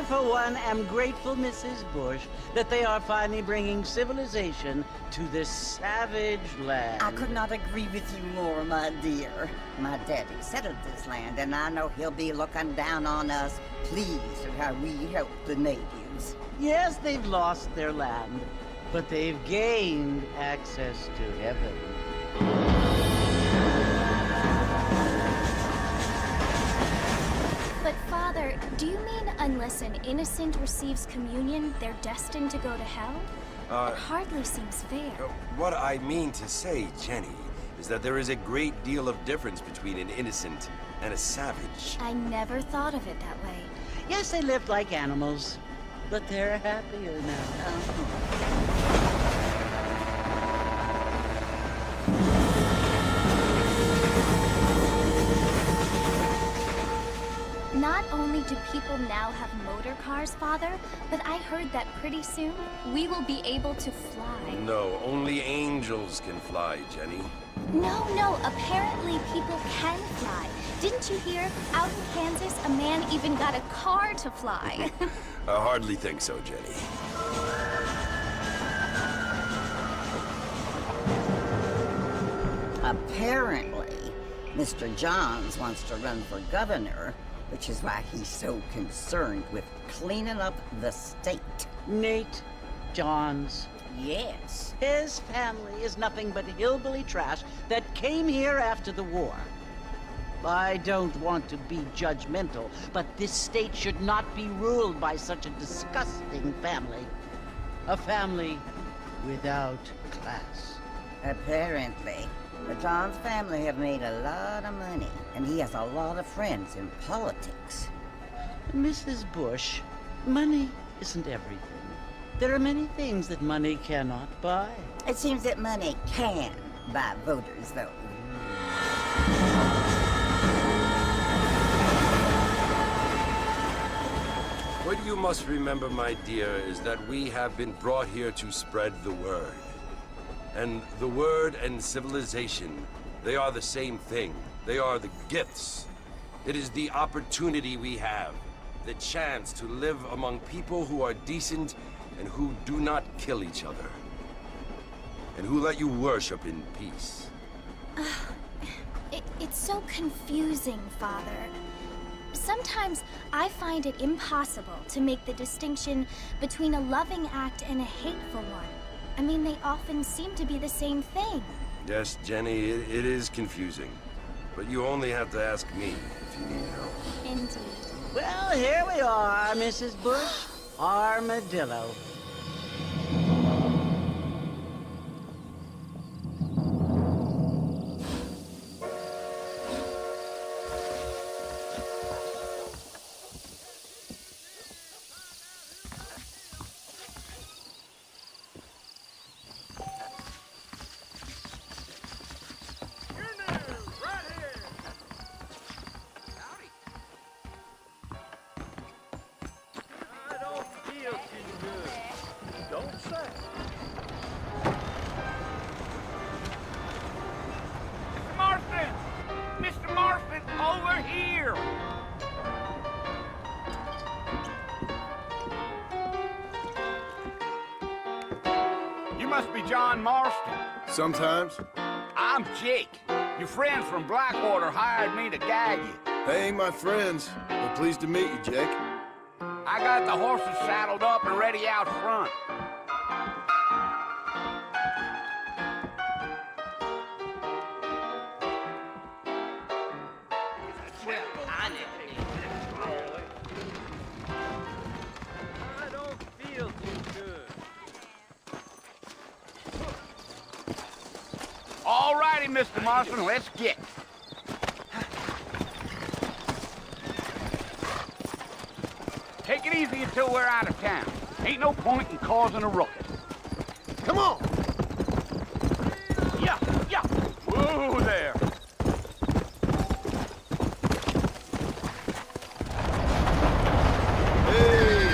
I, for one, am grateful, Mrs. Bush, that they are finally bringing civilization to this savage land. I could not agree with you more, my dear. My daddy settled this land, and I know he'll be looking down on us, pleased at how we help the natives. Yes, they've lost their land, but they've gained access to heaven. But Father, do you mean unless an innocent receives communion, they're destined to go to hell? It hardly seems fair. What I mean to say, Jenny, is that there is a great deal of difference between an innocent and a savage. I never thought of it that way. Yes, they lived like animals, but they're happier now. Not only do people now have motor cars, Father, but I heard that pretty soon we will be able to fly. No, only angels can fly, Jenny. No, apparently people can fly. Didn't you hear? Out in Kansas, a man even got a car to fly. I hardly think so, Jenny. Apparently, Mr. Johns wants to run for governor, which is why he's so concerned with cleaning up the state. Nate Johns. Yes. His family is nothing but hillbilly trash that came here after the war. I don't want to be judgmental, but this state should not be ruled by such a disgusting family. A family without class. Apparently. The Johns family have made a lot of money, and he has a lot of friends in politics. Mrs. Bush, money isn't everything. There are many things that money cannot buy. It seems that money can buy voters, though. What you must remember, my dear, is that we have been brought here to spread the word. And the word and civilization, they are the same thing. They are the gifts. It is the opportunity we have, the chance to live among people who are decent and who do not kill each other. And who let you worship in peace. It's so confusing, Father. Sometimes I find it impossible to make the distinction between a loving act and a hateful one. I mean, they often seem to be the same thing. Yes, Jenny, it is confusing. But you only have to ask me if you need help. Indeed. Well, here we are, Mrs. Bush. Armadillo. Must be John Marston. Sometimes. I'm Jake. Your friends from Blackwater hired me to guide you. They ain't my friends, but pleased to meet you, Jake. I got the horses saddled up and ready out front. I don't feel too good. All righty, Mr. Marston, let's get. Take it easy until we're out of town. Ain't no point in causing a ruckus. Come on! Yeah. Whoa there. Hey!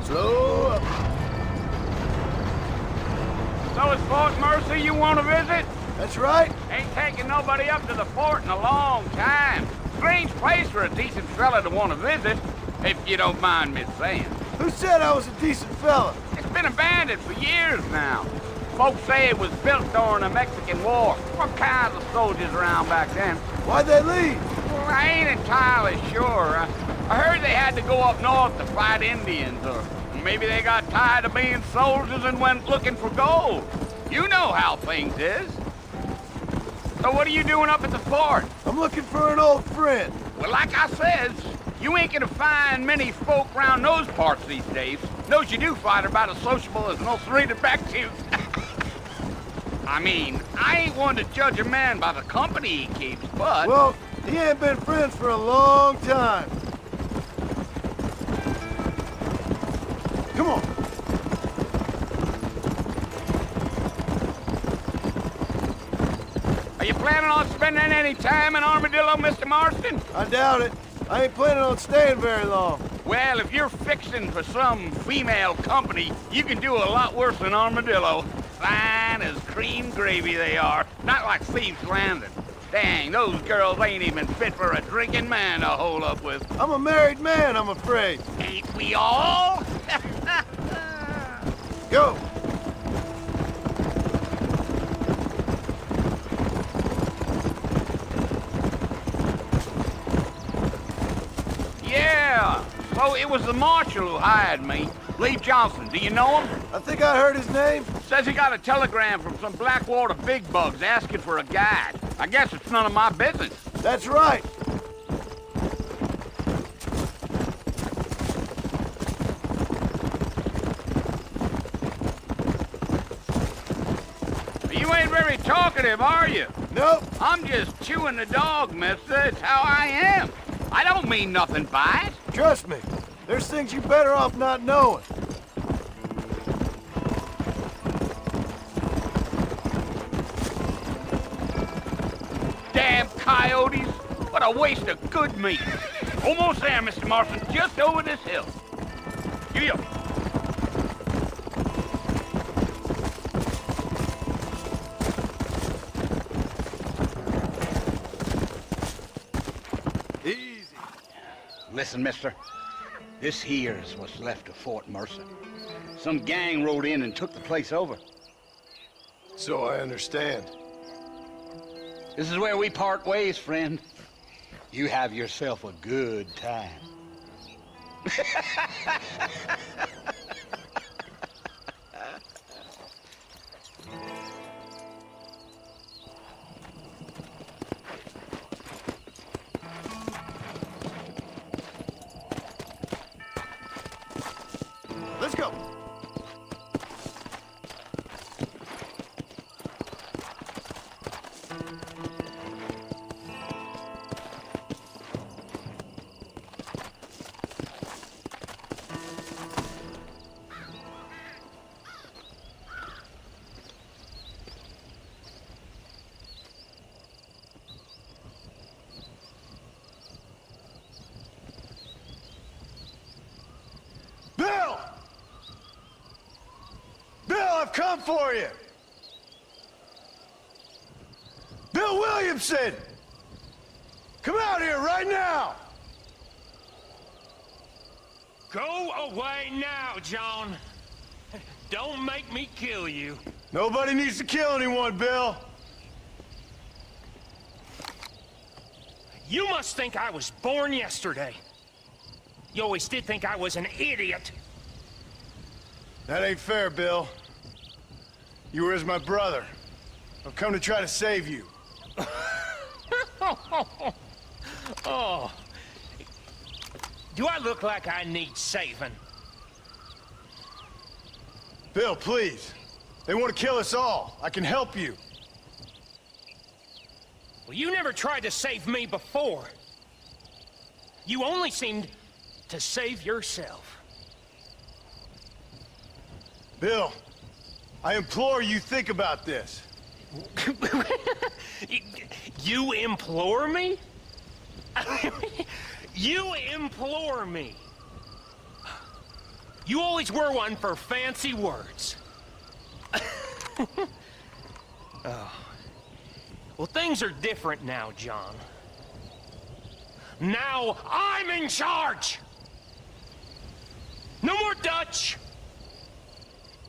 Slow up. So it's Fort Mercy you want to visit? That's right. Ain't taking nobody up to the fort in a long time. strange place for a decent fella to want to visit, if you don't mind me saying. Who said I was a decent fella? It's been abandoned for years now. Folks say it was built during the Mexican War. What kinds of soldiers around back then? Why'd they leave? Well, I ain't entirely sure. I heard they had to go up north to fight Indians, or maybe they got tired of being soldiers and went looking for gold. You know how things is. So what are you doing up at the fort? I'm looking for an old friend. Well, like I says, you ain't gonna find many folk round those parts these days. Those you do find are about as sociable as no serrated backtooth. I mean, I ain't one to judge a man by the company he keeps, but... Well, he ain't been friends for a long time. Come on. Are you planning on spending any time in Armadillo, Mr. Marston? I doubt it. I ain't planning on staying very long. Well, if you're fixing for some female company, you can do a lot worse than Armadillo. Fine as cream gravy they are, not like Thieves Landing. Dang, those girls ain't even fit for a drinking man to hole up with. I'm a married man, I'm afraid. Ain't we all? Go. Yeah, so it was the marshal who hired me. Lee Johnson, do you know him? I think I heard his name. Says he got a telegram from some Blackwater big bugs asking for a guide. I guess it's none of my business. That's right. You ain't very talkative, are you? Nope. I'm just chewing the dog, mister. It's how I am. I don't mean nothing by it. Trust me. There's things you better off not knowing. Damn coyotes. What a waste of good meat. Almost there, Mr. Marston. Just over this hill. Giddy up. Easy. Listen, mister. This here's what's left of Fort Mercer. Some gang rode in and took the place over. So I understand. This is where we part ways, friend. You have yourself a good time. Let's go. Bill! Bill, I've come for you! Bill Williamson! Come out here right now! Go away now, John. Don't make me kill you. Nobody needs to kill anyone, Bill. You must think I was born yesterday. You always did think I was an idiot. That ain't fair, Bill. You were as my brother. I've come to try to save you. Oh. Do I look like I need saving? Bill, please. They want to kill us all. I can help you. Well, you never tried to save me before. You only seemed to save yourself. Bill, I implore you think about this. You implore me? You implore me. You always were one for fancy words. Oh. Well, things are different now, John. Now I'm in charge! No more Dutch!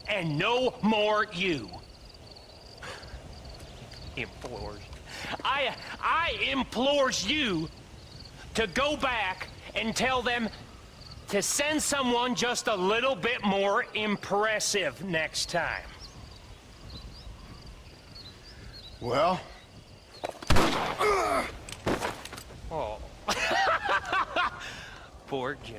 And no more you. Implores. I implores you to go back and tell them to send someone just a little bit more impressive next time. Well? Oh. Poor John.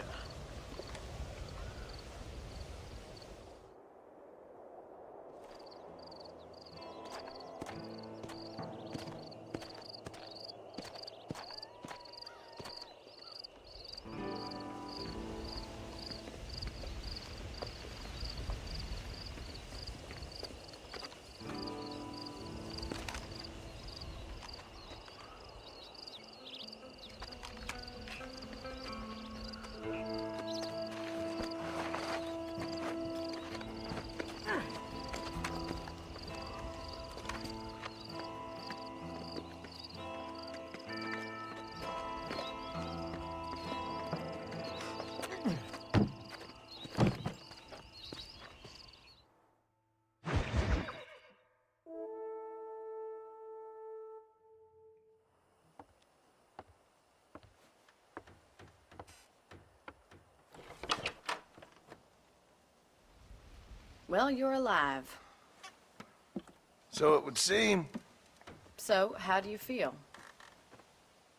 Well, you're alive. So it would seem. So, how do you feel?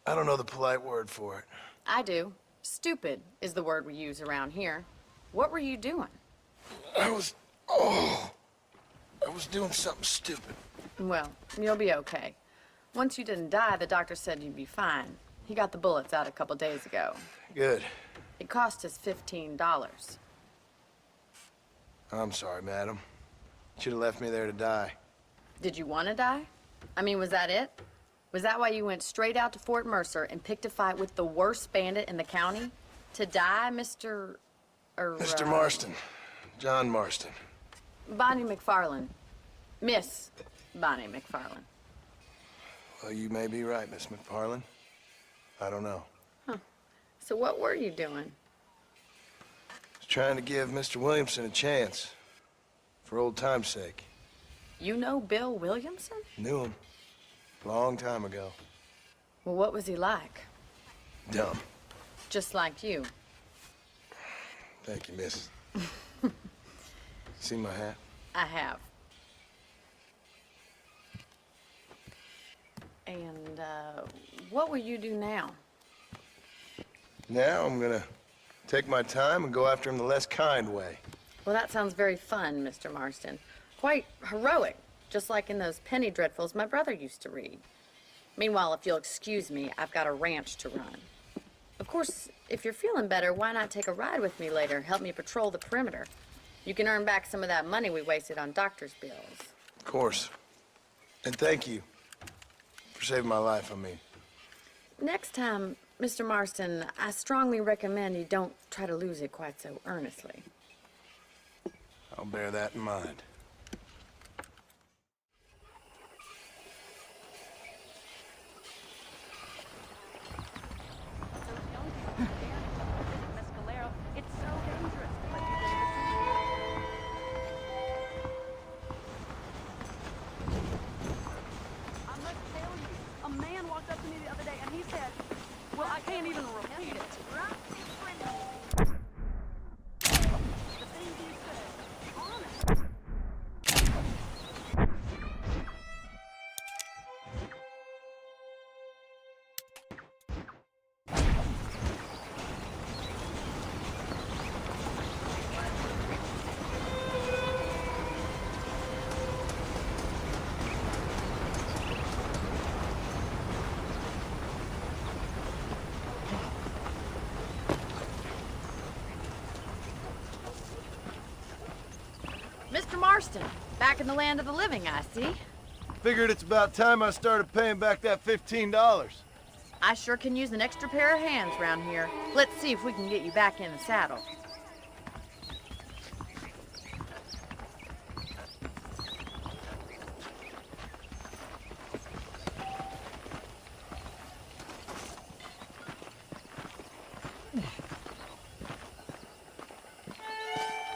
I don't know the polite word for it. I do. Stupid is the word we use around here. What were you doing? I was doing something stupid. Well, you'll be okay. Once you didn't die, the doctor said you'd be fine. He got the bullets out a couple days ago. Good. It cost us $15. I'm sorry, madam. Should have left me there to die. Did you want to die? I mean, was that it? Was that why you went straight out to Fort Mercer and picked a fight with the worst bandit in the county? To die, Mr. Mr. Marston. John Marston. Bonnie McFarlane. Miss Bonnie McFarlane. Well, you may be right, Miss McFarlane. I don't know. So what were you doing? Trying to give Mr. Williamson a chance. For old time's sake. You know Bill Williamson? Knew him. Long time ago. Well, what was he like? Dumb. Just like you. Thank you, miss. See my hat? I have. And, what will you do now? Now I'm gonna take my time and go after him the less kind way. Well, that sounds very fun, Mr. Marston. Quite heroic, just like in those penny dreadfuls my brother used to read. Meanwhile, if you'll excuse me, I've got a ranch to run. Of course, if you're feeling better, why not take a ride with me later? Help me patrol the perimeter. You can earn back some of that money we wasted on doctor's bills. Of course. And thank you for saving my life, I mean. Next time, Mr. Marston, I strongly recommend you don't try to lose it quite so earnestly. I'll bear that in mind. Mr. Marston, back in the land of the living, I see. Figured it's about time I started paying back that $15. I sure can use an extra pair of hands around here. Let's see if we can get you back in the saddle.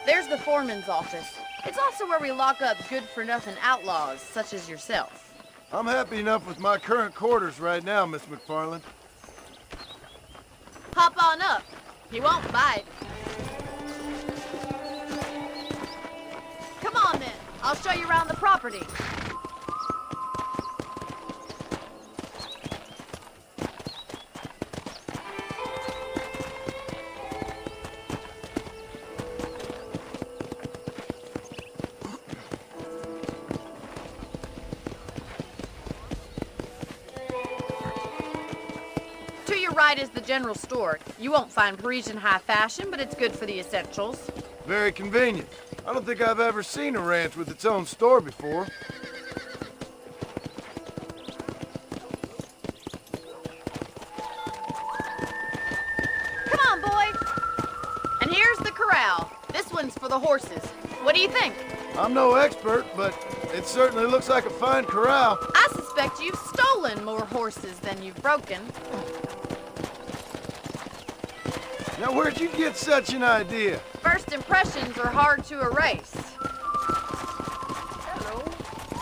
There's the foreman's office. It's also where we lock up good-for-nothing outlaws, such as yourself. I'm happy enough with my current quarters right now, Miss McFarland. Hop on up. He won't bite. Come on, then. I'll show you around the property. To your right is the general store. You won't find Parisian high fashion, but it's good for the essentials. Very convenient. I don't think I've ever seen a ranch with its own store before. Come on, boy. And here's the corral. This one's for the horses. What do you think? I'm no expert, but it certainly looks like a fine corral. I suspect you've stolen more horses than you've broken. Now, where'd you get such an idea? First impressions are hard to erase. Hello.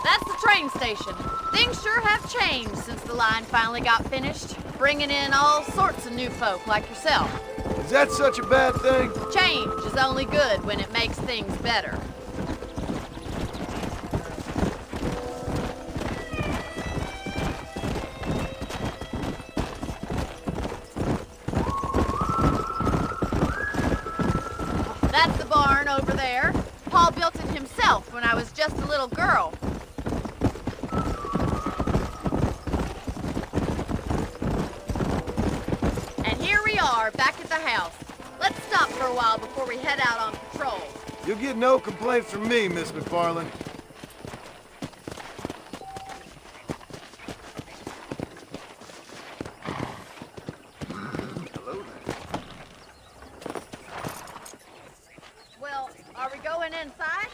That's the train station. Things sure have changed since the line finally got finished, bringing in all sorts of new folk like yourself. Is that such a bad thing? Change is only good when it makes things better. That's the barn over there. Paul built it himself when I was just a little girl. And here we are, back at the house. Let's stop for a while before we head out on patrol. You'll get no complaints from me, Miss McFarland. Well, are we going inside?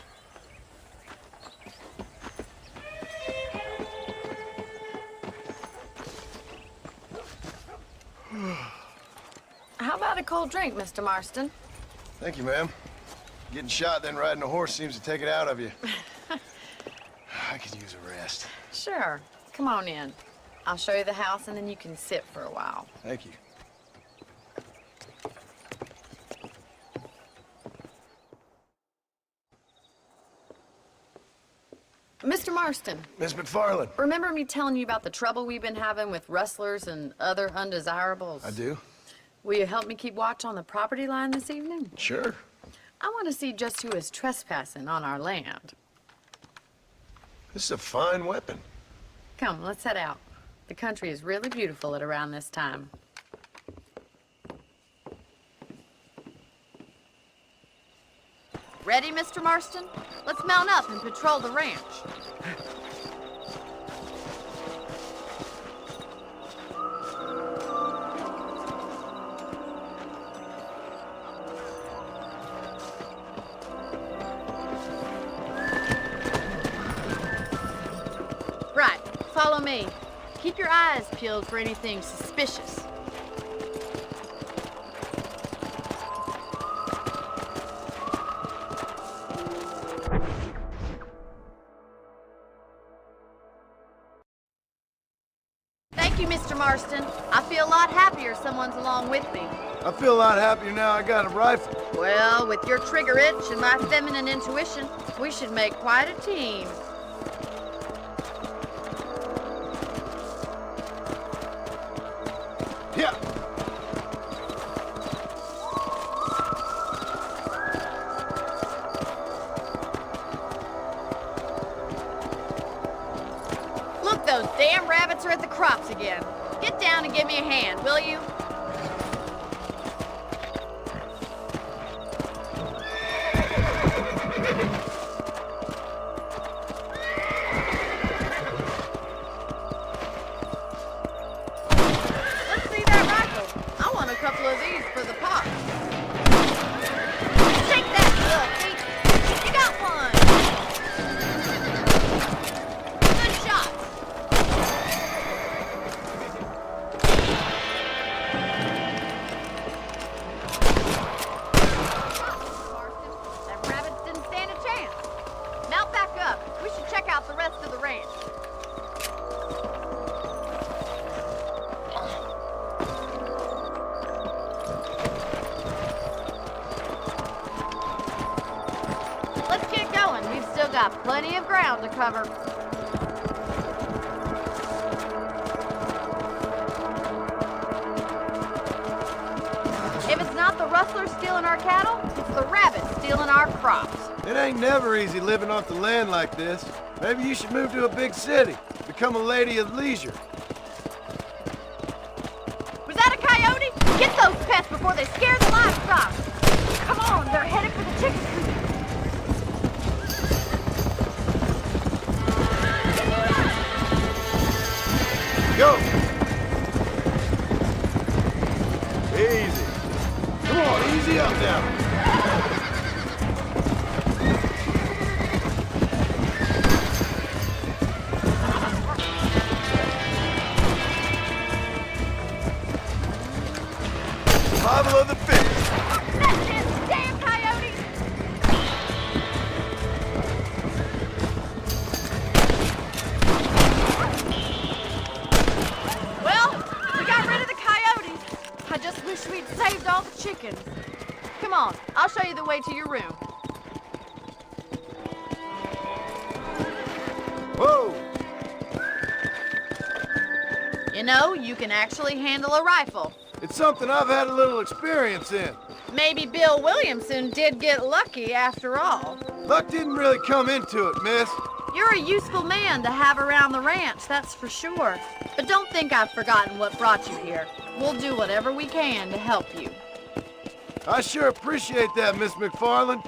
How about a cold drink, Mr. Marston? Thank you, ma'am. Getting shot, then riding a horse seems to take it out of you. I could use a rest. Sure. Come on in. I'll show you the house and then you can sit for a while. Thank you. Mr. Marston, Miss McFarland. remember me telling you about the trouble we've been having with rustlers and other undesirables? I do? Will you help me keep watch on the property line this evening? Sure. I want to see just who is trespassing on our land. This is a fine weapon. Come, let's head out. The country is really beautiful at around this time. Ready, Mr. Marston? Let's mount up and patrol the ranch. Right, follow me. Keep your eyes peeled for anything suspicious. Thank you, Mr. Marston. I feel a lot happier someone's along with me. I feel a lot happier now I got a rifle. Well, with your trigger itch and my feminine intuition, we should make quite a team. Yeah. Look, those damn rabbits are at the crops again. Get down and give me a hand, will you? Let's see that rifle. I want a couple of these for the pot. Take that, little feet. You got one. Good shot. That got plenty of ground to cover. If it's not the rustlers stealing our cattle, it's the rabbits stealing our crops. It ain't never easy living off the land like this. Maybe you should move to a big city. Become a lady of leisure. Was that a coyote? Get those pests before they scare the livestock. Come on, they're headed for the chicken coop. Go! Easy. Come on, easy up now. Survival of the fittest. That's it, damn coyotes! Well, we got rid of the coyotes. I just wish we'd saved all the chickens. Come on, I'll show you the way to your room. Whoa! You know, you can actually handle a rifle. It's something I've had a little experience in. Maybe Bill Williamson did get lucky after all. Luck didn't really come into it, miss. You're a useful man to have around the ranch, that's for sure. But don't think I've forgotten what brought you here. We'll do whatever we can to help you. I sure appreciate that, Miss McFarland.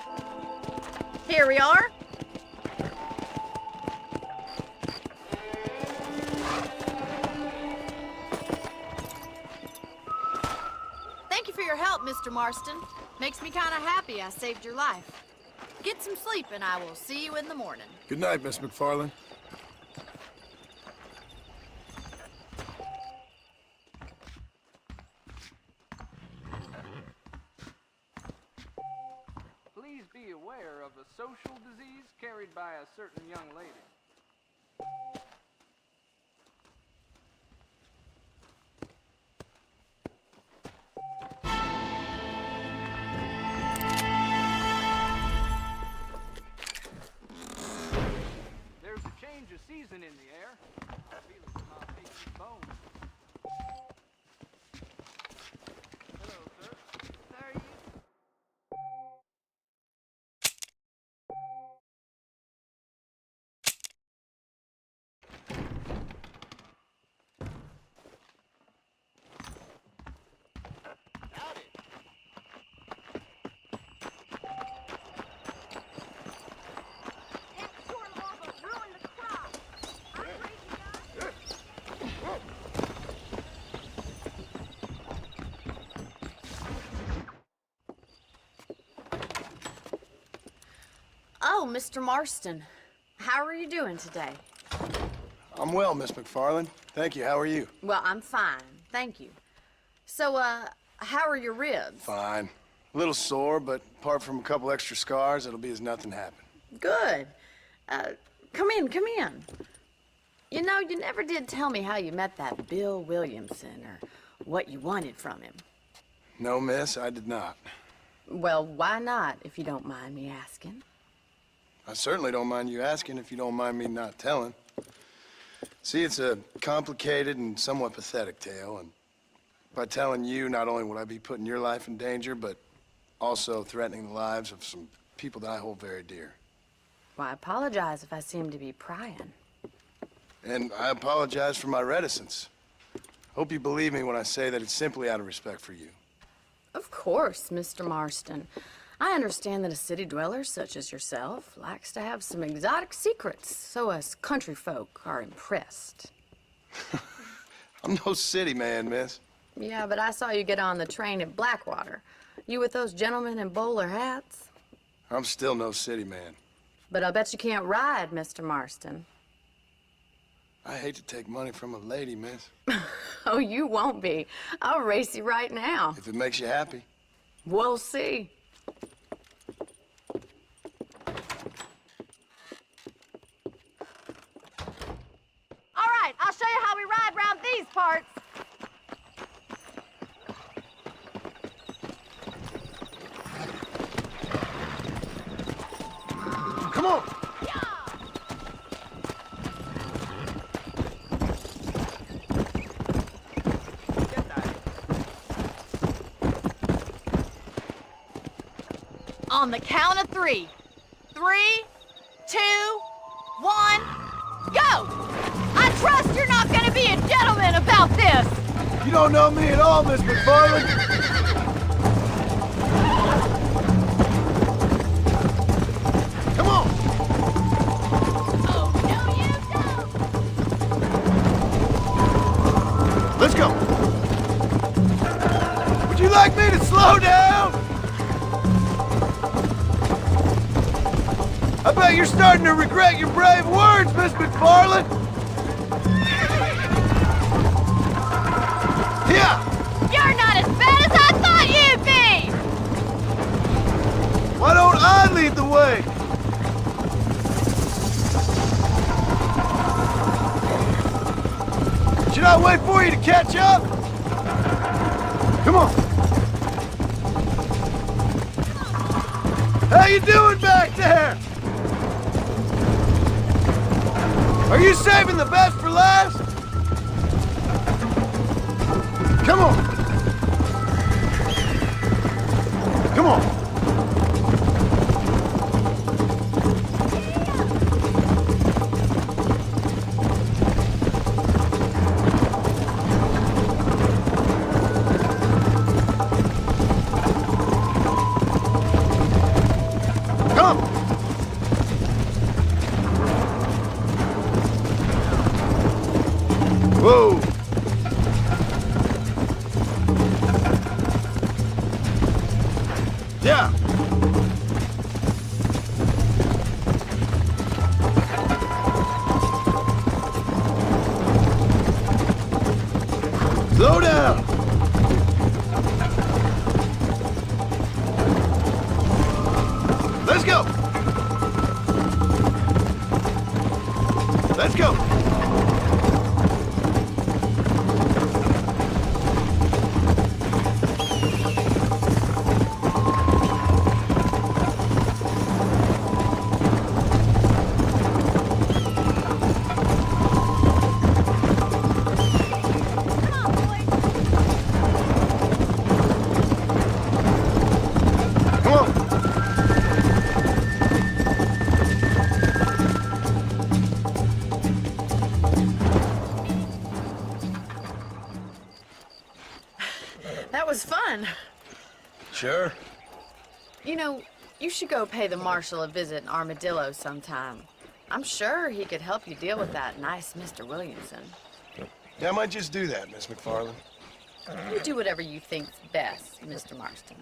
Here we are. Thank you for your help, Mr. Marston. Makes me kind of happy I saved your life. Get some sleep and I will see you in the morning. Good night, Miss McFarland. Please be aware of a social disease carried by a certain young lady. There's a change of season in the air. I feel it in my patient's bones. Hello, sir. How are you? Oh, Mr. Marston. How are you doing today? I'm well, Miss McFarland. Thank you. How are you? Well, I'm fine. Thank you. So, how are your ribs? Fine. A little sore, but apart from a couple extra scars, it'll be as nothing happened. Good. Come in, come in. You know, you never did tell me how you met that Bill Williamson or what you wanted from him. No, miss, I did not. Well, why not, if you don't mind me asking? I certainly don't mind you asking if you don't mind me not telling. See, it's a complicated and somewhat pathetic tale, and by telling you, not only would I be putting your life in danger, but also threatening the lives of some people that I hold very dear. Well, I apologize if I seem to be prying. And I apologize for my reticence. Hope you believe me when I say that it's simply out of respect for you. Of course, Mr. Marston. I understand that a city dweller such as yourself likes to have some exotic secrets, so us country folk are impressed. I'm no city man, miss. Yeah, but I saw you get on the train at Blackwater. You with those gentlemen in bowler hats? I'm still no city man. But I'll bet you can't ride, Mr. Marston. I hate to take money from a lady, miss. Oh, you won't be. I'll race you right now. If it makes you happy. We'll see. All right, I'll show you how we ride round these parts. Come on! Yeah! On the count of 3. 3, 2, 1, go! I trust you're not gonna be a gentleman about this! You don't know me at all, Miss McFarland. Come on! Oh, no, you don't! Let's go! Would you like me to slow down? I bet you're starting to regret your brave words, Miss McFarland! Yeah! You're not as bad as I thought you'd be! Why don't I lead the way? Should I wait for you to catch up? Come on! How you doing back there? Are you saving the best for last? Come on! Come on! Come! Whoa! Yeah! Slow down! Let's go! Let's go! Come on! That was fun. Sure. You know, you should go pay the marshal a visit in Armadillo sometime. I'm sure he could help you deal with that nice Mr. Williamson. Yeah, I might just do that, Miss McFarland. You do whatever you think's best, Mr. Marston.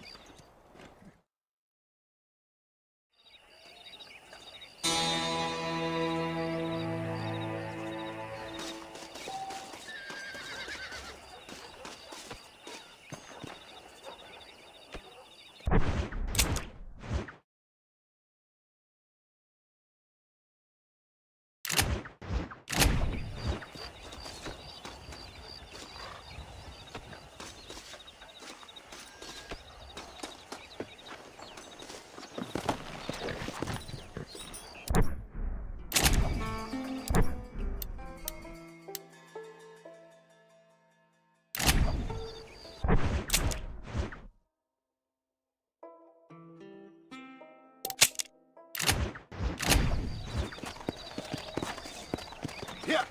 Yeah!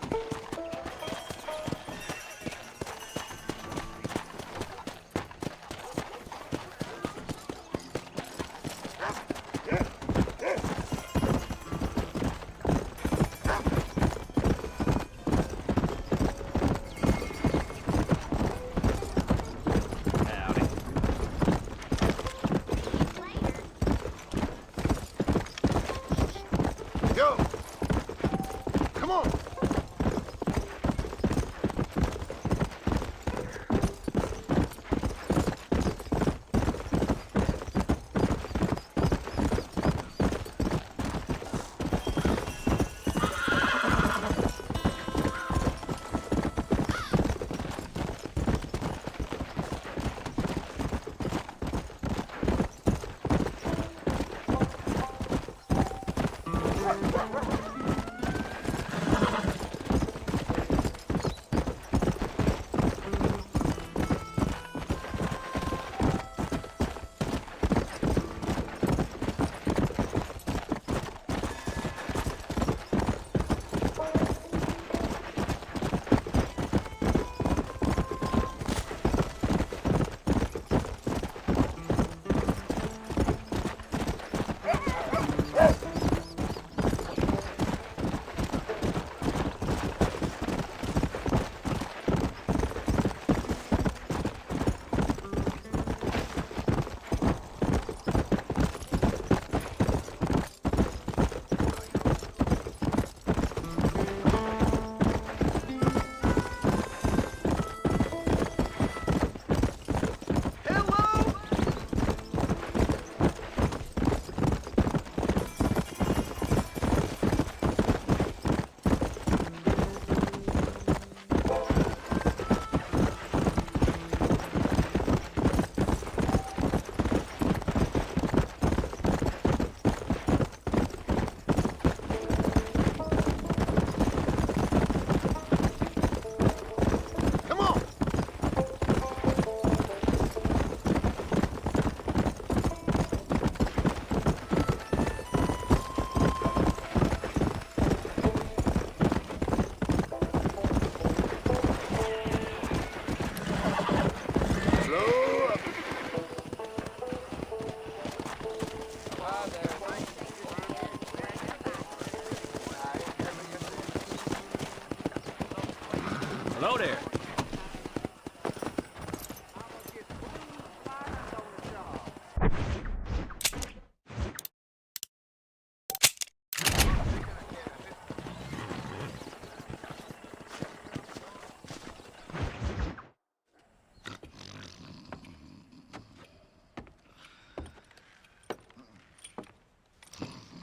Go! Come on!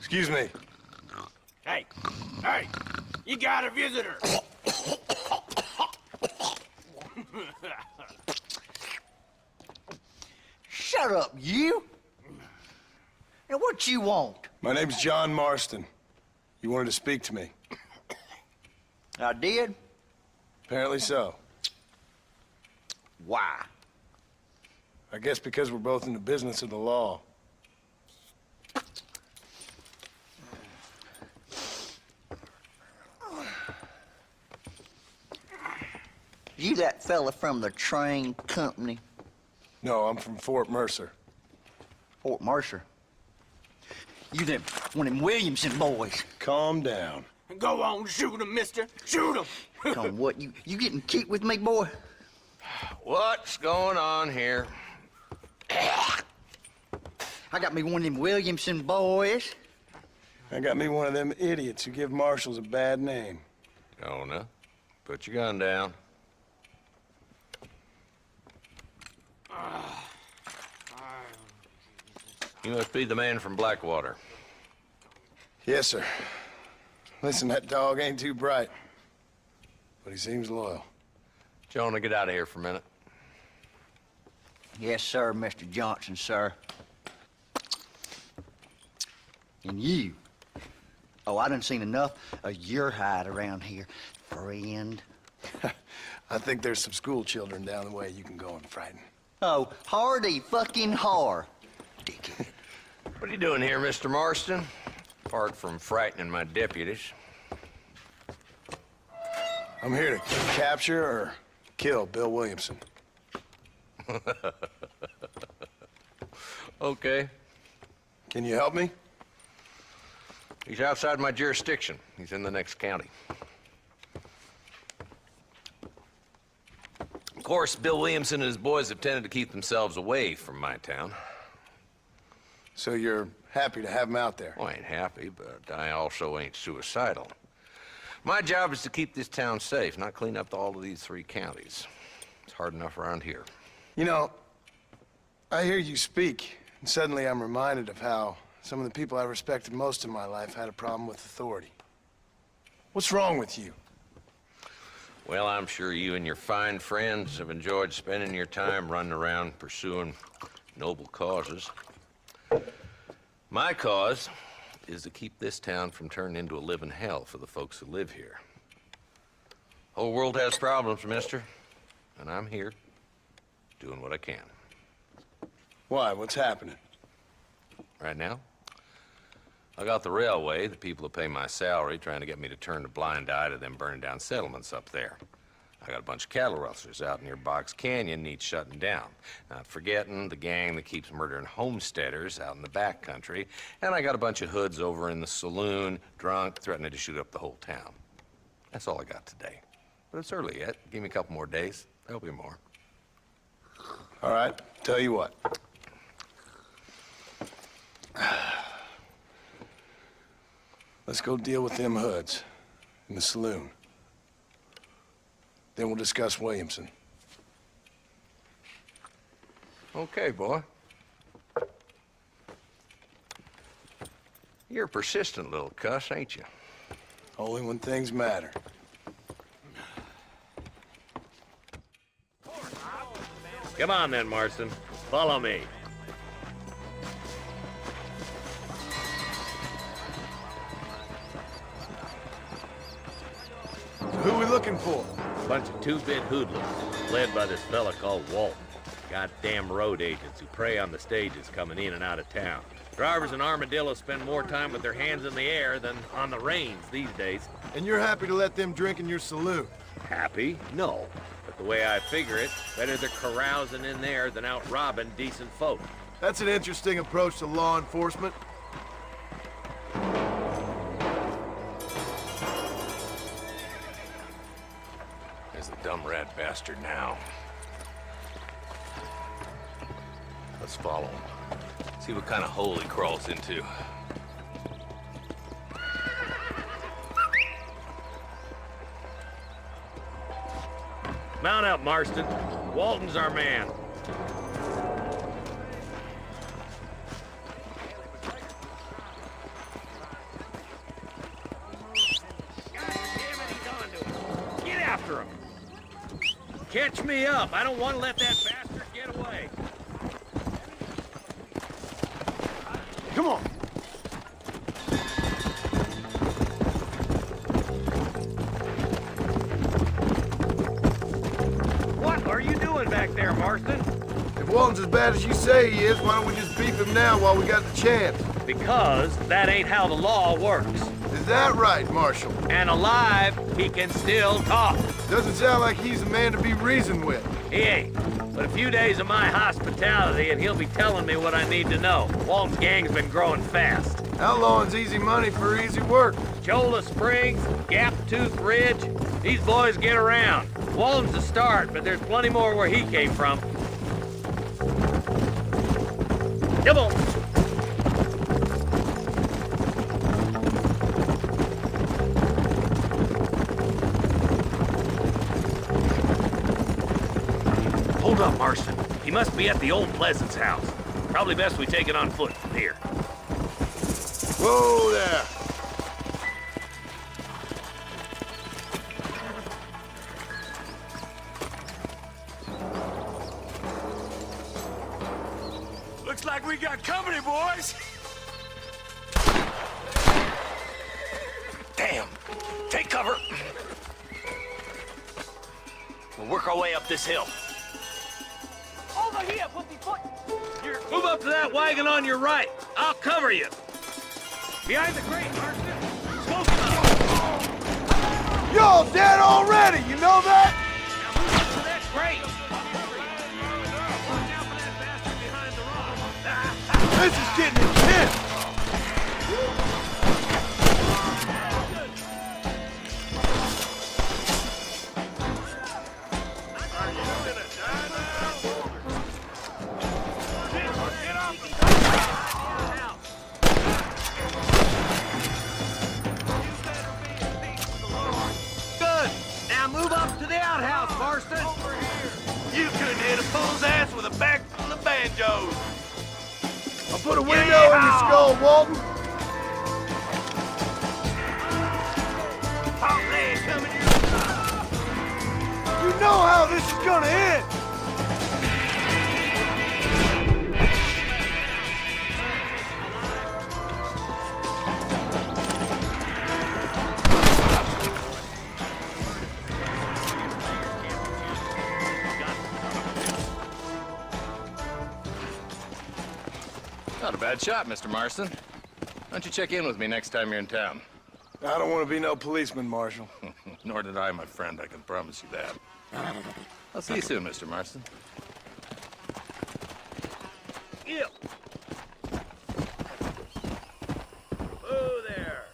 Excuse me. Hey, hey, you got a visitor. Shut up, you! And what you want? My name's John Marston. You wanted to speak to me. I did? Apparently so. Why? I guess because we're both in the business of the law. You that fella from the train company? No, I'm from Fort Mercer. Fort Mercer? You them one of them Williamson boys. Calm down. Go on, shoot him, mister. Shoot him. Come what, you getting cute with me, boy? What's going on here? I got me one of them Williamson boys. I got me one of them idiots who give marshals a bad name. Oh, no. Put your gun down. You must be the man from Blackwater. Yes, sir. Listen, that dog ain't too bright, but he seems loyal. Jonah, get out of here for a minute. Yes, sir, Mr. Johnson, sir. And you. Oh, I done seen enough of your hide around here, friend. I think there's some school children down the way you can go and frighten. Oh, hardy fucking har. Dickhead. What are you doing here, Mr. Marston? Apart from frightening my deputies. I'm here to capture or kill Bill Williamson. Okay. Can you help me? He's outside my jurisdiction. He's in the next county. Of course, Bill Williamson and his boys have tended to keep themselves away from my town. So you're happy to have him out there? Well, I ain't happy, but I also ain't suicidal. My job is to keep this town safe, not clean up all of these 3 counties. It's hard enough around here. You know, I hear you speak, and suddenly I'm reminded of how some of the people I respected most in my life had a problem with authority. What's wrong with you? Well, I'm sure you and your fine friends have enjoyed spending your time running around pursuing noble causes. My cause is to keep this town from turning into a living hell for the folks who live here. Whole world has problems, mister, and I'm here doing what I can. Why? What's happening? Right now, I got the railway, the people who pay my salary, trying to get me to turn a blind eye to them burning down settlements up there. I got a bunch of cattle rustlers out near Box Canyon needs shutting down. Not forgetting the gang that keeps murdering homesteaders out in the back country. And I got a bunch of hoods over in the saloon, drunk, threatening to shoot up the whole town. That's all I got today. But it's early yet. Give me a couple more days. There'll be more. All right, tell you what. Let's go deal with them hoods in the saloon. Then we'll discuss Williamson. Okay, boy. You're a persistent little cuss, ain't you? Only when things matter. Come on then, Marston. Follow me. Who are we looking for? Bunch of two-bit hoodlums, led by this fella called Walton. Goddamn road agents who prey on the stages coming in and out of town. Drivers in Armadillo spend more time with their hands in the air than on the reins these days. And you're happy to let them drink in your saloon? Happy? No. But the way I figure it, better they're carousing in there than out robbing decent folk. That's an interesting approach to law enforcement. There's the dumb rat bastard now. Let's follow him. See what kind of hole he crawls into. Mount up, Marston. Walton's our man. Catch me up. I don't want to let that bastard get away. Come on. What are you doing back there, Marston? If Walton's as bad as you say he is, why don't we just beef him now while we got the chance? Because that ain't how the law works. Is that right, Marshal? And alive, he can still talk. Doesn't sound like he's a man to be reasoned with. He ain't. But a few days of my hospitality and he'll be telling me what I need to know. Walton's gang's been growing fast. Outlawing's easy money for easy work. Cholla Springs, Gap Tooth Ridge, these boys get around. Walton's the start, but there's plenty more where he came from. Come on. Hold up, Marston. He must be at the old Pleasance house. Probably best we take it on foot from here. Whoa there. Looks like we got company, boys. Damn. Take cover. We'll work our way up this hill. Over here, pussyfoot! Here, move up to that wagon on your right. I'll cover you. Behind the crate, Marston. Smoke him out. You're all dead already, you know that? Now move up to that crate. Watch out for that bastard behind the rock. This is getting intense. Good. Now move up to the outhouse, Marston. Over here. You couldn't hit a fool's ass with a bag full of banjos. I'll put a window in your skull, Walton. Hot lead coming here. You know how this is gonna end. Not a bad shot, Mr. Marston. Why don't you check in with me next time you're in town? I don't want to be no policeman, Marshal. Nor did I, my friend. I can promise you that. I'll see you soon, Mr. Marston. Ew. Oh, there.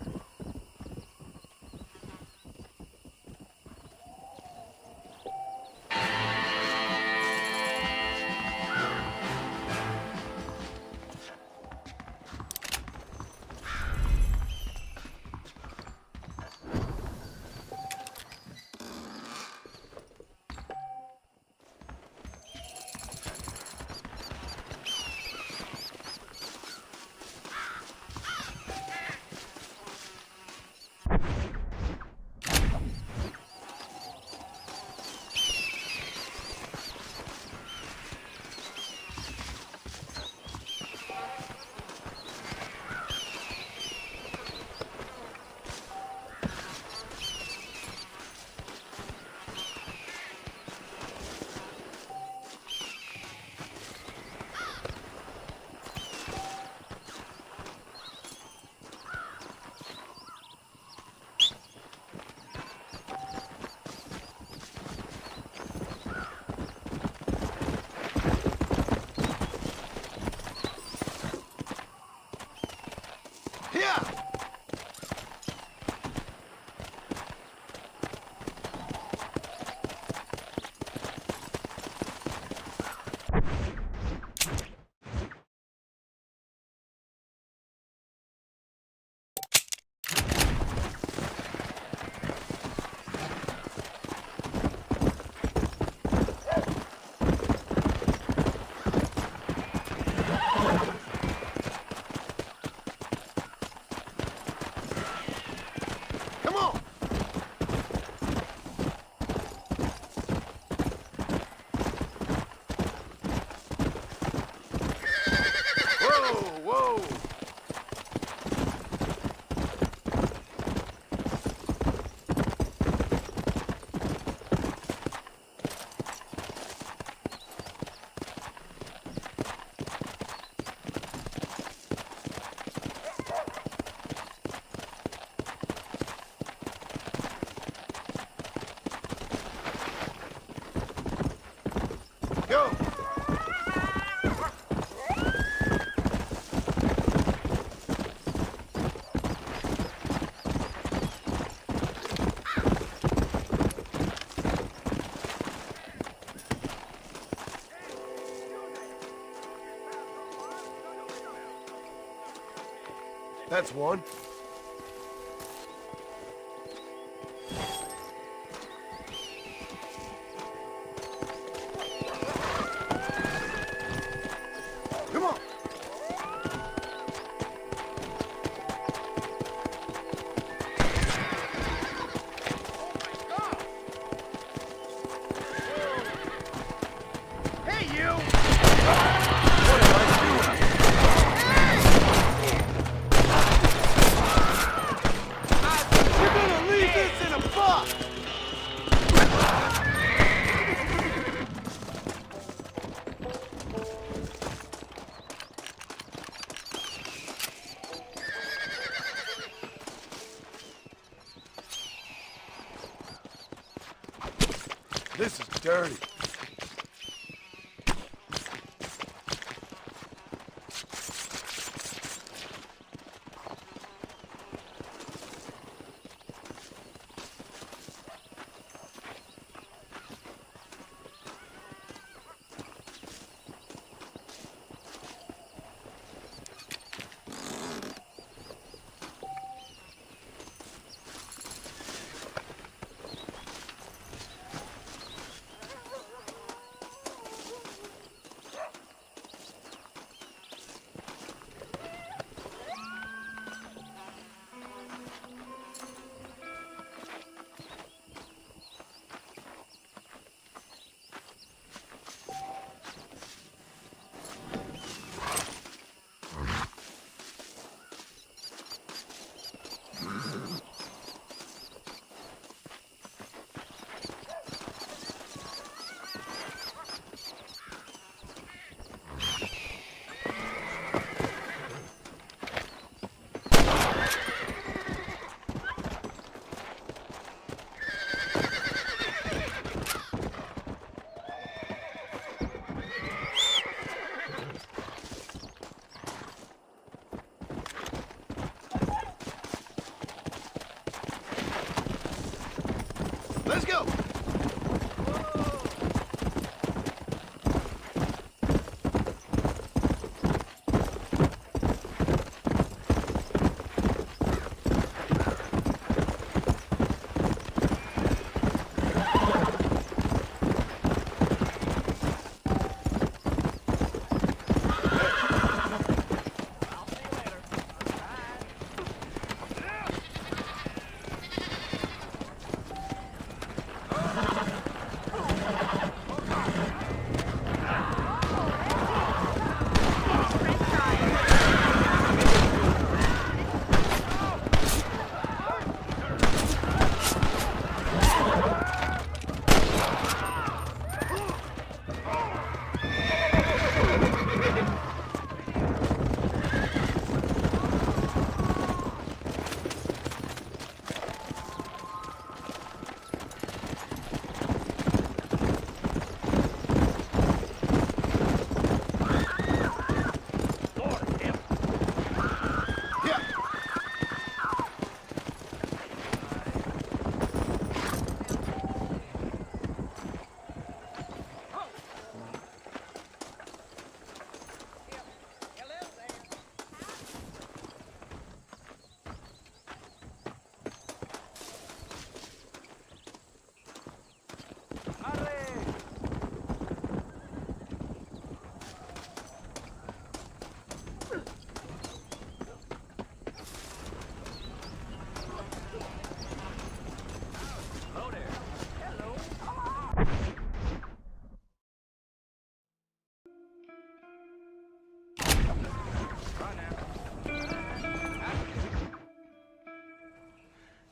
That's one. Come on. Hey, you! What am I doing? You're gonna leave this in a box! This is dirty. Let's go!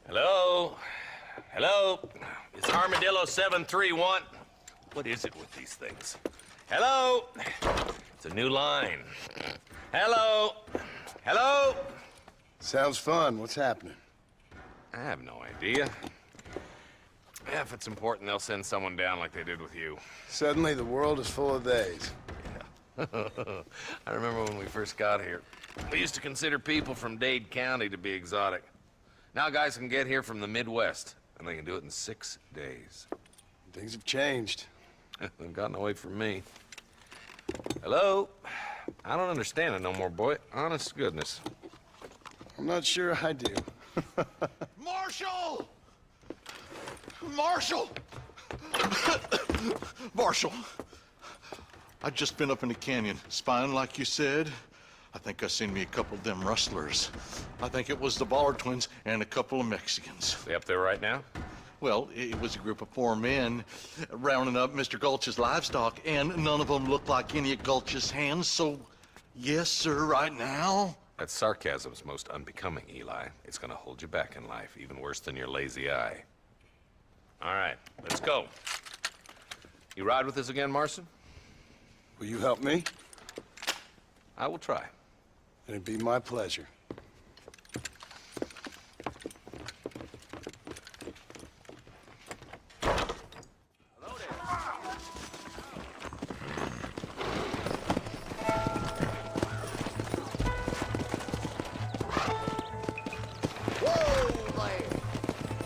Hello? Hello? It's Armadillo 731. What is it with these things? Hello? It's a new line. Hello? Hello? Sounds fun. What's happening? I have no idea. Yeah, if it's important, they'll send someone down like they did with you. Suddenly, the world is full of theys. I remember when we first got here. We used to consider people from Dade County to be exotic. Now guys can get here from the Midwest, and they can do it in 6 days. Things have changed. They've gotten away from me. Hello? I don't understand it no more, boy. Honest to goodness. I'm not sure I do. Marshal! Marshal! Marshal! I've just been up in the canyon, spying like you said. I think I seen me a couple of them rustlers. I think it was the Ballard twins and a couple of Mexicans. They up there right now? Well, it was a group of 4 men rounding up Mr. Gulch's livestock, and none of them looked like any of Gulch's hands, so yes, sir, right now. That sarcasm's most unbecoming, Eli. It's gonna hold you back in life, even worse than your lazy eye. All right, let's go. You ride with us again, Marston? Will you help me? I will try. It'd be my pleasure.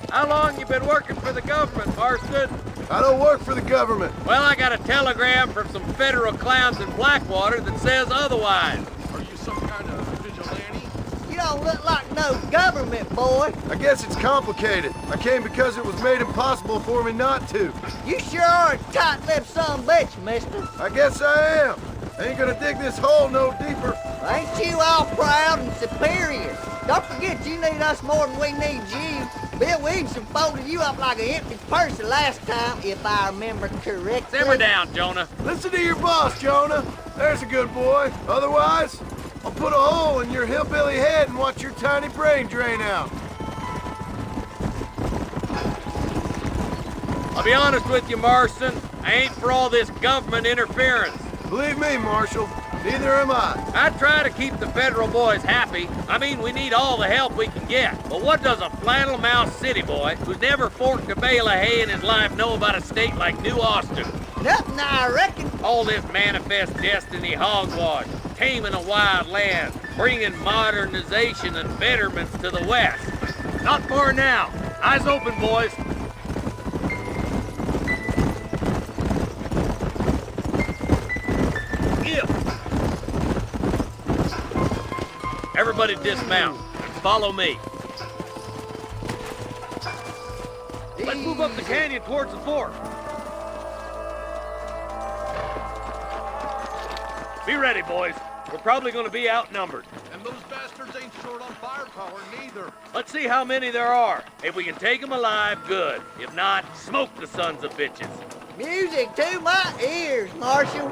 How long you been working for the government, Marston? I don't work for the government. Well, I got a telegram from some federal clowns in Blackwater that says otherwise. Are you some kind of vigilante? You don't look like no government, boy. I guess it's complicated. I came because it was made impossible for me not to. You sure are a tight-lipped son of a bitch, mister. I guess I am. I ain't gonna dig this hole no deeper. Ain't you all proud and superior? Don't forget you need us more than we need you. Bill Williamson folded you up like an empty purse the last time, if I remember correctly. Simmer down, Jonah. Listen to your boss, Jonah. There's a good boy. Otherwise, I'll put a hole in your hillbilly head and watch your tiny brain drain out. I'll be honest with you, Marston. I ain't for all this government interference. Believe me, Marshal, neither am I. I try to keep the federal boys happy. I mean, we need all the help we can get. But what does a flannel-mouthed city boy who's never forked a bale of hay in his life know about a state like New Austin? Nothing, I reckon. All this manifest destiny hogwash, taming a wild land, bringing modernization and betterments to the West. Not far now. Eyes open, boys. Everybody dismount. Follow me. Let's move up the canyon towards the fort. Be ready, boys. We're probably going to be outnumbered. And those bastards ain't short on firepower, neither. Let's see how many there are. If we can take them alive, good. If not, smoke the sons of bitches. Music to my ears, Marshal.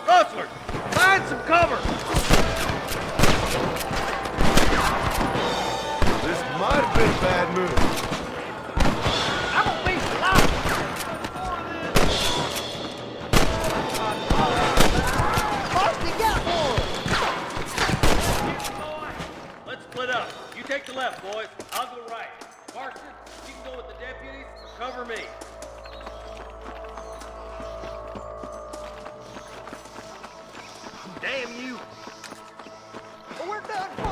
Rustlers, find some cover. This might have been a bad move. I'm gonna be slow. Marshal, got one. Let's split up. You take the left, boys. I'll go right. Marston, you can go with the deputies. Cover me. Damn you! We're done for.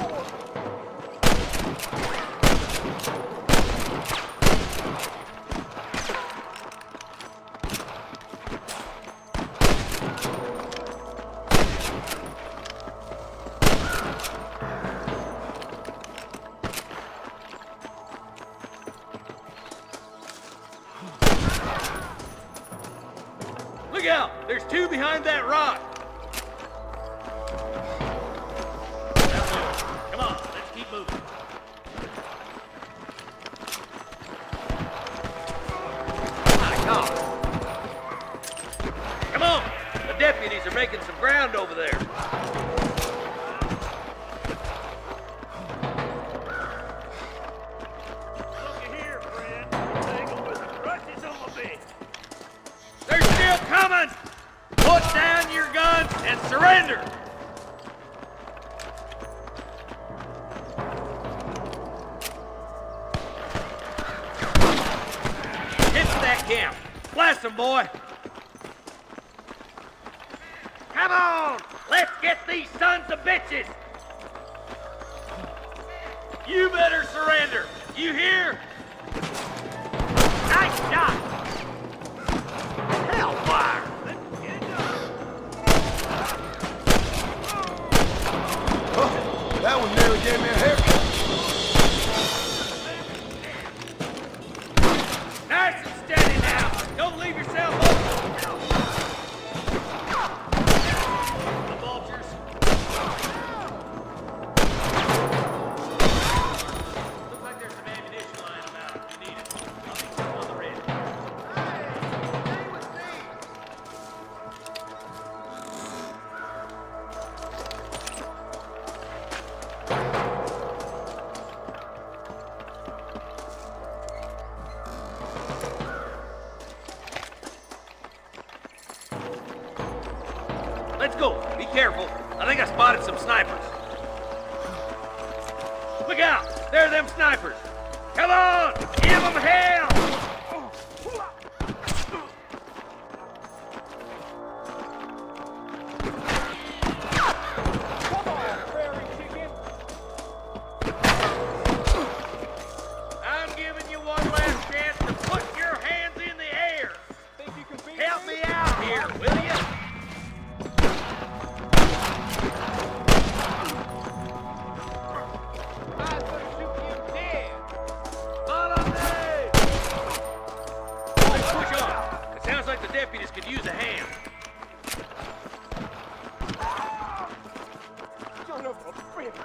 Look out! There's 2 behind that rock. Come on, let's keep moving. My God. Come on! The deputies are making some ground over there. Looky here, friend. Tangled with the brushes on my bed. They're still coming! Put down your guns and surrender! Hit that camp. Blast them, boy! Come on! Let's get these sons of bitches! You better surrender! You hear? Nice shot! Hellfire! Let's get it done! Oh, that one nearly gave me a haircut. Nice and steady now! Don't leave yourself open! The vultures! Looks like there's some ammunition lying about if you need it. I'll be sitting on the ridge. Let's go. Be careful. I think I spotted some snipers. Look out! There are them snipers. Come on! Give them hell! I'm giving you one last chance to put your hands in the air. Think you can beat Help me? me out here, will you? I'm gonna shoot you dead. Follow me! Let's push on. It sounds like the deputies could use a hand. Son of a bitch.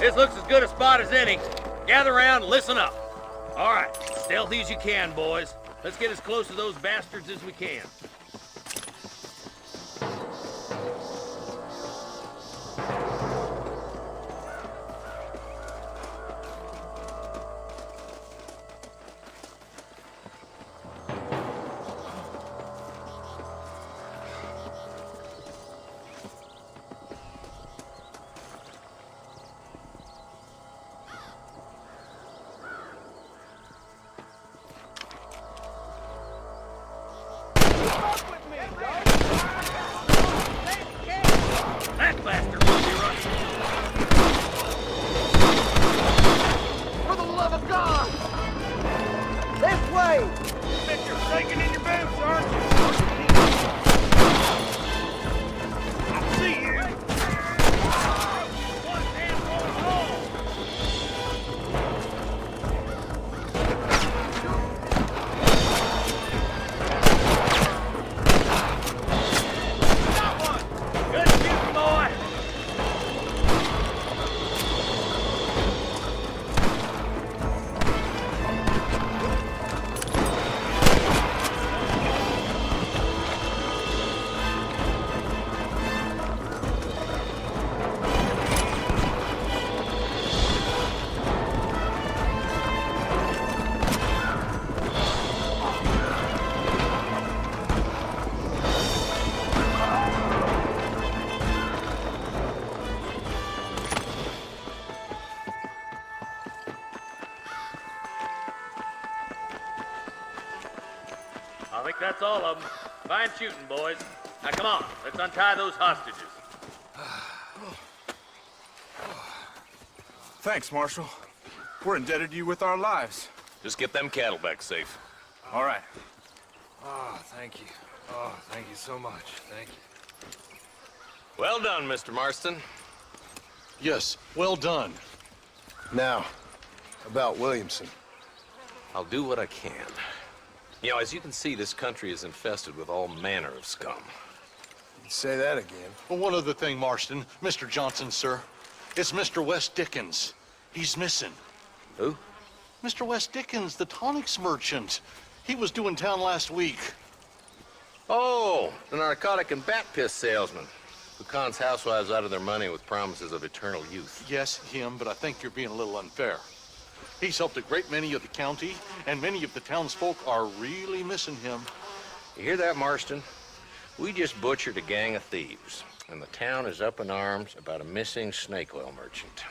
This looks as good a spot as any. Gather around and listen up. All right, stealthy as you can, boys. Let's get as close to those bastards as we can. That bastard will be running. For the love of God! This way! Bet you're shaking in your boots, aren't you? I see you. One hand won't hold. Got one. Good shooting, boy. I think that's all of them. Fine shooting, boys. Now come on, let's untie those hostages. Thanks, Marshal. We're indebted to you with our lives. Just get them cattle back safe. All right. Oh, thank you. Oh, thank you so much. Thank you. Well done, Mr. Marston. Yes, well done. Now, about Williamson. I'll do what I can. You know, as you can see, this country is infested with all manner of scum. Say that again. Well, one other thing, Marston. Mr. Johnson, sir. It's Mr. Wes Dickens. He's missing. Who? Mr. Wes Dickens, the tonics merchant. He was due in town last week. Oh, the narcotic and bat piss salesman who cons housewives out of their money with promises of eternal youth. Yes, him, but I think you're being a little unfair. He's helped a great many of the county, and many of the townsfolk are really missing him. You hear that, Marston? We just butchered a gang of thieves, and the town is up in arms about a missing snake oil merchant.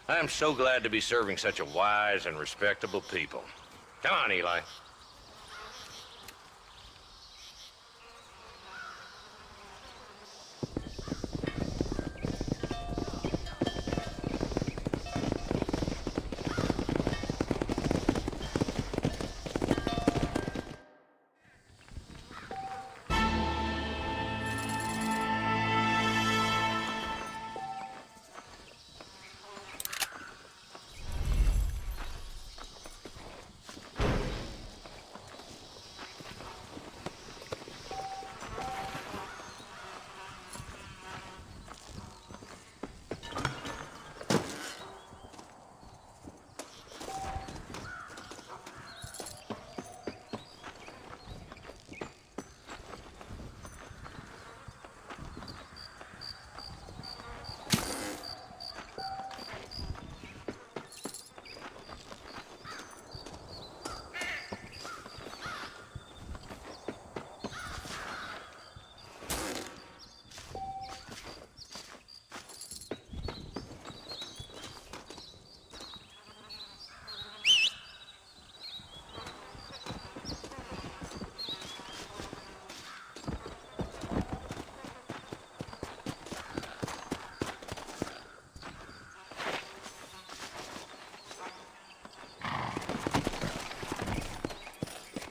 I am so glad to be serving such a wise and respectable people. Come on, Eli.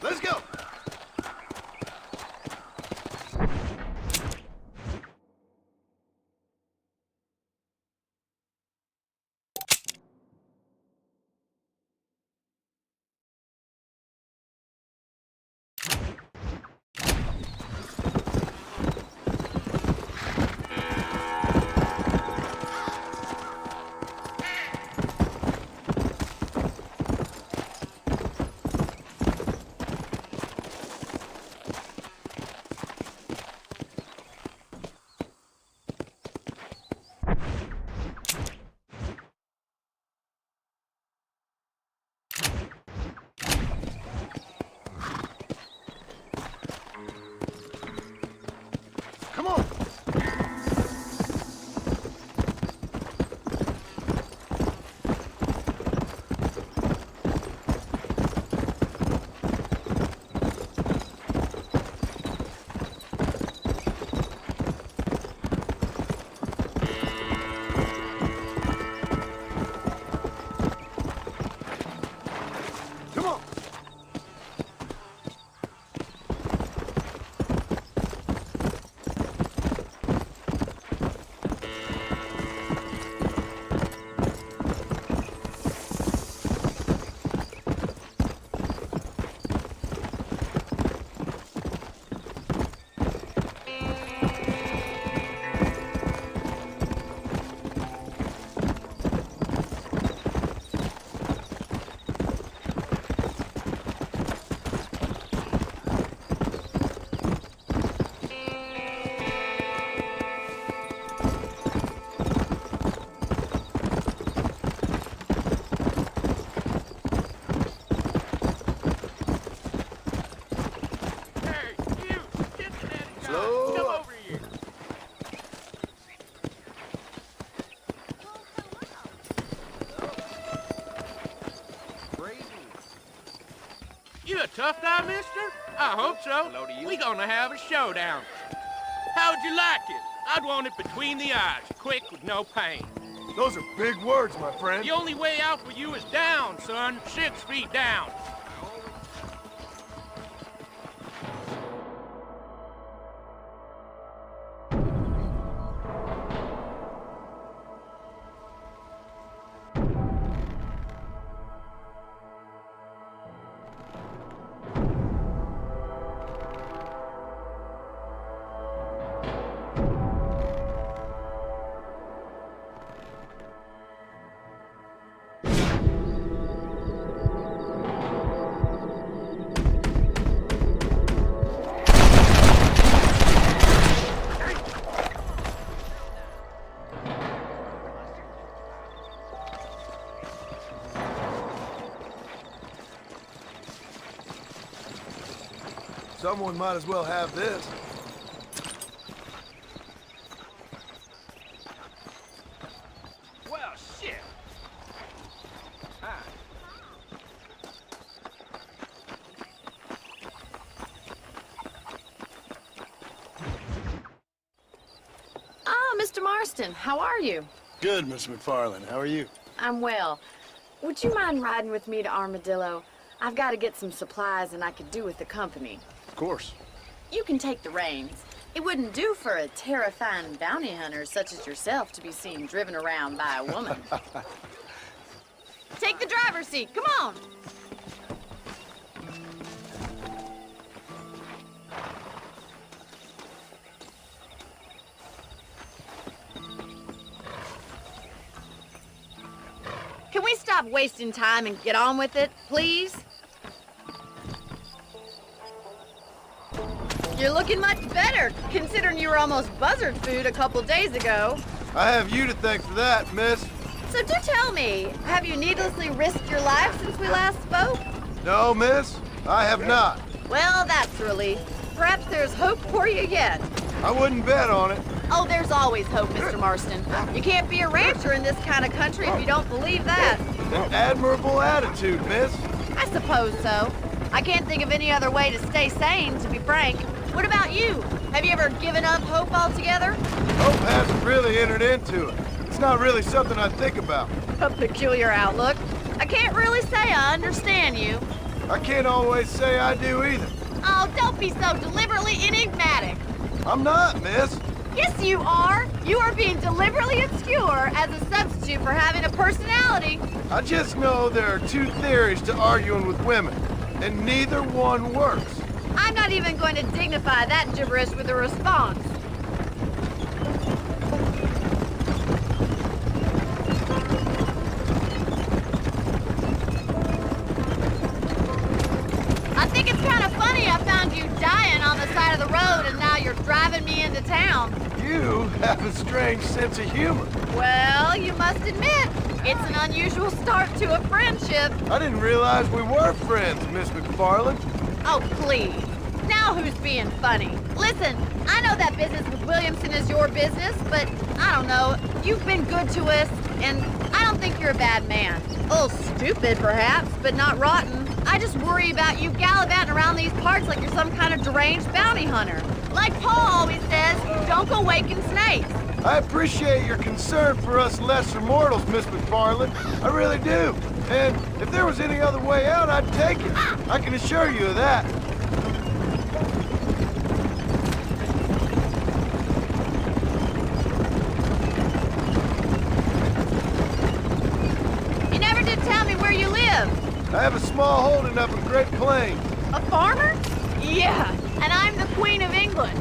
Let's go! Come on! Come on! You a tough guy, mister? I hope so. Hello to you. We gonna have a showdown. How'd you like it? I'd want it between the eyes, quick with no pain. Those are big words, my friend. The only way out for you is down, son. 6 feet down. Someone might as well have this. Well, shit. Hi. Ah, Mr. Marston, how are you? Good, Miss McFarland. How are you? I'm well. Would you mind riding with me to Armadillo? I've got to get some supplies and I could do with the company. Of course. You can take the reins. It wouldn't do for a terrifying bounty hunter such as yourself to be seen driven around by a woman. Take the driver's seat. Come on. Can we stop wasting time and get on with it, please? You're looking much better, considering you were almost buzzard food a couple days ago. I have you to thank for that, miss. So do tell me, have you needlessly risked your life since we last spoke? No, miss, I have not. Well, that's a relief. Perhaps there's hope for you yet. I wouldn't bet on it. Oh, there's always hope, Mr. Marston. You can't be a rancher in this kind of country if you don't believe that. An admirable attitude, miss. I suppose so. I can't think of any other way to stay sane, to be frank. What about you? Have you ever given up hope altogether? Hope hasn't really entered into it. It's not really something I think about. A peculiar outlook. I can't really say I understand you. I can't always say I do either. Oh, don't be so deliberately enigmatic. I'm not, miss. Yes, you are. You are being deliberately obscure as a substitute for having a personality. I just know there are two theories to arguing with women, and neither one works. I'm not even going to dignify that gibberish with a response. I think it's kind of funny I found you dying on the side of the road and now you're driving me into town. You have a strange sense of humor. Well, you must admit, it's an unusual start to a friendship. I didn't realize we were friends, Miss McFarland. Oh, please. Now who's being funny? Listen, I know that business with Williamson is your business, but I don't know. You've been good to us, and I don't think you're a bad man. A little stupid, perhaps, but not rotten. I just worry about you gallivanting around these parts like you're some kind of deranged bounty hunter. Like Paul always says, don't go waking snakes. I appreciate your concern for us lesser mortals, Miss McFarland. I really do. And if there was any other way out, I'd take it. I can assure you of that. You never did tell me where you live. I have a small holding up in Great Plains. A farmer? Yeah, and I'm the Queen of England.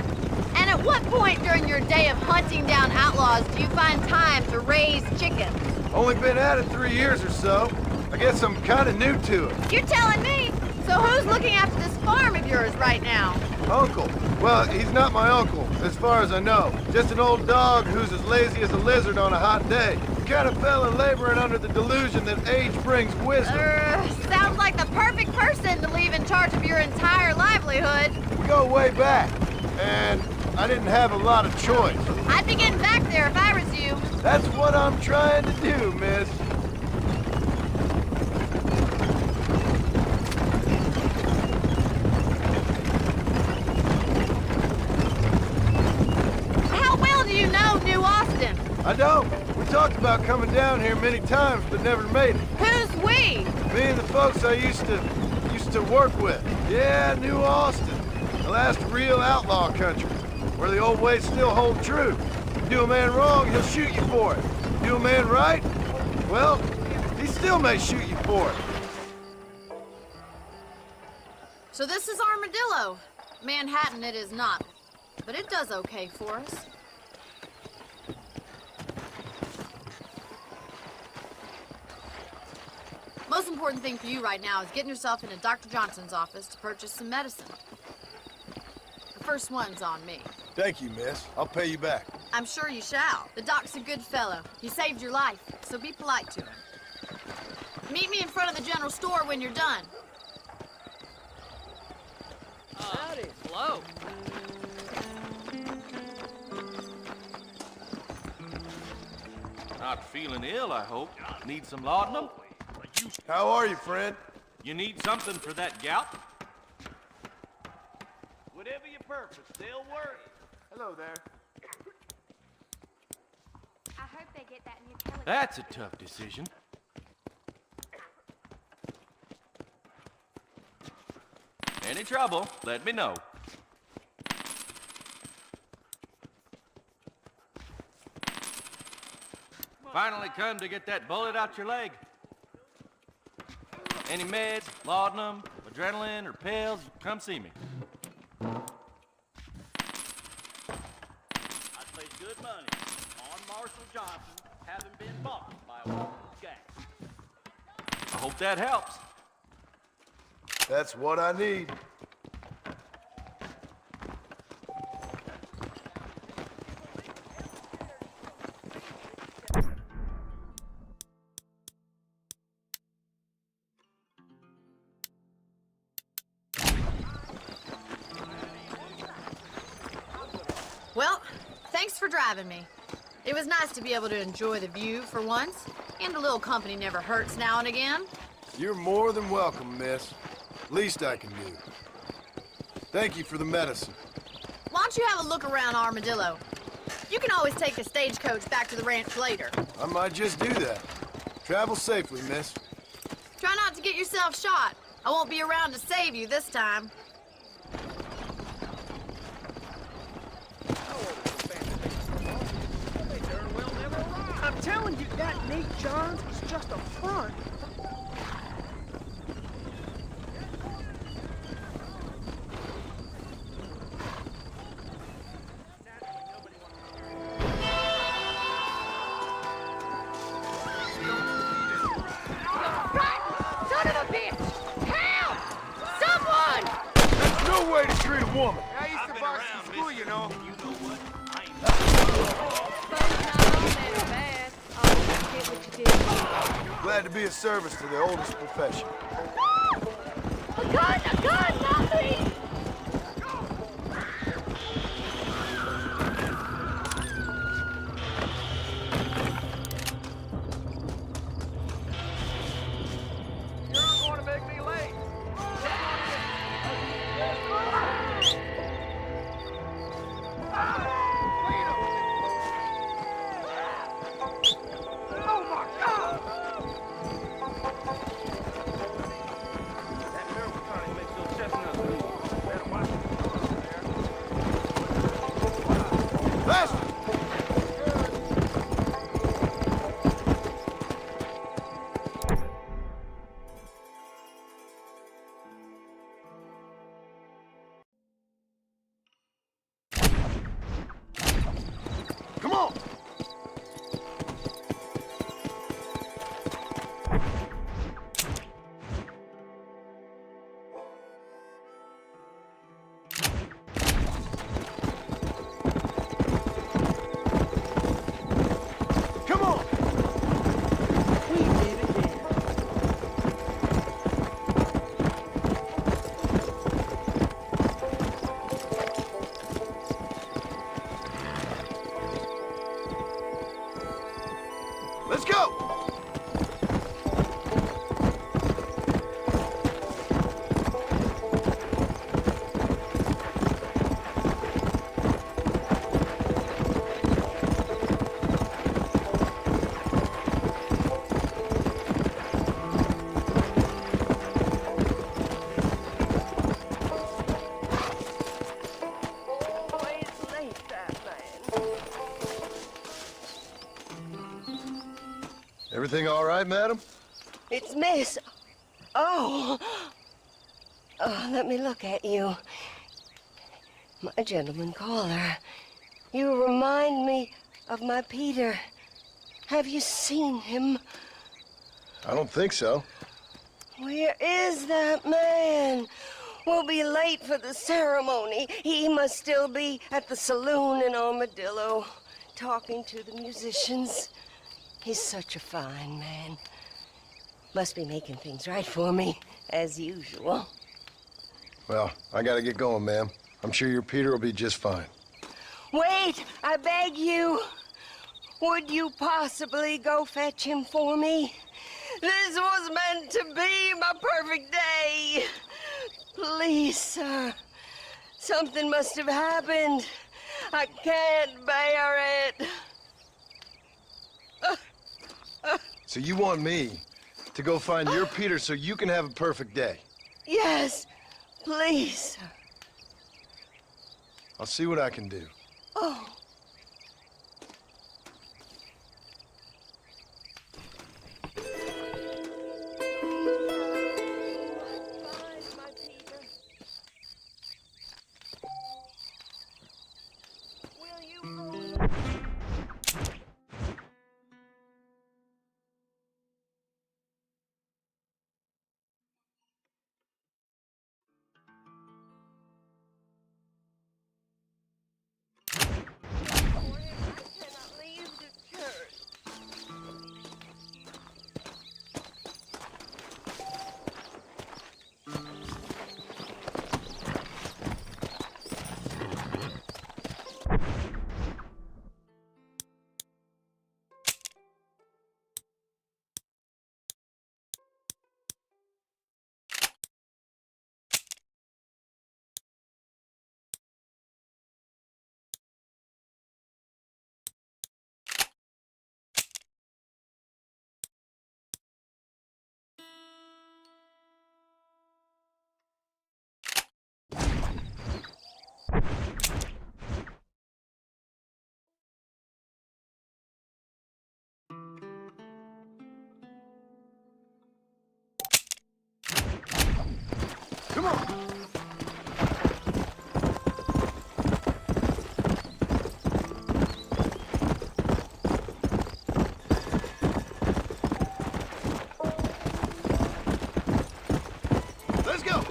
And at what point during your day of hunting down outlaws do you find time to raise chickens? Only been at it 3 years or so. I guess I'm kind of new to it. You're telling me? So who's looking after this farm of yours right now? Uncle. Well, he's not my uncle, as far as I know. Just an old dog who's as lazy as a lizard on a hot day. He kind of fell in laboring under the delusion that age brings wisdom. Sounds like the perfect person to leave in charge of your entire livelihood. We go way back, and I didn't have a lot of choice. I'd be getting back there if I was you. That's what I'm trying to do, miss. How well do you know New Austin? I don't. We talked about coming down here many times, but never made it. Who's we? Me and the folks I used to work with. Yeah, New Austin. The last real outlaw country, where the old ways still hold true. You do a man wrong, he'll shoot you for it. Do a man right, well, he still may shoot you for it. So this is Armadillo. Manhattan it is not, but it does okay for us. Most important thing for you right now is getting yourself into Dr. Johnson's office to purchase some medicine. The first one's on me. Thank you, miss. I'll pay you back. I'm sure you shall. The doc's a good fellow. He saved your life, so be polite to him. Meet me in front of the general store when you're done. Howdy. Hello. Not feeling ill, I hope. Need some laudanum? How are you, friend? You need something for that gout? Whatever your purpose, they'll work. Hello there. I hope they get that new Kelly. That's a tough decision. Any trouble, let me know. Finally come to get that bullet out your leg. Any meds, laudanum, adrenaline, or pills, come see me. I'd pay good money on Marshall Johnson having been bought by a woman's gang. I hope that helps. That's what I need. Well, thanks for driving me. It was nice to be able to enjoy the view for once, and a little company never hurts now and again. You're more than welcome, miss. Least I can do. Thank you for the medicine. Why don't you have a look around Armadillo? You can always take the stagecoach back to the ranch later. I might just do that. Travel safely, miss. Try not to get yourself shot. I won't be around to save you this time. I'm telling you, that Nate Johns is just a front. Son of a bitch! Help! Someone! That's no way to treat a woman. I used to box in school, you know. You know what? Glad to be of service to the oldest profession. A gun, not me! You're not going to make me late. Oh my God! That miracle tonic makes those chestnuts move. Better watch it. Faster! Come on! Come on! We did it again. Let's go! It's late, that man. Everything all right, madam? It's Miss. Oh. Oh, let me look at you. My gentleman caller. You remind me of my Peter. Have you seen him? I don't think so. Where is that man? We'll be late for the ceremony. He must still be at the saloon in Armadillo, talking to the musicians. He's such a fine man. Must be making things right for me, as usual. Well, I gotta get going, ma'am. I'm sure your Peter will be just fine. Wait, I beg you. Would you possibly go fetch him for me? This was meant to be my perfect day. Please, sir. Something must have happened. I can't bear it. So you want me to go find your Peter so you can have a perfect day? Yes, please, sir. I'll see what I can do. Oh. Come on! Let's go!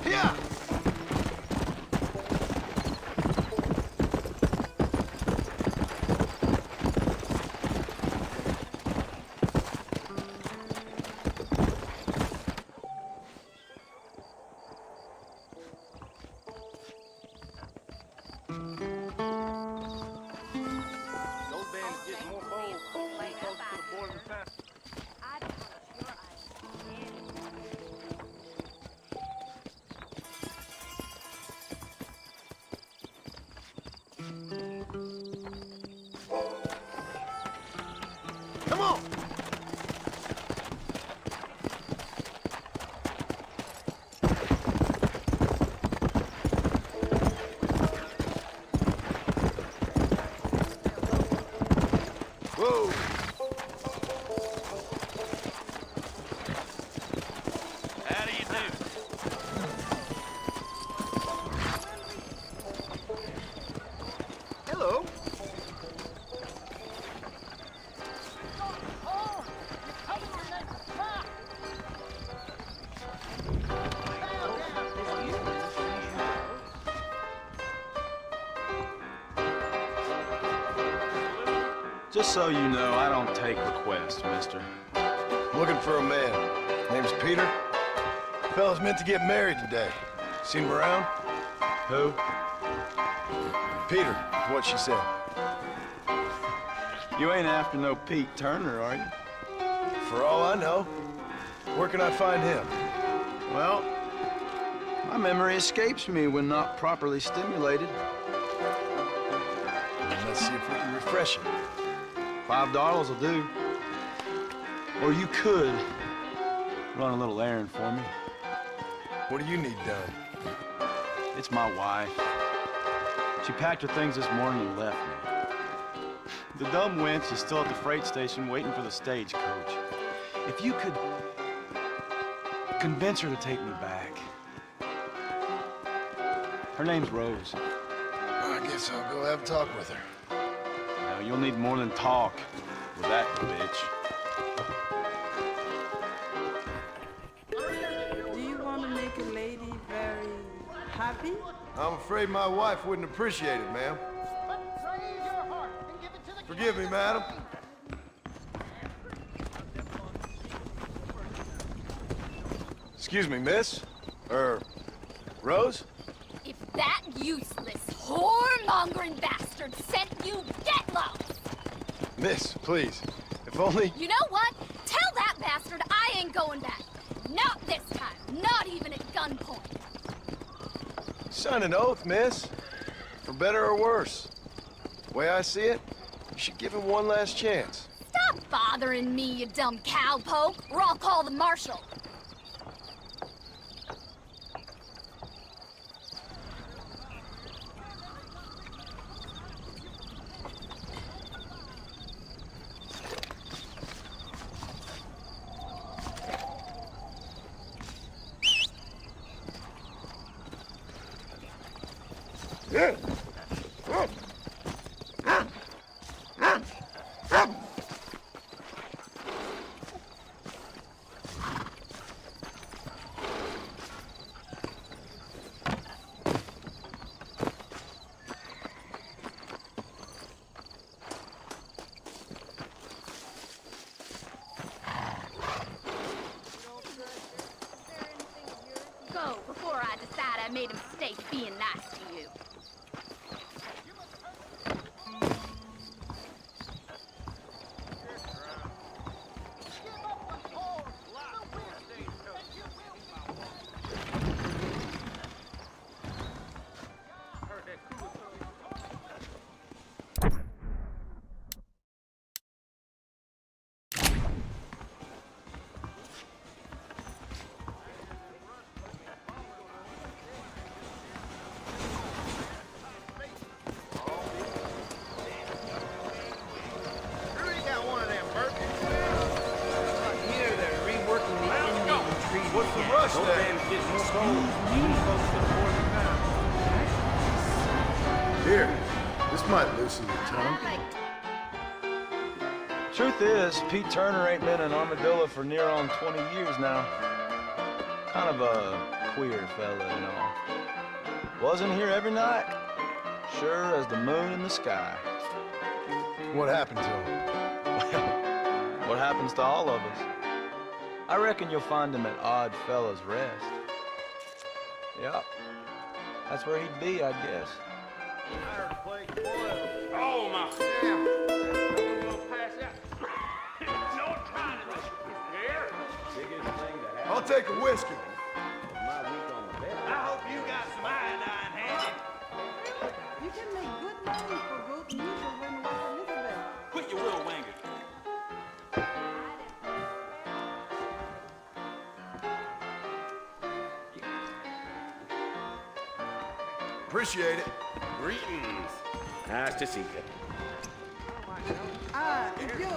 Yeah! Come on! Whoa! How do you do? Hello. Just so you know, I don't take requests, mister. I'm looking for a man. Name's Peter. The fella's meant to get married today. Seen him around? Who? Peter, is what she said. You ain't after no Pete Turner, are you? For all I know. Where can I find him? Well, my memory escapes me when not properly stimulated. Let's see if we can refresh it. $5 will do. Or you could run a little errand for me. What do you need done? It's my wife. She packed her things this morning and left me. The dumb wench is still at the freight station waiting for the stagecoach. If you could convince her to take me back. Her name's Rose. I guess I'll go have a talk with her. Now, you'll need more than talk with that bitch. Do you want to make a lady very happy? I'm afraid my wife wouldn't appreciate it, ma'am. Forgive me, madam. Excuse me, miss? Rose? If that useless, whoremongering bastard sent you, get lost! Miss, please. If only... You know what? Tell that bastard I ain't going back. Not this time. Not even at gunpoint. Sign an oath, miss. For better or worse. The way I see it, you should give him one last chance. Stop bothering me, you dumb cowpoke, or I'll call the marshal. Go before I decide I made a mistake being nice to you. Here, this might loosen your tongue. Truth is, Pete Turner ain't been in Armadillo for near on 20 years now. Kind of a queer fella, you know. Wasn't here every night. Sure as the moon in the sky. What happened to him? Well, what happens to all of us? I reckon you'll find him at Odd Fella's Rest. Yep. That's where he'd be, I guess. Oh, my. I'll take a whiskey. I hope you got some iodine handy. You can make good money for good music when with Elizabeth. Quit your will wanger. Appreciate it. Greetings. Nice to see you. It's you.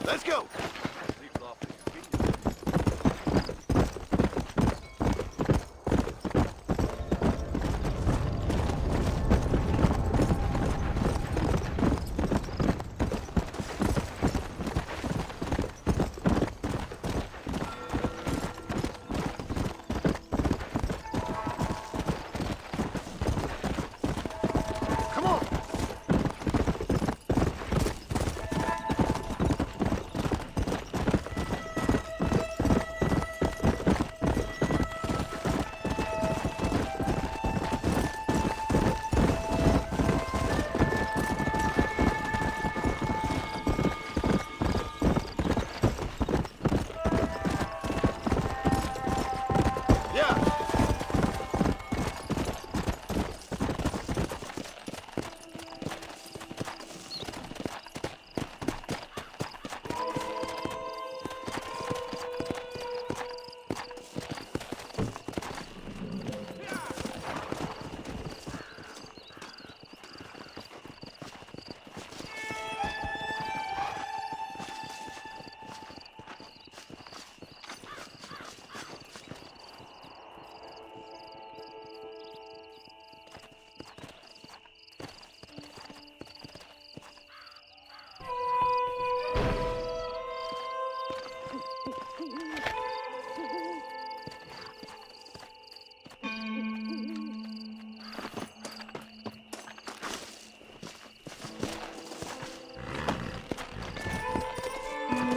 Let's go.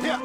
Yeah.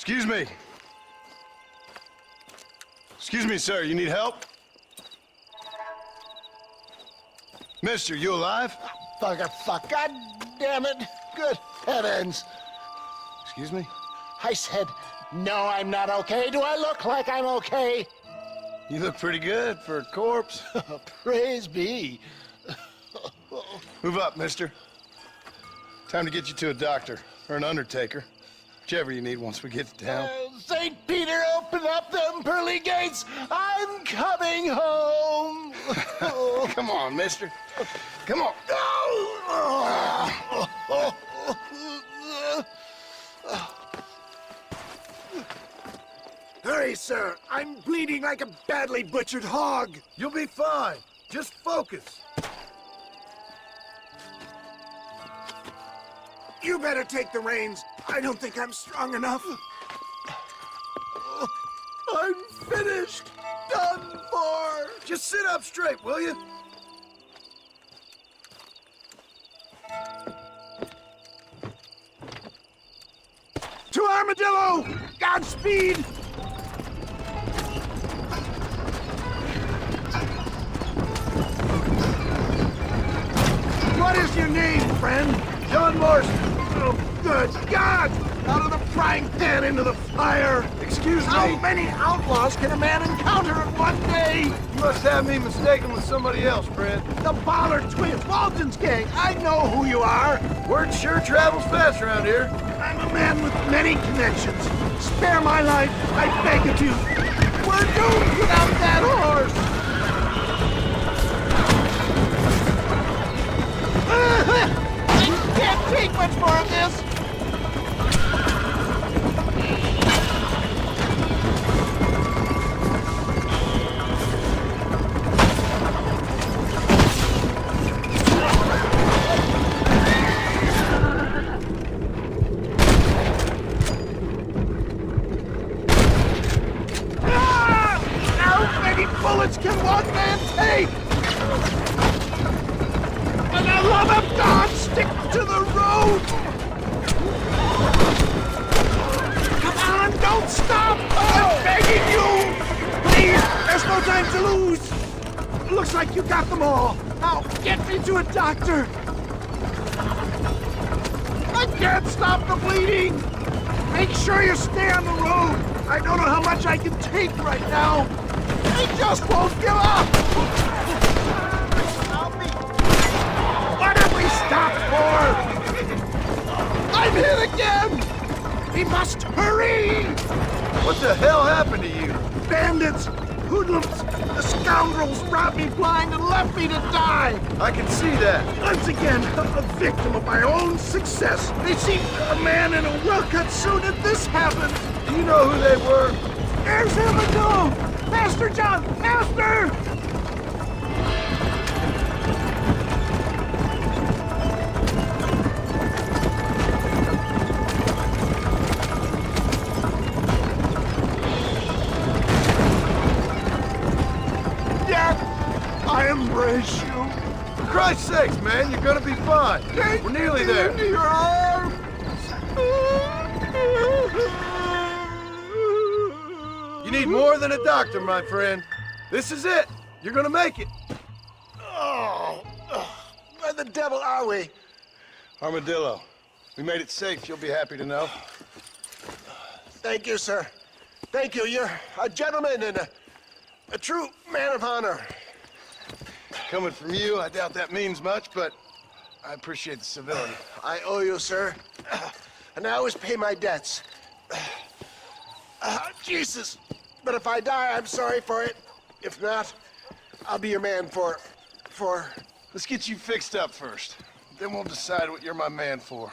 Excuse me. Excuse me, sir. You need help? Mister, you alive? Fuck. God damn it. Good heavens. Excuse me? I said, no, I'm not okay. Do I look like I'm okay? You look pretty good for a corpse. Praise be. Move up, mister. Time to get you to a doctor or an undertaker. Whichever you need once we get to town. St. Peter, open up them pearly gates. I'm coming home. Come on, mister. Come on. Hurry, sir. I'm bleeding like a badly butchered hog. You'll be fine. Just focus. You better take the reins. I don't think I'm strong enough. I'm finished. Done for. Just sit up straight, will you? To Armadillo! Godspeed! What is your name, friend? John Marston. Oh, good God! Out of the frying pan into the fire! Excuse me? How many outlaws can a man encounter in one day? You must have me mistaken with somebody else, Fred. The Ballard twins, Walton's gang. I know who you are. Word sure travels fast around here. I'm a man with many connections. Spare my life, I beg of you. We're doomed without that horse! I can't take much more of this! How many bullets can one man take? For the love of God, stick to the road! Come on, don't stop! I'm begging you! Please, there's no time to lose! Looks like you got them all. Now, get me to a doctor! I can't stop the bleeding! Make sure you stay on the road! I don't know how much I can take right now! I just won't give up! What have we stopped for? I'm hit again! We must hurry! What the hell happened to you? Bandits! Hoodlums! The scoundrels robbed me blind and left me to die! I can see that. Once again, a victim of my own success. They seemed a man in a well-cut suit and this happened. Do you know who they were? There's Armadillo! Master John! Master! I embrace you. For Christ's sakes, man, you're gonna be fine. We're nearly there. Into your arms. You need more than a doctor, my friend. This is it. You're gonna make it. Oh, where the devil are we? Armadillo, we made it safe. You'll be happy to know. Thank you, sir. Thank you. You're a gentleman and a true man of honor. Coming from you, I doubt that means much, but I appreciate the civility. I owe you, sir. And I always pay my debts. Jesus. But if I die, I'm sorry for it. If not, I'll be your man for... Let's get you fixed up first. Then we'll decide what you're my man for.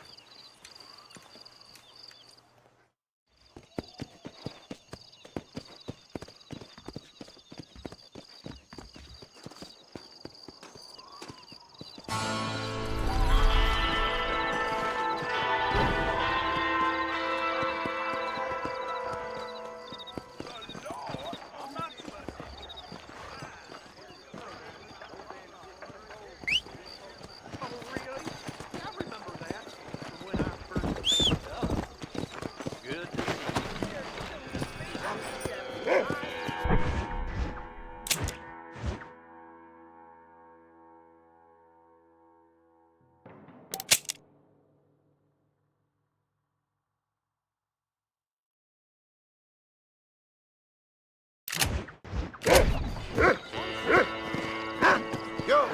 Go!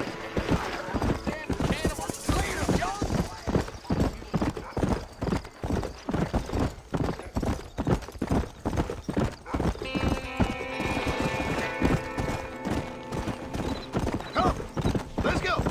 Come! Let's go!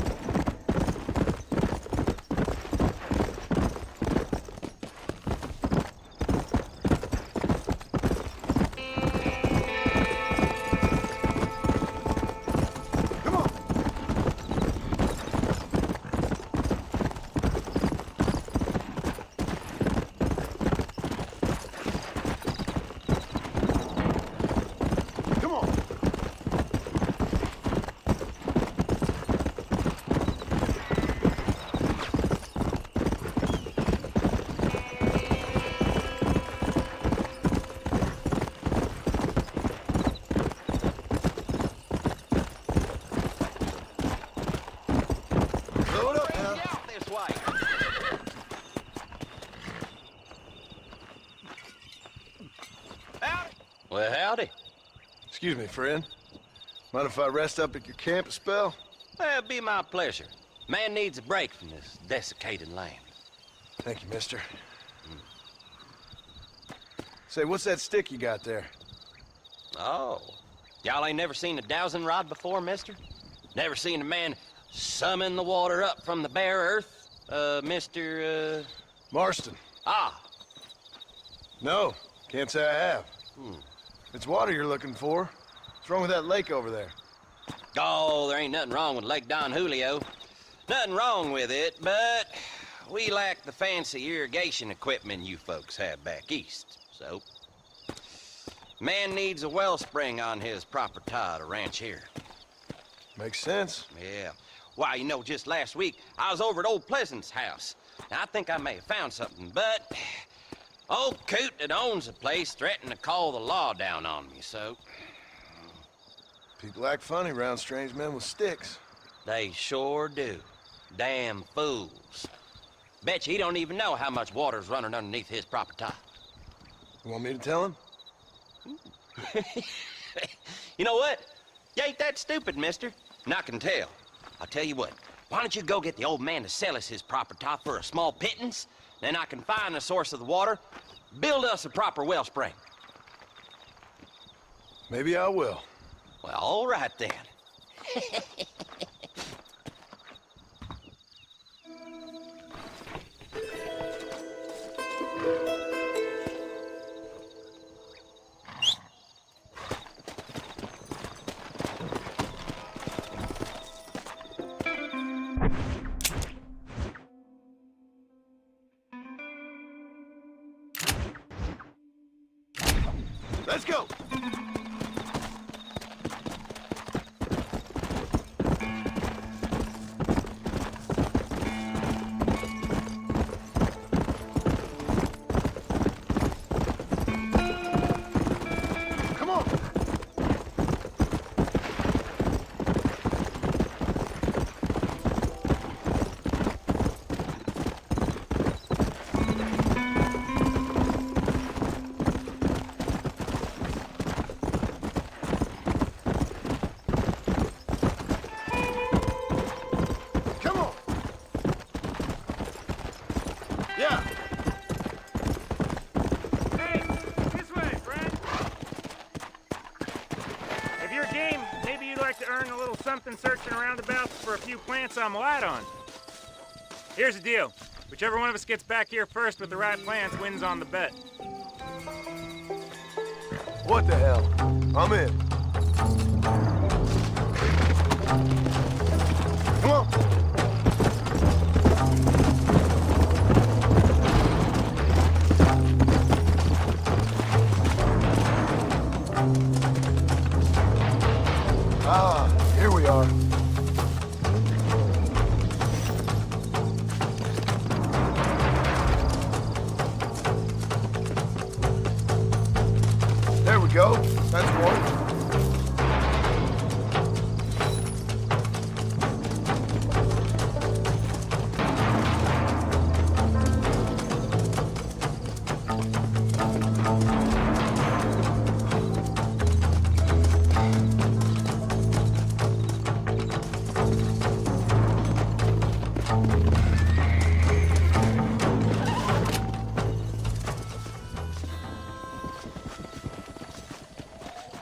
Well, howdy. Excuse me, friend. Mind if I rest up at your camp a spell? Well, it'd be my pleasure. Man needs a break from this desiccated land. Thank you, mister. Say, what's that stick you got there? Oh. Y'all ain't never seen a dowsing rod before, mister? Never seen a man summon the water up from the bare earth? Mr. Marston. Ah. No, can't say I have. If it's water you're looking for, what's wrong with that lake over there? Oh, there ain't nothing wrong with Lake Don Julio. Nothing wrong with it, but we lack the fancy irrigation equipment you folks have back east, so... Man needs a wellspring on his property to ranch here. Makes sense. Yeah. Why, you know, just last week, I was over at old Pleasant's house. Now, I think I may have found something, but... Old coot that owns the place threatened to call the law down on me, so... People act funny around strange men with sticks. They sure do. Damn fools. Bet you he don't even know how much water's running underneath his property. You want me to tell him? You know what? You ain't that stupid, mister. And I can tell. I'll tell you what. Why don't you go get the old man to sell us his property for a small pittance? Then I can find the source of the water, build us a proper wellspring. Maybe I will. Well, all right then. Let's go! Come on! Come on! Yeah! Hey, this way, friend. If you're game, maybe you'd like to earn a little something searching around about for a few plants I'm light on. Here's the deal. Whichever one of us gets back here first with the right plants wins on the bet. What the hell? I'm in. Come on! Ah, here we are. There we go. That's one.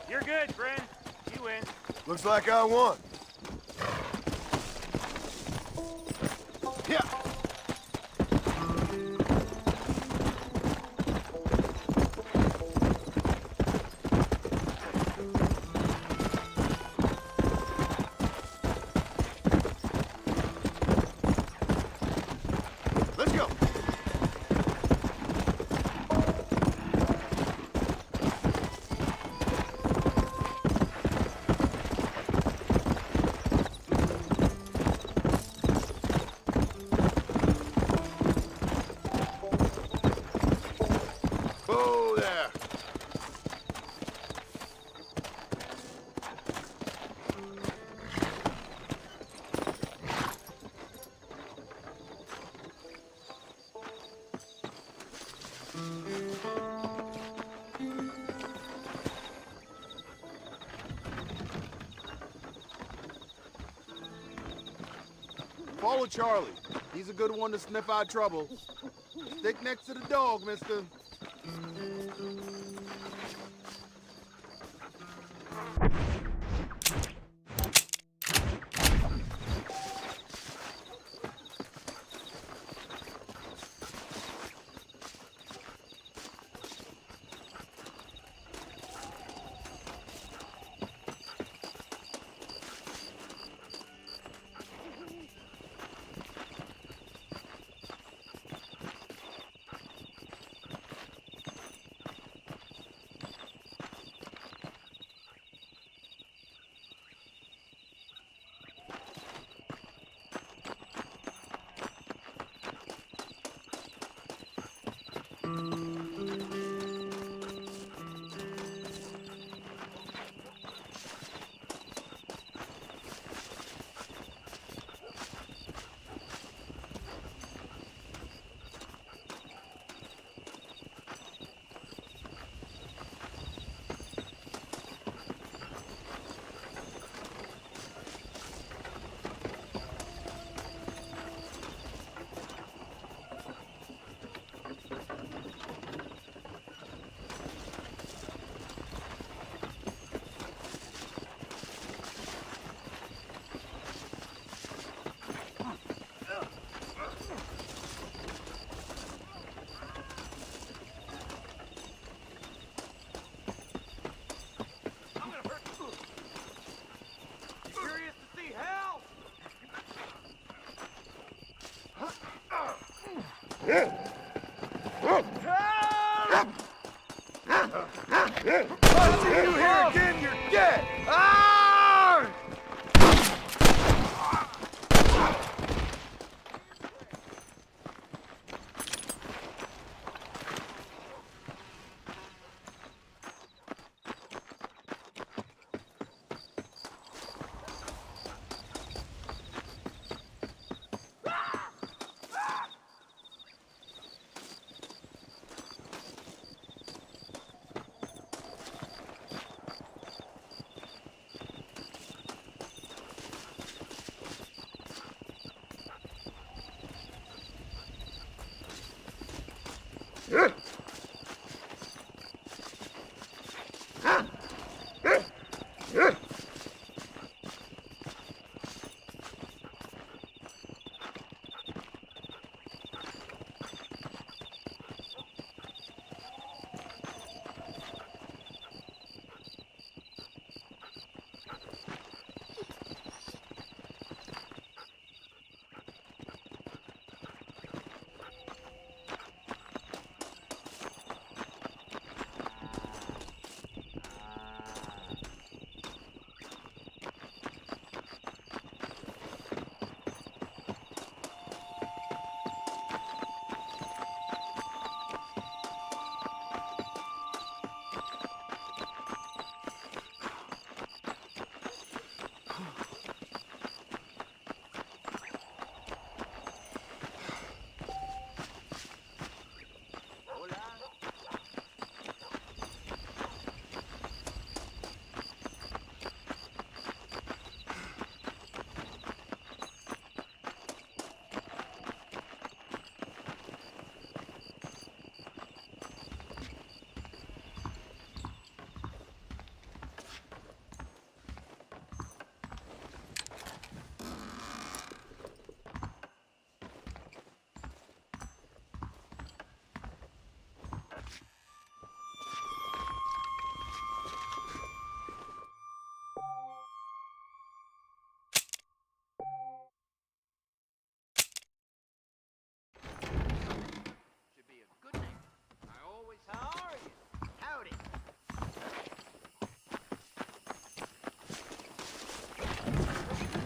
You're good, friend. You win. Looks like I won. Yeah. Let's go. Oh, there. Follow Charlie. He's a good one to sniff out trouble. Stick next to the dog, mister. I see you here again, you're dead! Ah!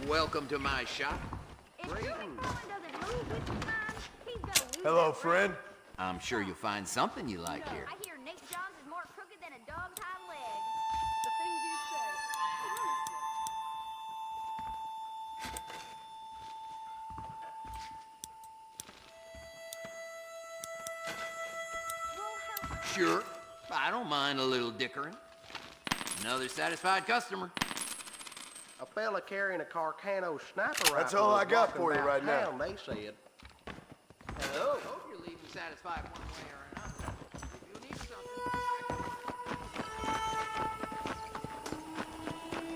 Welcome to my shop. Hello, friend. I'm sure you'll find something you like here. I hear Nate Johns is more crooked than a dog's hind leg. The things you say. Sure, I don't mind a little dickering. Another satisfied customer. A fella carrying a Carcano sniper rifle. That's all I got for you about right now. town, they said. Hello. Hope you're leaving satisfied one way or another. If you need something.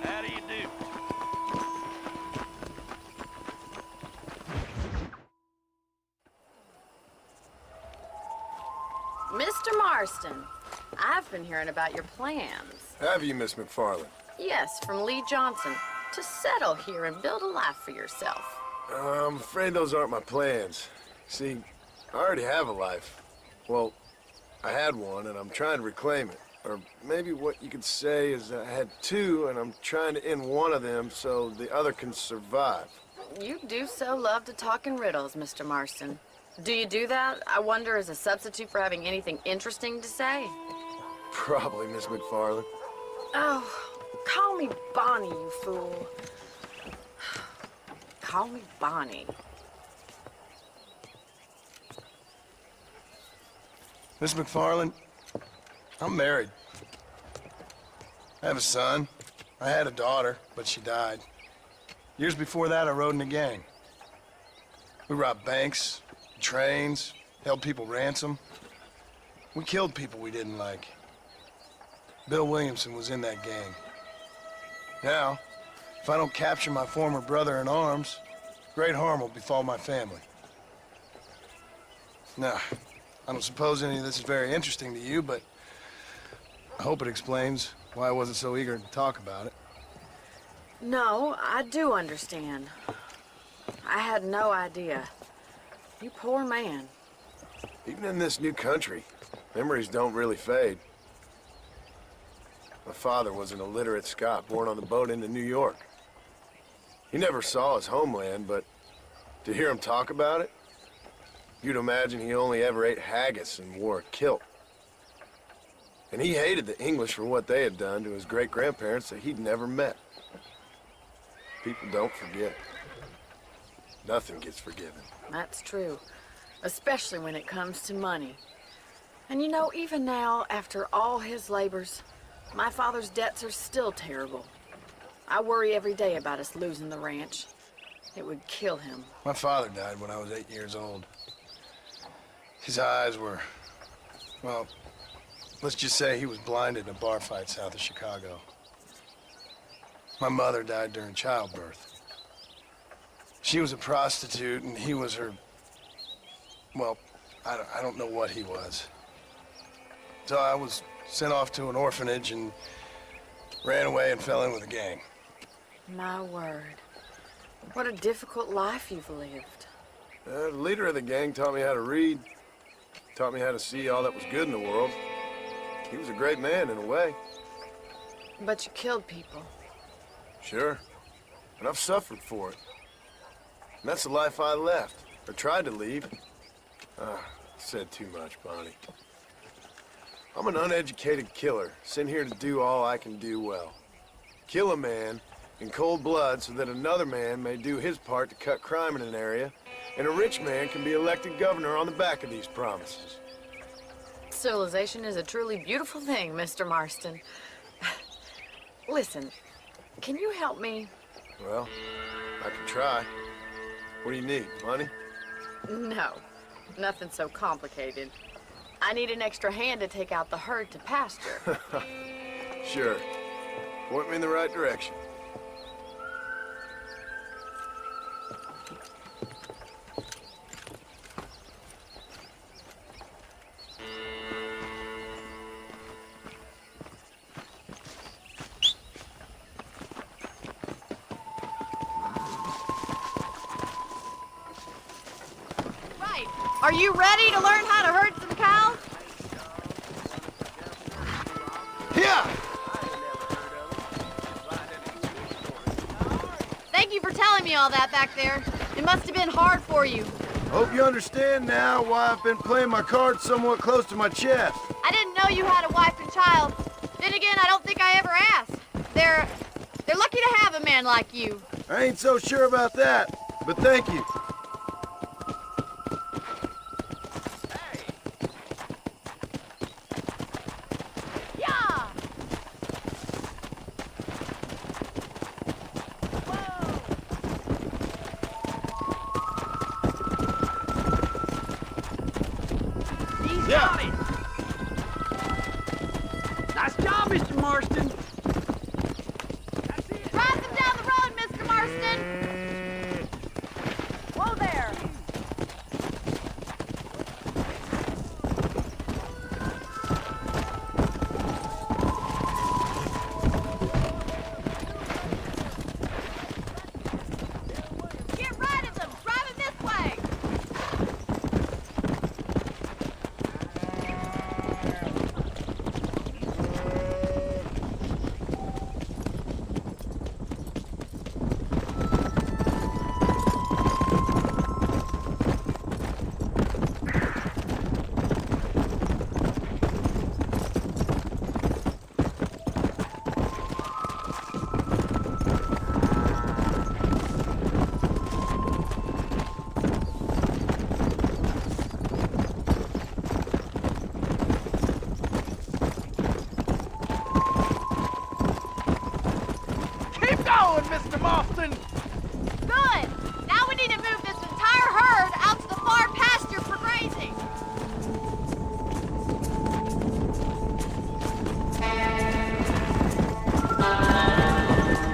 How do you do? Mr. Marston, I've been hearing about your plans. Have you, Miss McFarland? Yes, from Lee Johnson. To settle here and build a life for yourself. I'm afraid those aren't my plans. See, I already have a life. Well, I had one, and I'm trying to reclaim it. Or maybe what you could say is that I had two, and I'm trying to end one of them so the other can survive. You do so love to talk in riddles, Mr. Marston. Do you do that, I wonder, as a substitute for having anything interesting to say? Probably, Miss McFarland. Oh, call me Bonnie, you fool. Call me Bonnie. Miss McFarland, I'm married. I have a son. I had a daughter, but she died. Years before that, I rode in a gang. We robbed banks, trains, held people ransom. We killed people we didn't like. Bill Williamson was in that gang. Now, if I don't capture my former brother in arms, great harm will befall my family. Now, I don't suppose any of this is very interesting to you, but I hope it explains why I wasn't so eager to talk about it. No, I do understand. I had no idea. You poor man. Even in this new country, memories don't really fade. My father was an illiterate Scot born on the boat into New York. He never saw his homeland, but to hear him talk about it, you'd imagine he only ever ate haggis and wore a kilt. And he hated the English for what they had done to his great-grandparents that he'd never met. People don't forget. Nothing gets forgiven. That's true. Especially when it comes to money. And you know, even now, after all his labors, my father's debts are still terrible. I worry every day about us losing the ranch. It would kill him. My father died when I was 8 years old. His eyes were, well, let's just say he was blinded in a bar fight south of Chicago. My mother died during childbirth. She was a prostitute and he was her, well, I don't know what he was. So I was sent off to an orphanage and ran away and fell in with a gang. My word. What a difficult life you've lived. The leader of the gang taught me how to read, taught me how to see all that was good in the world. He was a great man in a way. But you killed people. Sure. And I've suffered for it. And that's the life I left, or tried to leave. Said too much, Bonnie. I'm an uneducated killer, sent here to do all I can do well. Kill a man in cold blood so that another man may do his part to cut crime in an area, and a rich man can be elected governor on the back of these promises. Civilization is a truly beautiful thing, Mr. Marston. Listen, can you help me? Well, I can try. What do you need, money? No, nothing so complicated. I need an extra hand to take out the herd to pasture. Sure. Point me in the right direction. Right. Are you ready to learn how to herd some cows? Yeah! Thank you for telling me all that back there. It must have been hard for you. Hope you understand now why I've been playing my cards somewhat close to my chest. I didn't know you had a wife and child. Then again, I don't think I ever asked. They're lucky to have a man like you. I ain't so sure about that, but thank you. Yeah! He's got it. Nice job, Mr. Marston. Drive them down the road, Mr. Marston! Whoa there! Get right of them! Drive them this way! Keep going, Mr. Marston! Good! Now we need to move this entire herd out to the far pasture for grazing.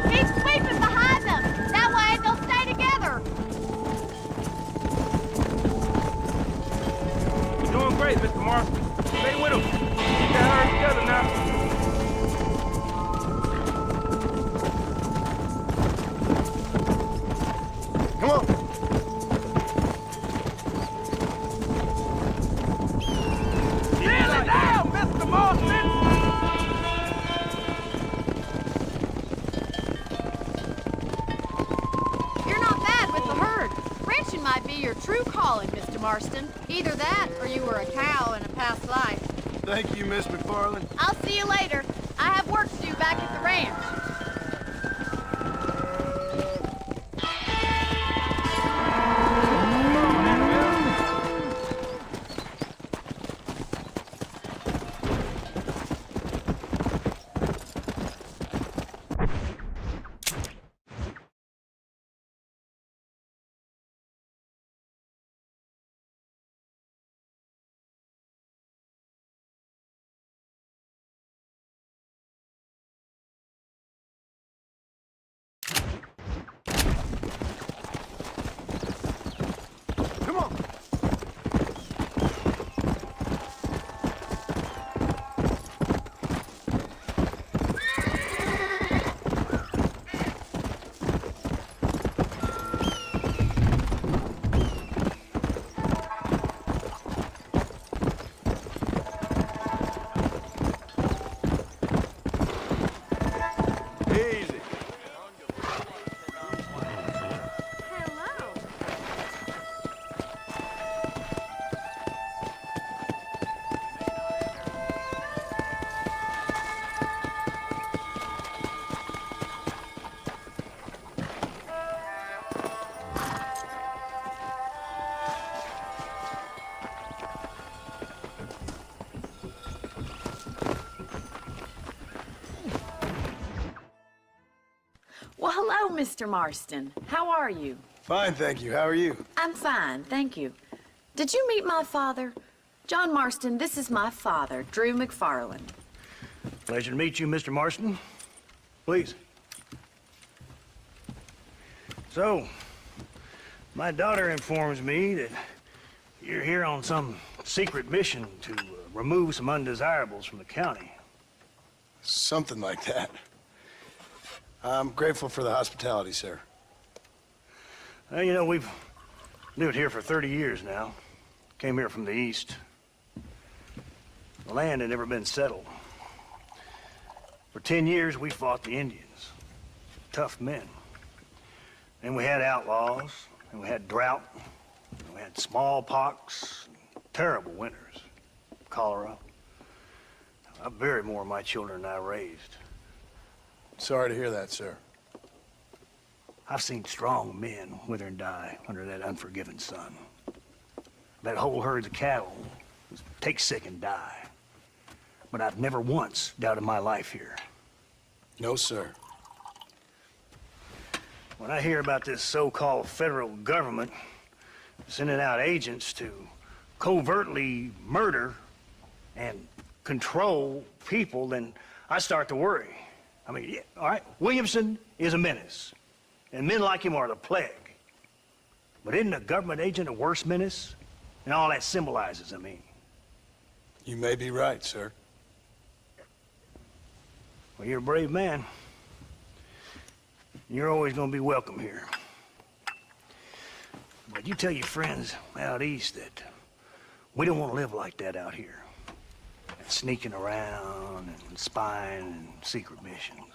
Keep sweeping behind them. That way they'll stay together. You're doing great, Mr. Marston. Stay with him. Get that herd together now. Come on. Marston. Either that, or you were a cow in a past life. Thank you, Miss McFarland. I'll see you later. I have work to do back at the ranch. Well, hello, Mr. Marston. How are you? Fine, thank you. How are you? I'm fine, thank you. Did you meet my father? John Marston, this is my father, Drew McFarland. Pleasure to meet you, Mr. Marston. Please. So, my daughter informs me that you're here on some secret mission to remove some undesirables from the county. Something like that. I'm grateful for the hospitality, sir. Well, you know, we've lived here for 30 years now. Came here from the east. The land had never been settled. For 10 years, we fought the Indians. Tough men. Then we had outlaws, and we had drought, and we had smallpox, terrible winters, cholera. I buried more of my children than I raised. Sorry to hear that, sir. I've seen strong men wither and die under that unforgiving sun. That whole herds of cattle take sick and die. But I've never once doubted my life here. No, sir. When I hear about this so-called federal government sending out agents to covertly murder and control people, then I start to worry. I mean, yeah, all right, Williamson is a menace, and men like him are the plague. But isn't a government agent a worse menace? And all that symbolizes, I mean. You may be right, sir. Well, you're a brave man. You're always gonna be welcome here. But you tell your friends out east that we don't want to live like that out here. Sneaking around and spying and secret missions.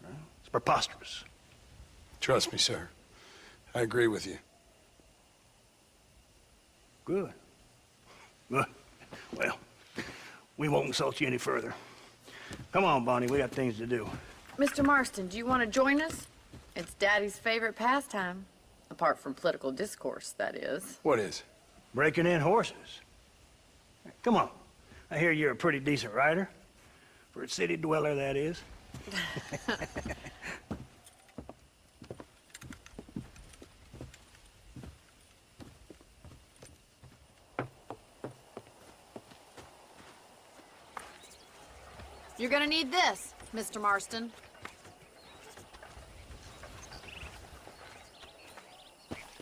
Right? It's preposterous. Trust me, sir. I agree with you. Good. Good. Well, we won't insult you any further. Come on, Bonnie, we got things to do. Mr. Marston, do you want to join us? It's Daddy's favorite pastime. Apart from political discourse, that is. What is? Breaking in horses. Come on. I hear you're a pretty decent rider. For a city dweller, that is. You're gonna need this, Mr. Marston.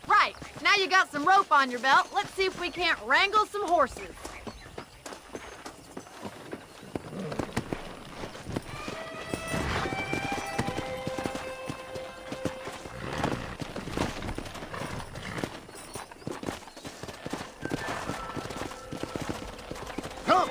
Right, now you got some rope on your belt, let's see if we can't wrangle some horses. Come!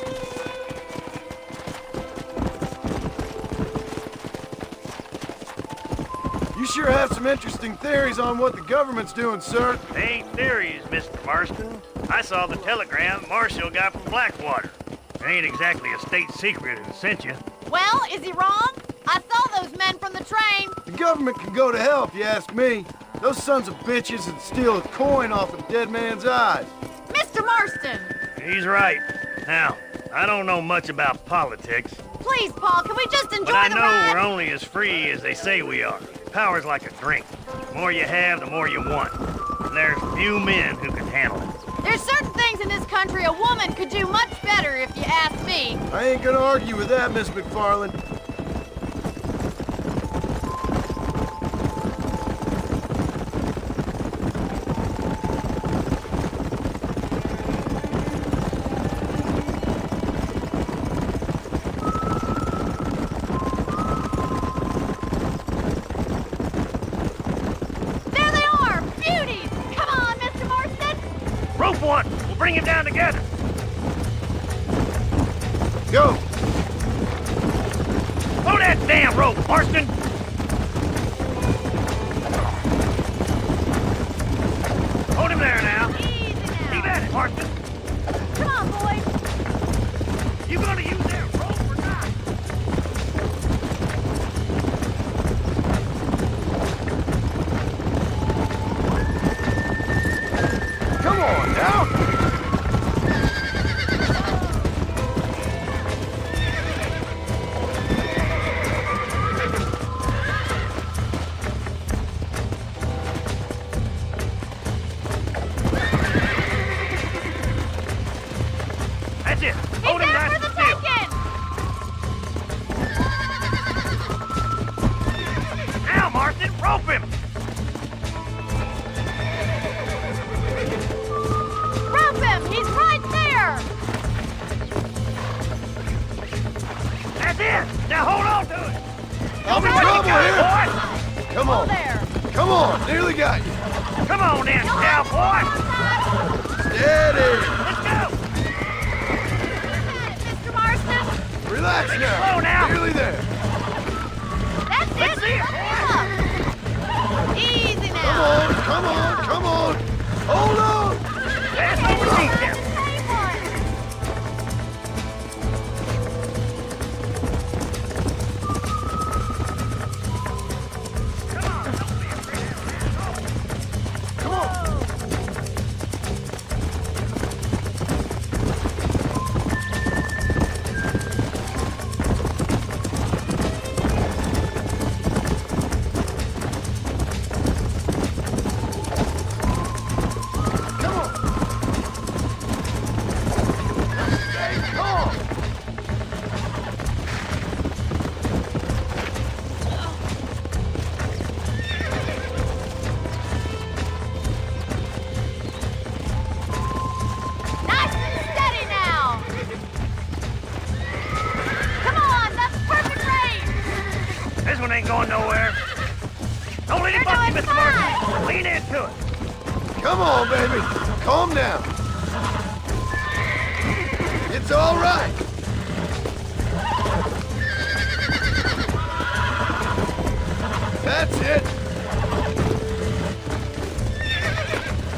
sure have some interesting theories on what the government's doing, sir. They ain't theories, Mr. Marston. I saw the telegram Marshall got from Blackwater. It ain't exactly a state secret it sent you. Well, is he wrong? I saw those men from the train. The government can go to hell if you ask me. Those sons of bitches would steal a coin off a dead man's eyes. Mr. Marston! He's right. Now, I don't know much about politics. Please, Paul, can we just enjoy But I the know ride? we're only as free as they say we are. Power's like a drink. The more you have, the more you want. And there's few men who can handle it. There's certain things in this country a woman could do much better, if you ask me. I ain't gonna argue with that, Miss McFarland. There they are! Beauties! Come on, Mr. Marston! Rope one! We'll bring him down together! Go! Hold that damn rope, Marston! Hold him there now. Easy now. Keep at it, Marston. Come on, boys. You gonna use that rope or not? Come on now! That's it. He's Hold him there nice for and the still. taking! Now, Marston, rope him! Rope him! He's right there! That's it! Now hold on to it! I'm in What you trouble got, here! boy? Come on! There! Come on! Nearly got you! Come on then, cowboy! Steady! Let's go! Mr. Marston! Relax now! Slow now. Nearly there! That's Let's it! see it, Lift him up! Easy Come now! on! Come on! Come on! Hold on! That's what we need now. Come on! Come on! Stay calm! Nice and steady now! Come on, that's perfect range! This one ain't going nowhere. Don't let You're it bust you, doing Mr. Marston. Lean into it. Come on, baby! Calm down! It's all right! That's it!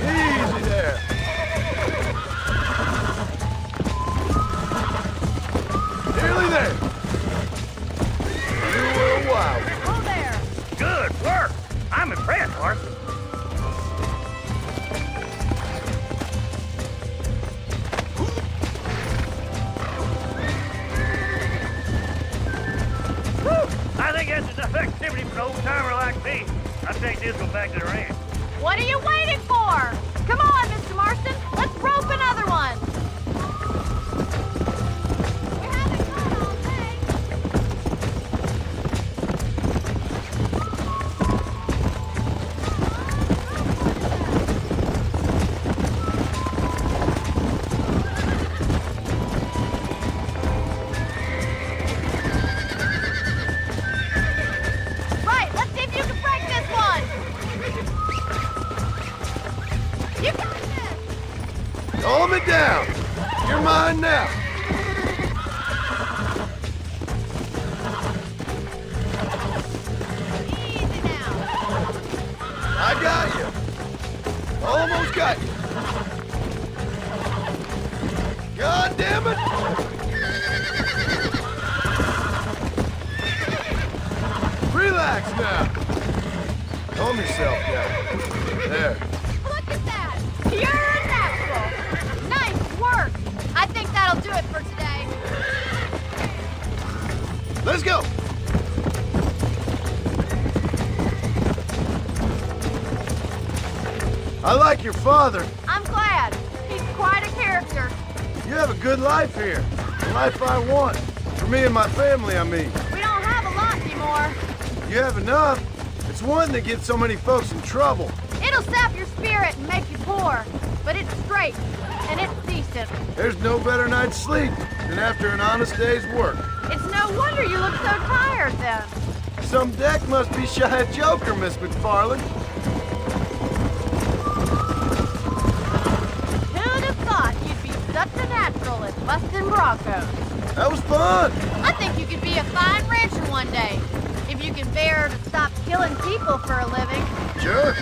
Easy there! Nearly there! You were a wild one. Oh, there! Good work. I'm impressed, Marston. I think that's enough activity for an old-timer like me. I take this one back to the ranch. What are you waiting for? Come on, Mr. Marston. Let's rope another one. We haven't gone all day. Right, let's see if you can break this one. You got this. Calm it down! You're mine now! Easy now. got you. God damn it! Relax now. Calm yourself down. There. Look at that! Pure natural! Nice work! I think that'll do it for today. Let's go! I like your father. I'm glad. He's quite a character. You have a good life here. The life I want. For me and my family, I mean. We don't have a lot anymore. You have enough. It's one that gets so many folks in trouble. It'll sap your spirit and make you poor. But it's straight, and it's decent. There's no better night's sleep than after an honest day's work. It's no wonder you look so tired then. Some deck must be shy of Joker, Miss McFarland. Who'd have thought you'd be such a natural at busting broncos? That was fun. I think you could be a fine rancher one day. If you can bear to stop killing people for a living. Sure.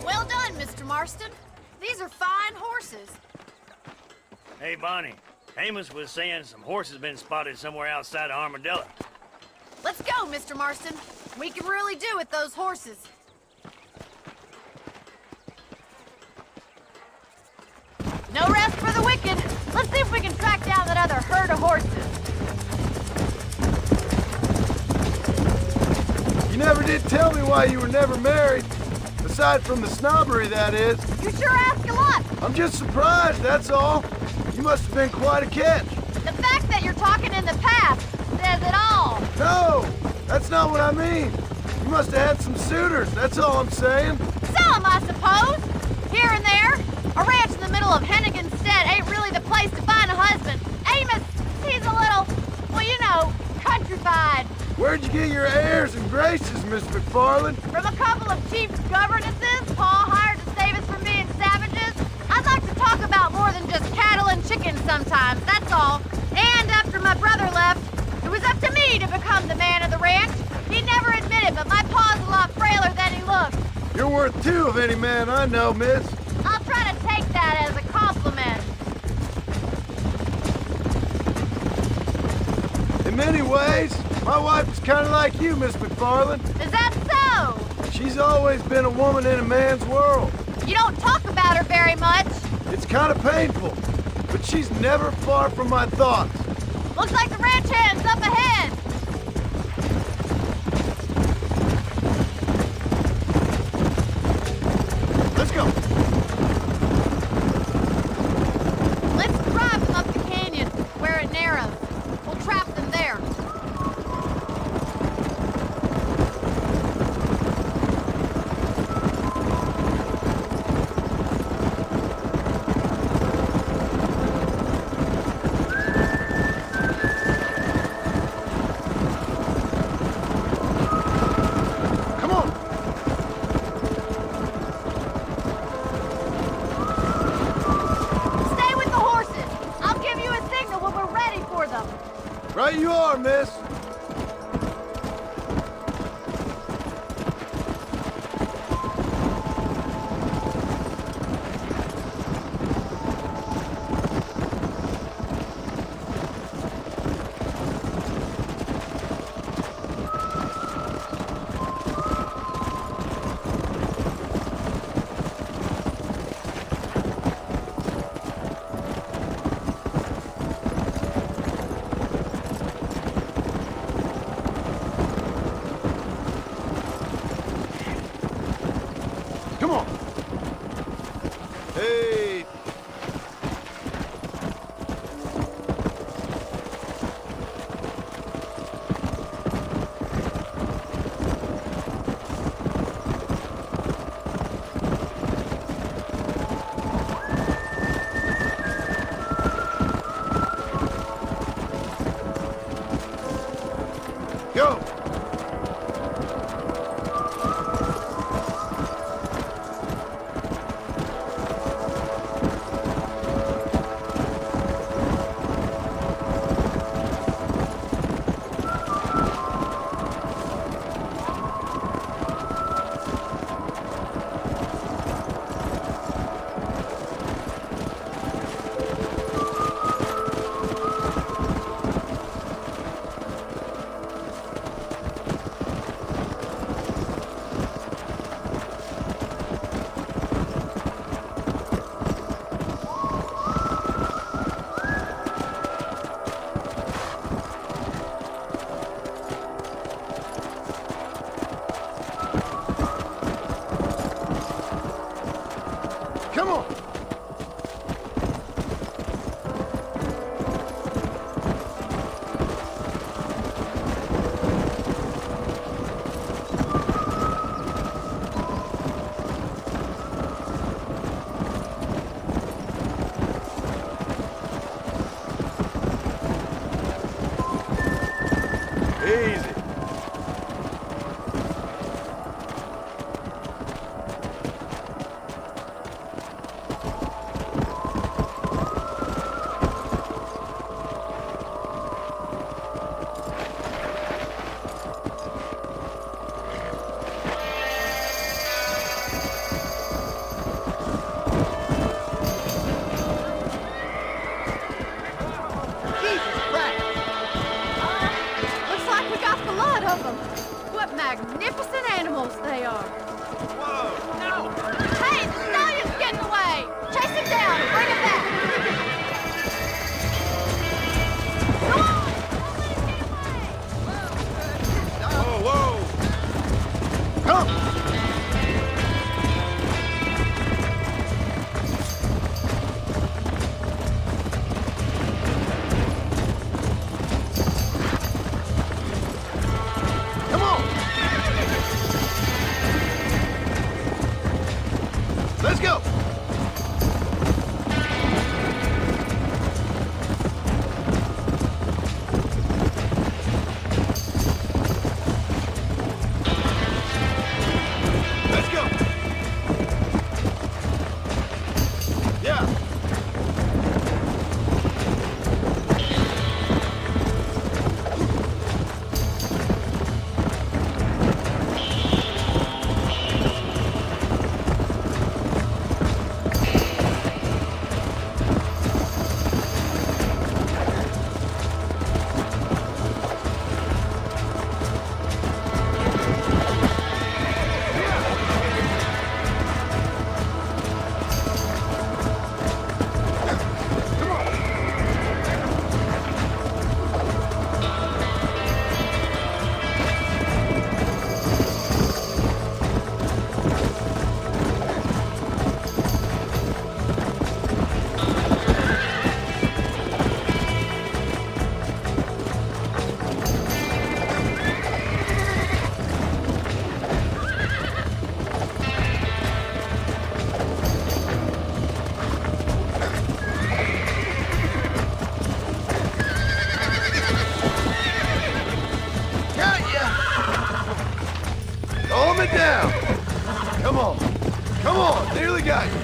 Well done, Mr. Marston. These are fine horses. Hey, Bonnie. Amos was saying some horses been spotted somewhere outside of Armadillo. Let's go, Mr. Marston. We can really do with those horses. No rest for the wicked. Let's see if we can track down that other herd of horses. You never did tell me why you were never married. Aside from the snobbery, that is. You sure ask a lot. I'm just surprised, that's all. You must have been quite a catch. The fact that you're talking in the past says it all. No, that's not what I mean. You must have had some suitors, that's all I'm saying. Some, I suppose. Here and there. A ranch in the middle of Hennigan's Stead ain't really the place to find a husband. Amos, he's a little, well, you know, countrified. Where'd you get your airs and graces, Miss McFarland? From a couple of chief governesses Pa hired to save us from being savages. I'd like to talk about more than just cattle and chickens sometimes, that's all. And after my brother left, it was up to me to become the man of the ranch. He never admitted, but my pa's a lot frailer than he looks. You're worth two of any man I know, miss. I'll try to take that as a compliment. In many ways, my wife is kind of like you, Miss McFarland. Is that so? She's always been a woman in a man's world. You don't talk about her very much. It's kind of painful, but she's never far from my thoughts. Looks like the ranch hand's up ahead. Let's go. Let's drive them up the canyon where it narrows. We'll trap them there. Go! Come on! Easy. Looks like we got the lot of them. What magnificent animals they are. Whoa, no! Hey, the stallion's getting away. Chase him down and bring him back. Go on! Whoa, whoa! Come! Come on! Let's go! Let's go! Yeah! Calm it down. Come on. Come on. Nearly got you.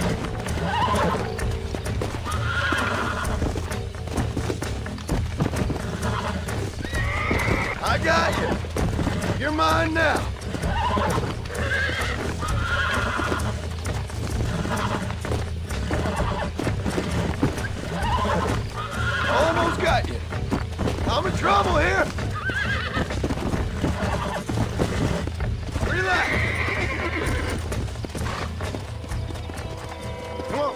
I got you. You're mine now. Almost got you. I'm in trouble here. Relax. Come on.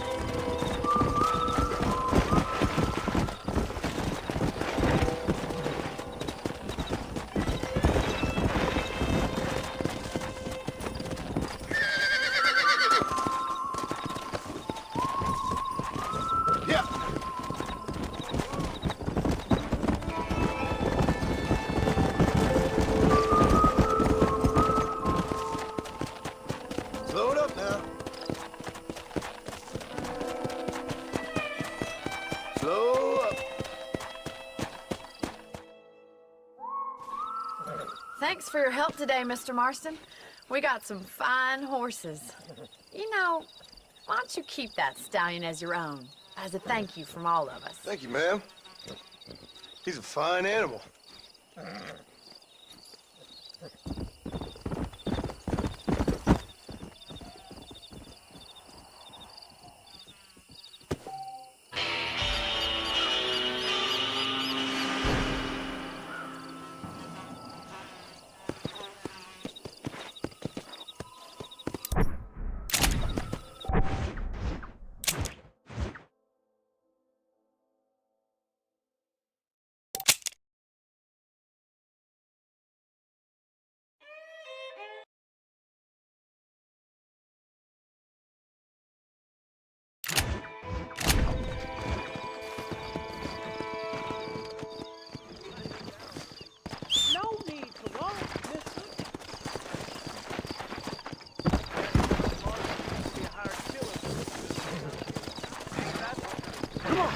Yeah. Thanks for your help today, Mr. Marston. We got some fine horses. You know, why don't you keep that stallion as your own, as a thank you from all of us? Thank you, ma'am. He's a fine animal. No need to run, mister. Come on.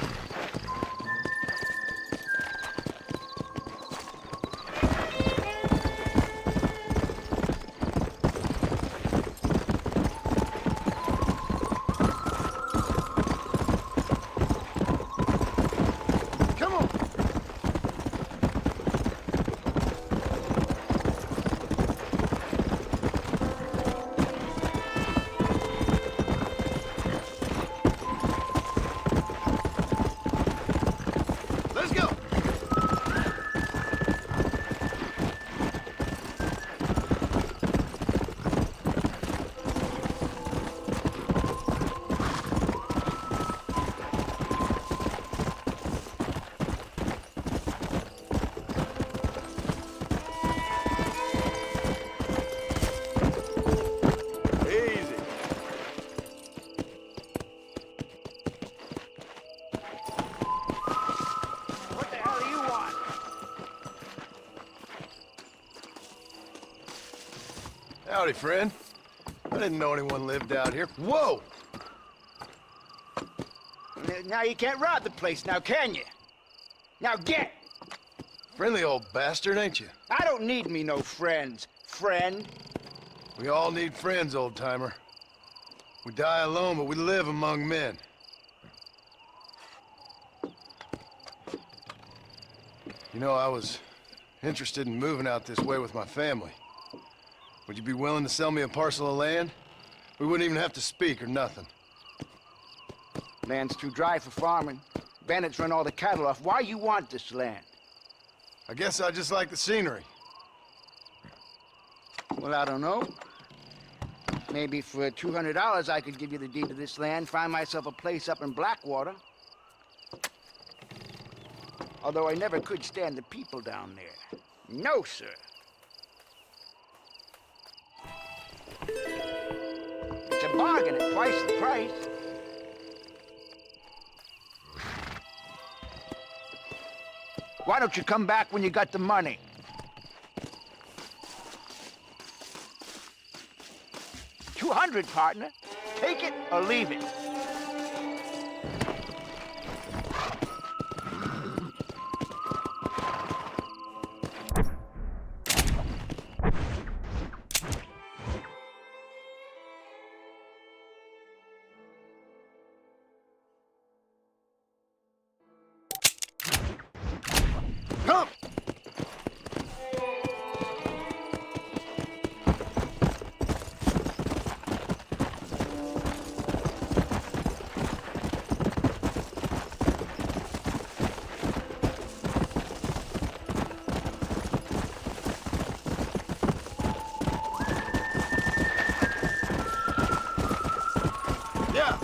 Howdy, friend. I didn't know anyone lived out here. Whoa! Now you can't rob the place now, can you? Now get! Friendly old bastard, ain't you? I don't need me no friends, friend. We all need friends, old-timer. We die alone, but we live among men. You know, I was interested in moving out this way with my family. Would you be willing to sell me a parcel of land? We wouldn't even have to speak or nothing. Land's too dry for farming. Bandits run all the cattle off. Why you want this land? I guess I just like the scenery. Well, I don't know. Maybe for $200 I could give you the deed to this land, find myself a place up in Blackwater. Although I never could stand the people down there. No, sir. It's a bargain at twice the price. Why don't you come back when you got the money? $200, partner. Take it or leave it. Come! Yeah!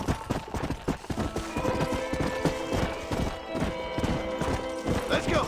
Let's go!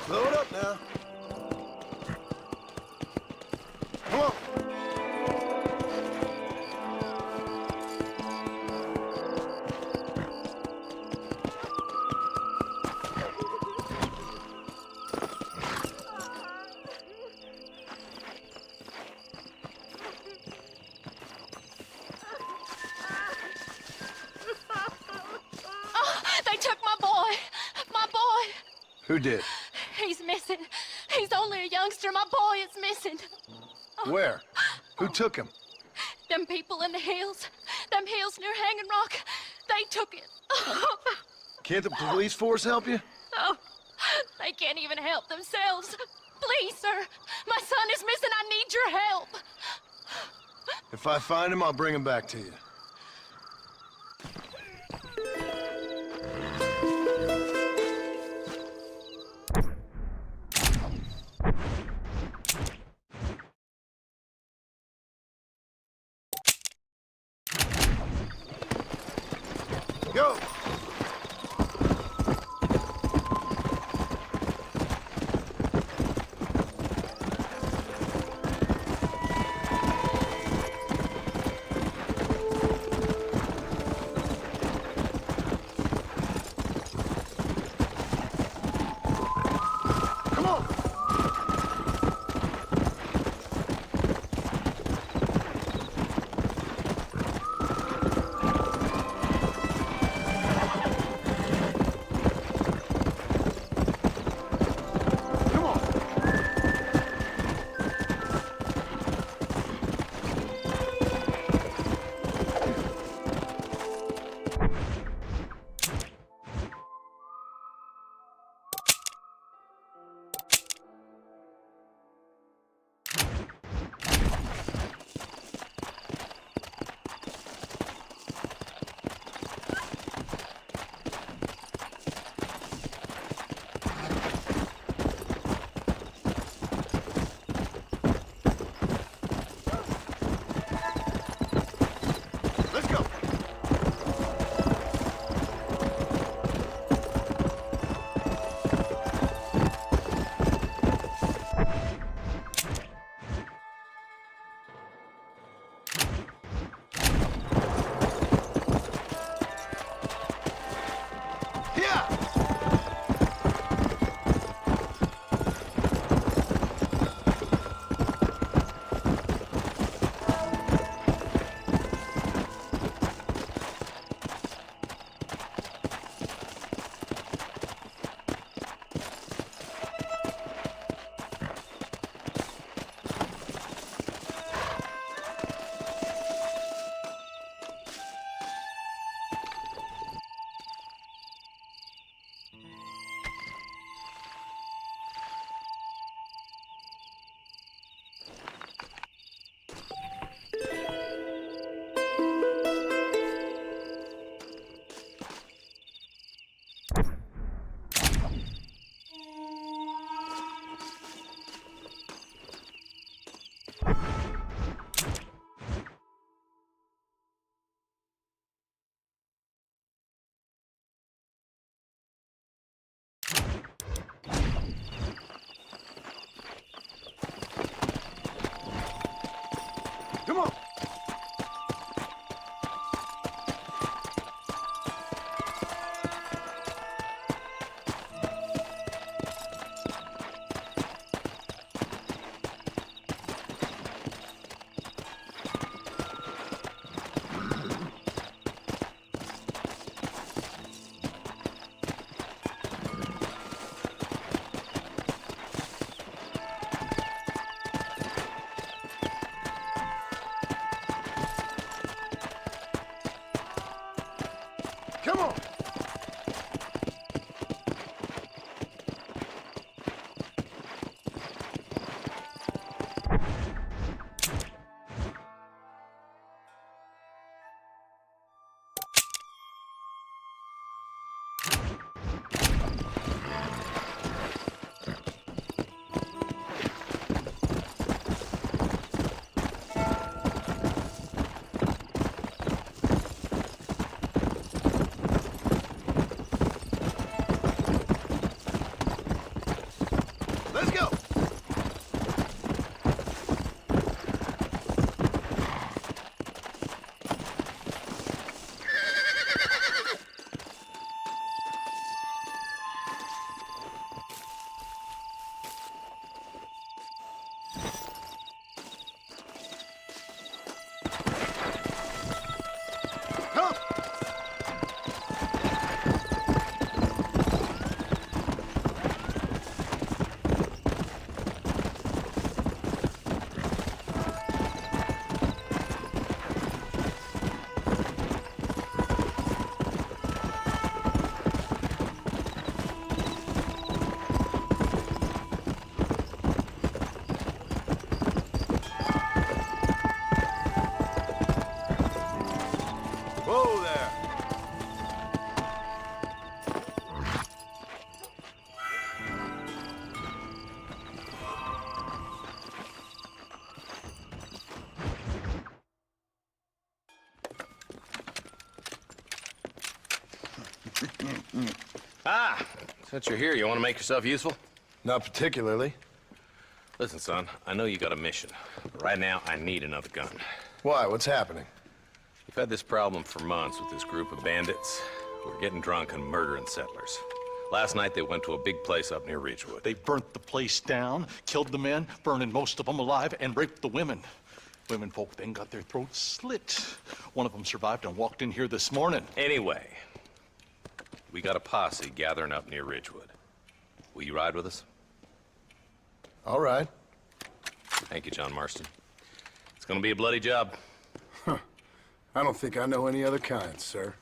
Blow it up now. Come on. They took my boy. My boy. Who did? He's missing. He's only a youngster. My boy is missing. Where? Who took him? Them people in the hills. Them hills near Hanging Rock. They took it. Can't the police force help you? Oh, they can't even help themselves. Please, sir. My son is missing. I need your help. If I find him, I'll bring him back to you. Go! Ah, since you're here, you want to make yourself useful? Not particularly. Listen, son, I know you got a mission, but right now I need another gun. Why? What's happening? We've had this problem for months with this group of bandits who are getting drunk and murdering settlers. Last night they went to a big place up near Ridgewood. They burnt the place down, killed the men, burning most of them alive, and raped the women. Women folk then got their throats slit. One of them survived and walked in here this morning. Anyway, we got a posse gathering up near Ridgewood. Will you ride with us? All right. Thank you, John Marston. It's gonna be a bloody job. Huh. I don't think I know any other kind, sir.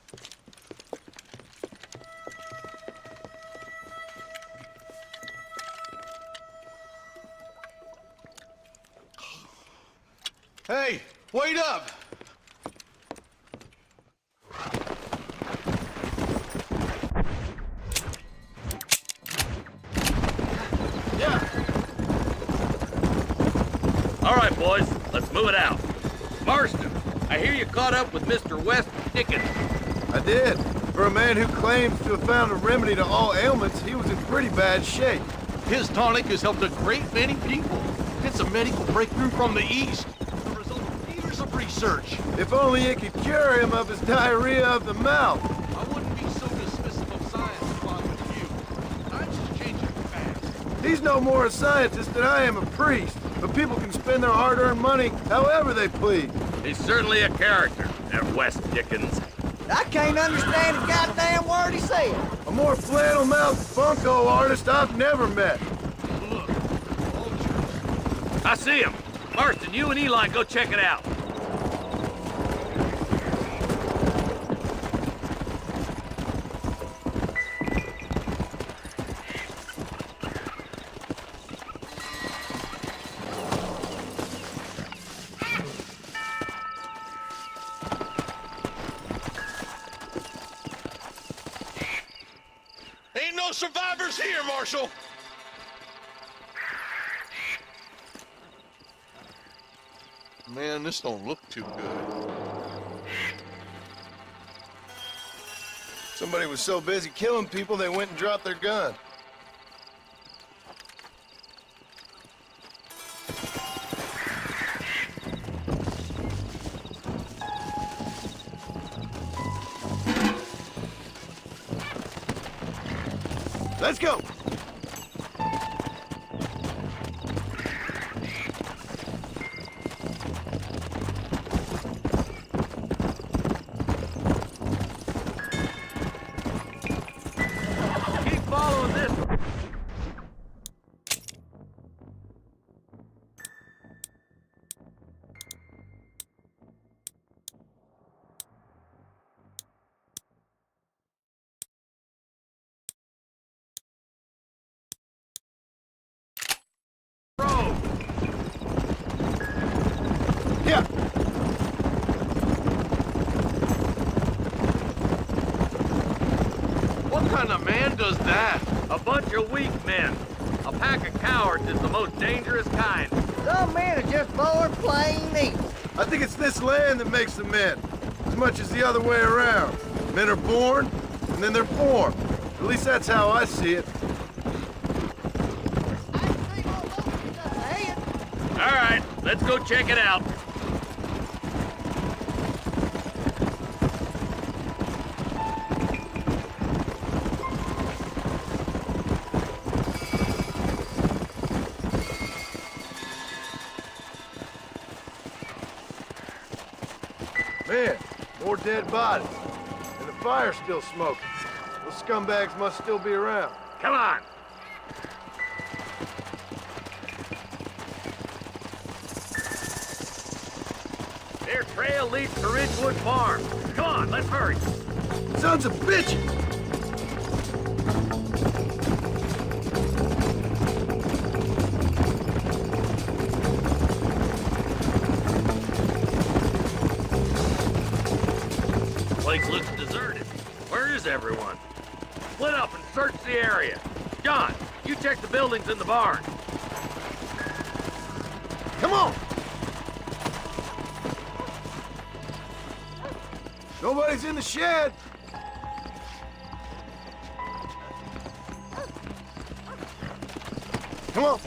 Hey, wait up! All right, boys, let's move it out. Marston, I hear you caught up with Mr. West Dickens. I did. For a man who claims to have found a remedy to all ailments, he was in pretty bad shape. His tonic has helped a great many people. It's a medical breakthrough from the East. The result of years of research. If only it could cure him of his diarrhea of the mouth. I wouldn't be so dismissive of science if I were you. Times is changing fast. He's no more a scientist than I am a priest. But people can spend their hard-earned money however they please. He's certainly a character, that West Dickens. I can't understand a goddamn word he said. A more flannel-mouthed funko artist I've never met. Look, I see him. Marston, you and Eli go check it out. ain't no survivors here, Marshal. Man, this don't look too good. Somebody was so busy killing people, they went and dropped their gun. Let's go! Keep following this. Yeah. What kind of man does that? A bunch of weak men. A pack of cowards is the most dangerous kind. Some men are just born plain evil. I think it's this land that makes them men, as much as the other way around. Men are born, and then they're formed. At least that's how I see it. All right, let's go check it out. Man, more dead bodies. And the fire's still smoking. Those scumbags must still be around. Come on. Their trail leads to Ridgewood Farm. Come on, let's hurry. Sons of bitches! Place looks deserted. Where is everyone? Split up and search the area. John, you check the buildings in the barn. Come on! Nobody's in the shed. Come on.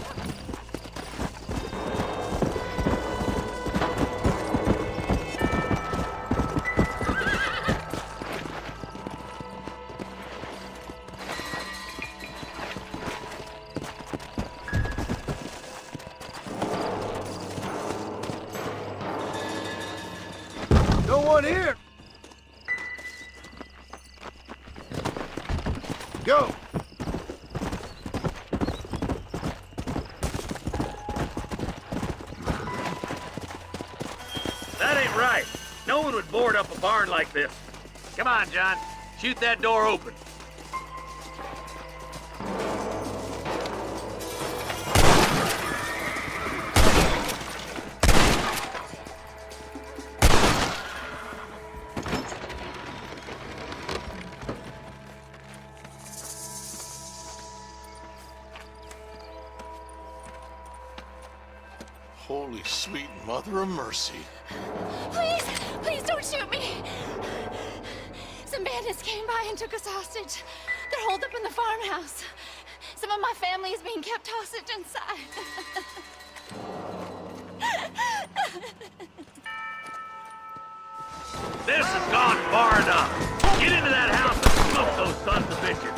No one here. Go. That ain't right. No one would board up a barn like this. Come on, John. Shoot that door open. Holy sweet mother of mercy. Please, please don't shoot me. Some bandits came by and took us hostage. They're holed up in the farmhouse. Some of my family is being kept hostage inside. This has gone far enough. Get into that house and smoke those sons of bitches.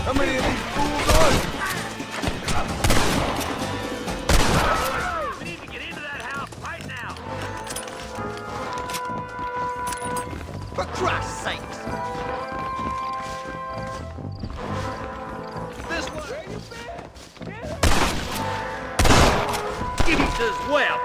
How many of these fools are there? We need to get into that house right now. For Christ's sakes! This way. East as well.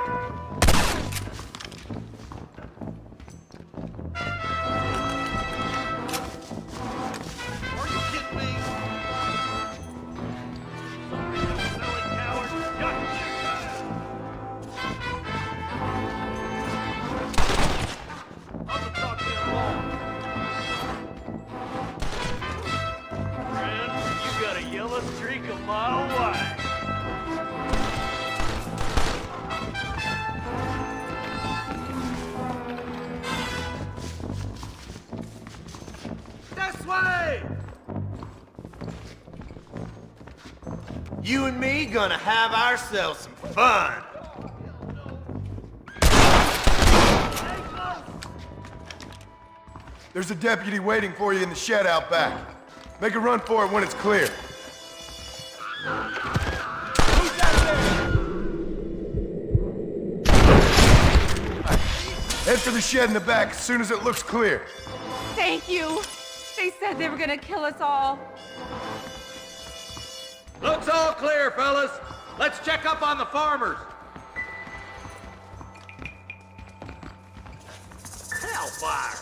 Streak a mile wide. This way! You and me gonna have ourselves some fun. There's a deputy waiting for you in the shed out back. Make a run for it when it's clear. Head for the shed in the back as soon as it looks clear. Thank you. They said they were gonna kill us all. Looks all clear, fellas. Let's check up on the farmers. Hellfire!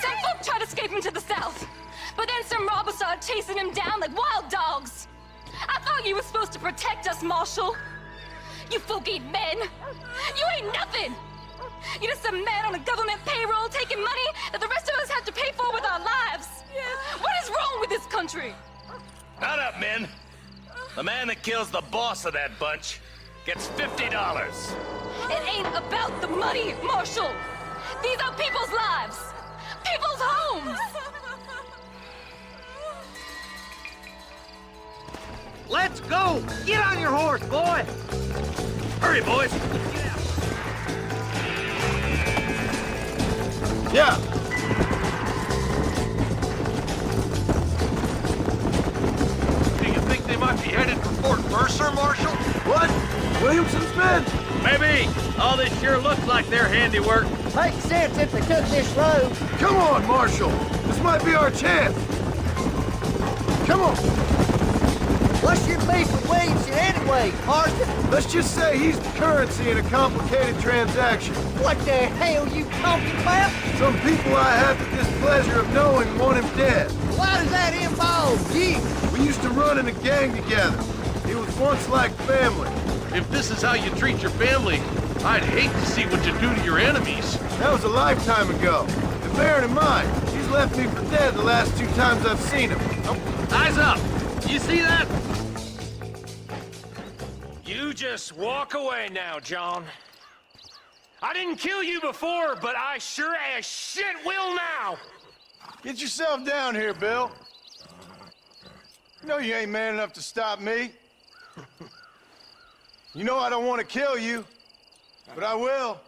Some folk tried escaping to the south, but then some robbers started chasing him down like wild dogs. I thought you were supposed to protect us, Marshal. You folk ain't men. You ain't nothing. You're just some man on a government payroll taking money that the rest of us have to pay for with our lives. What is wrong with this country? Not up, men. The man that kills the boss of that bunch gets $50. It ain't about the money, Marshal. These are people's lives, people's homes. Let's go! Get on your horse, boy! Hurry, boys. Yeah. Do you think they might be headed for Fort Mercer, Marshal? What? Williamson's men? Maybe. All this sure looks like their handiwork. Makes sense if they took this road. Come on, Marshal. This might be our chance. Come on. What's your beef with Williamson way, Marston? Let's just say he's the currency in a complicated transaction. What the hell you talking about? Some people I have the displeasure of knowing want him dead. Why does that involve you? We used to run in a gang together. It was once like family. If this is how you treat your family, I'd hate to see what you do to your enemies. That was a lifetime ago. And bearing in mind, he's left me for dead the last 2 times I've seen him. Eyes up! You see that? You just walk away now, John. I didn't kill you before, but I sure as shit will now! Get yourself down here, Bill. You know you ain't man enough to stop me. You know I don't want to kill you, but I will.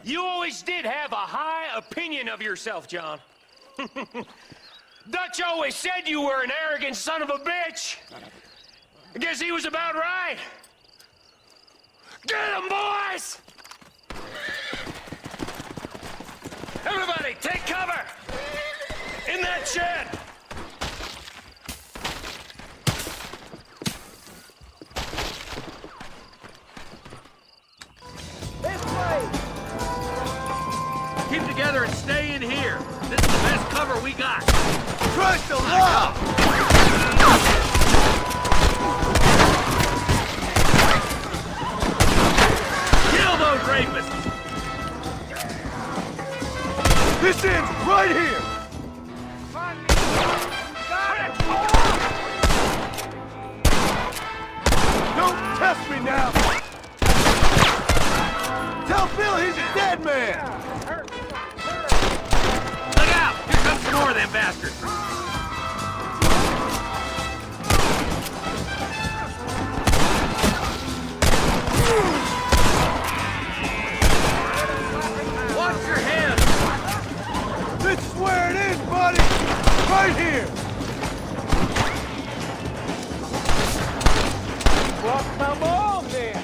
You always did have a high opinion of yourself, John. Dutch always said you were an arrogant son of a bitch. I guess he was about right. Get him, boys! Everybody, take cover! In that shed! This way! Keep together and stay in here. This is the best cover we got. Trust the law! Kill those rapists! This ends right here! Don't test me now! Tell Bill he's a dead man! Look out! Here comes some more of them bastards! Watch your head! This is where it is, buddy! Right here! Walk my balls then!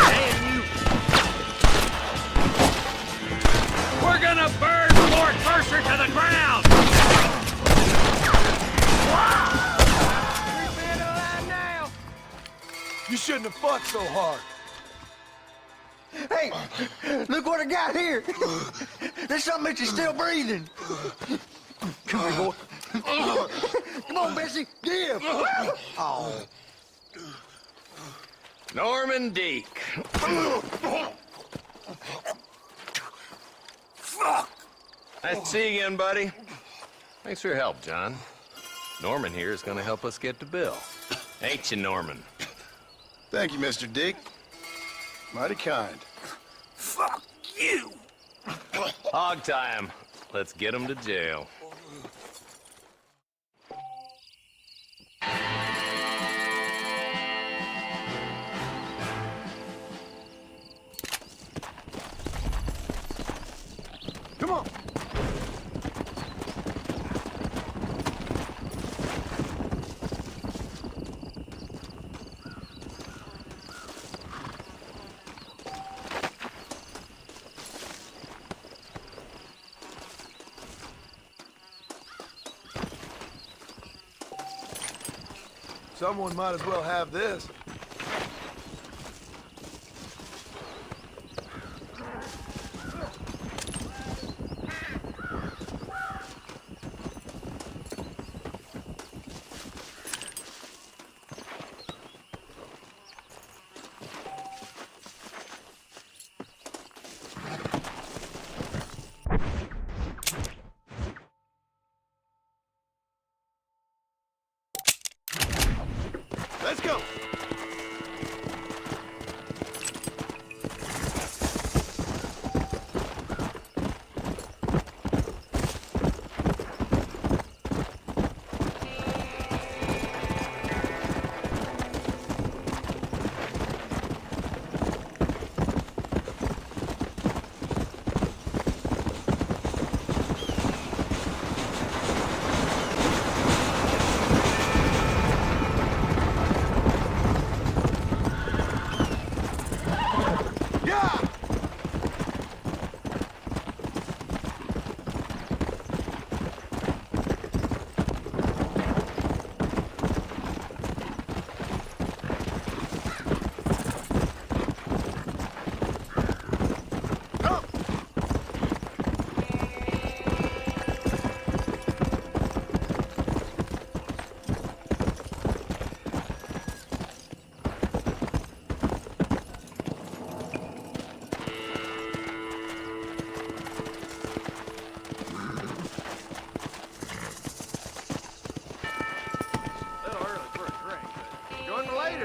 Hey, you! We're gonna burn Fort Mercer to the ground! You shouldn't have fought so hard. Hey, look what I got here. There's something that you're still breathing. Come here, boy. Come on, Bessie, give. Oh. Norman Deek. Nice to see you again, buddy. Thanks for your help, John. Norman here is gonna help us get to Bill. Ain't you, Norman? Thank you, Mr. Dick. Mighty kind. Fuck you! Hog time. Let's get him to jail. Come on. Someone might as well have this. Let's go.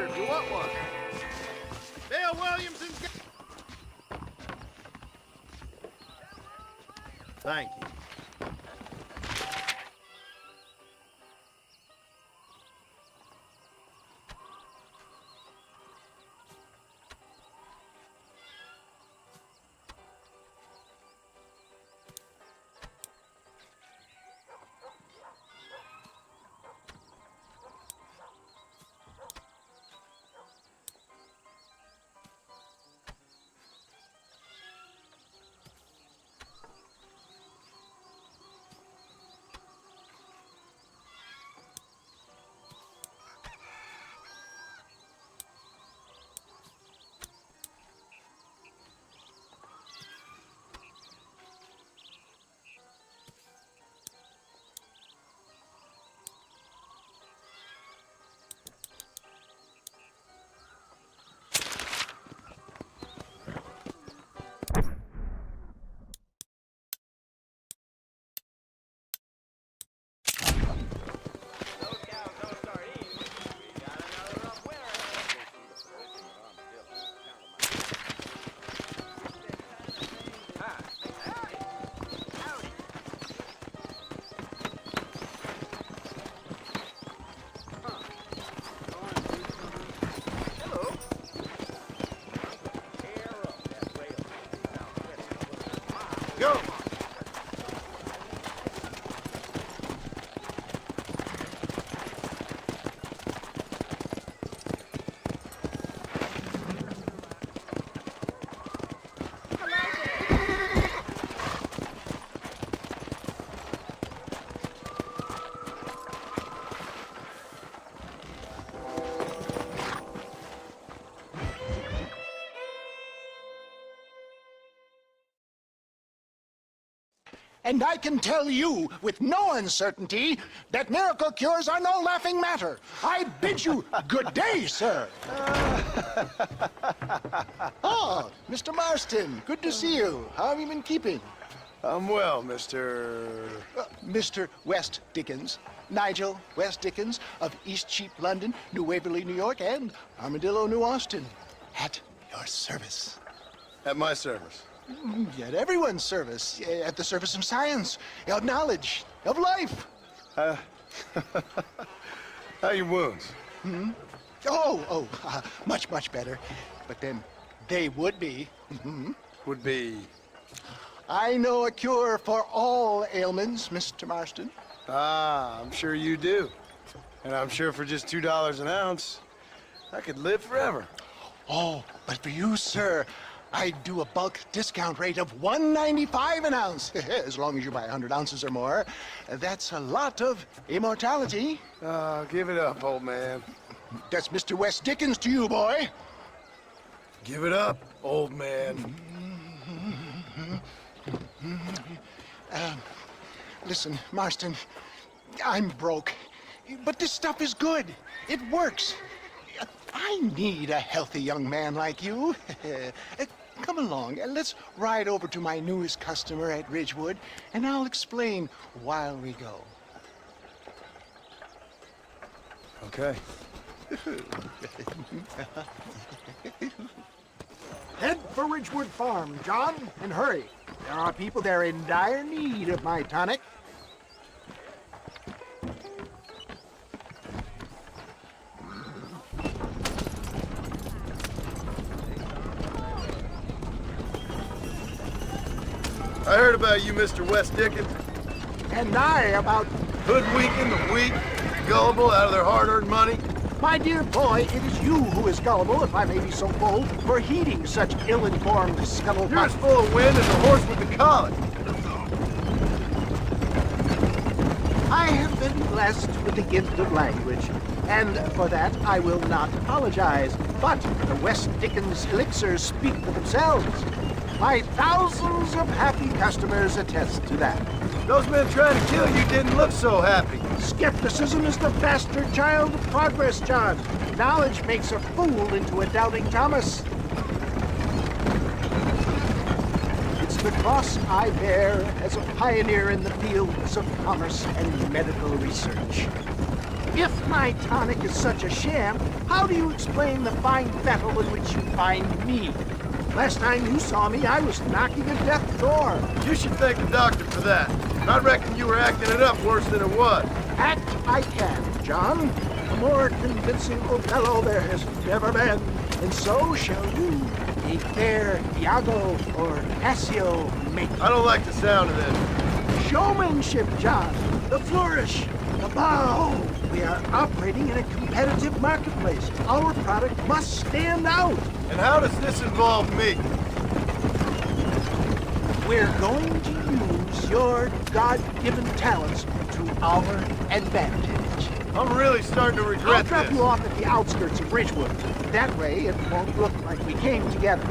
heard you want one. Bill Williamson's Thank you. Go! And I can tell you with no uncertainty that miracle cures are no laughing matter. I bid you good day, sir. Oh, Mr. Marston, good to see you. How have you been keeping? I'm well, Mr. Mr. West Dickens. Nigel West Dickens of East Cheap, London, New Waverly, New York, and Armadillo, New Austin. At your service. At my service. At everyone's service. At the service of science, of knowledge, of life. How are your wounds? Much, much better. But then they would be. Would be? I know a cure for all ailments, Mr. Marston. Ah, I'm sure you do. And I'm sure for just $2 an ounce, I could live forever. Oh, but for you, sir, I'd do a bulk discount rate of $1.95 an ounce, as long as you buy 100 ounces or more. That's a lot of immortality. Give it up, old man. That's Mr. West Dickens to you, boy. Give it up, old man. Listen, Marston, I'm broke, but this stuff is good. It works. I need a healthy young man like you. Come along, let's ride over to my newest customer at Ridgewood, and I'll explain while we go. Okay. Head for Ridgewood Farm, John, and hurry. There are people there in dire need of my tonic. I heard about you, Mr. West Dickens. And I about hoodwinking the weak, gullible out of their hard-earned money. My dear boy, it is you who is gullible, if I may be so bold, for heeding such ill-informed scuttlebutt. You're as full of wind as the horse with the colic. I have been blessed with the gift of language, and for that I will not apologize. But the West Dickens elixirs speak for themselves. My thousands of happy customers attest to that. Those men trying to kill you didn't look so happy. Skepticism is the bastard child of progress, John. Knowledge makes a fool into a doubting Thomas. It's the cross I bear as a pioneer in the fields of commerce and medical research. If my tonic is such a sham, how do you explain the fine fettle in which you find me? Last time you saw me, I was knocking a death door. You should thank the doctor for that. I reckon you were acting it up worse than it was. Act I can, John. A more convincing Othello there has never been, and so shall you. A fair Iago or Cassio make. I don't like the sound of this. Showmanship, John. The flourish, the bow. We are operating in a competitive marketplace. Our product must stand out. And how does this involve me? We're going to use your God-given talents to our advantage. I'm really starting to regret I'll drop this. you off at the outskirts of Ridgewood. That way, it won't look like we came together.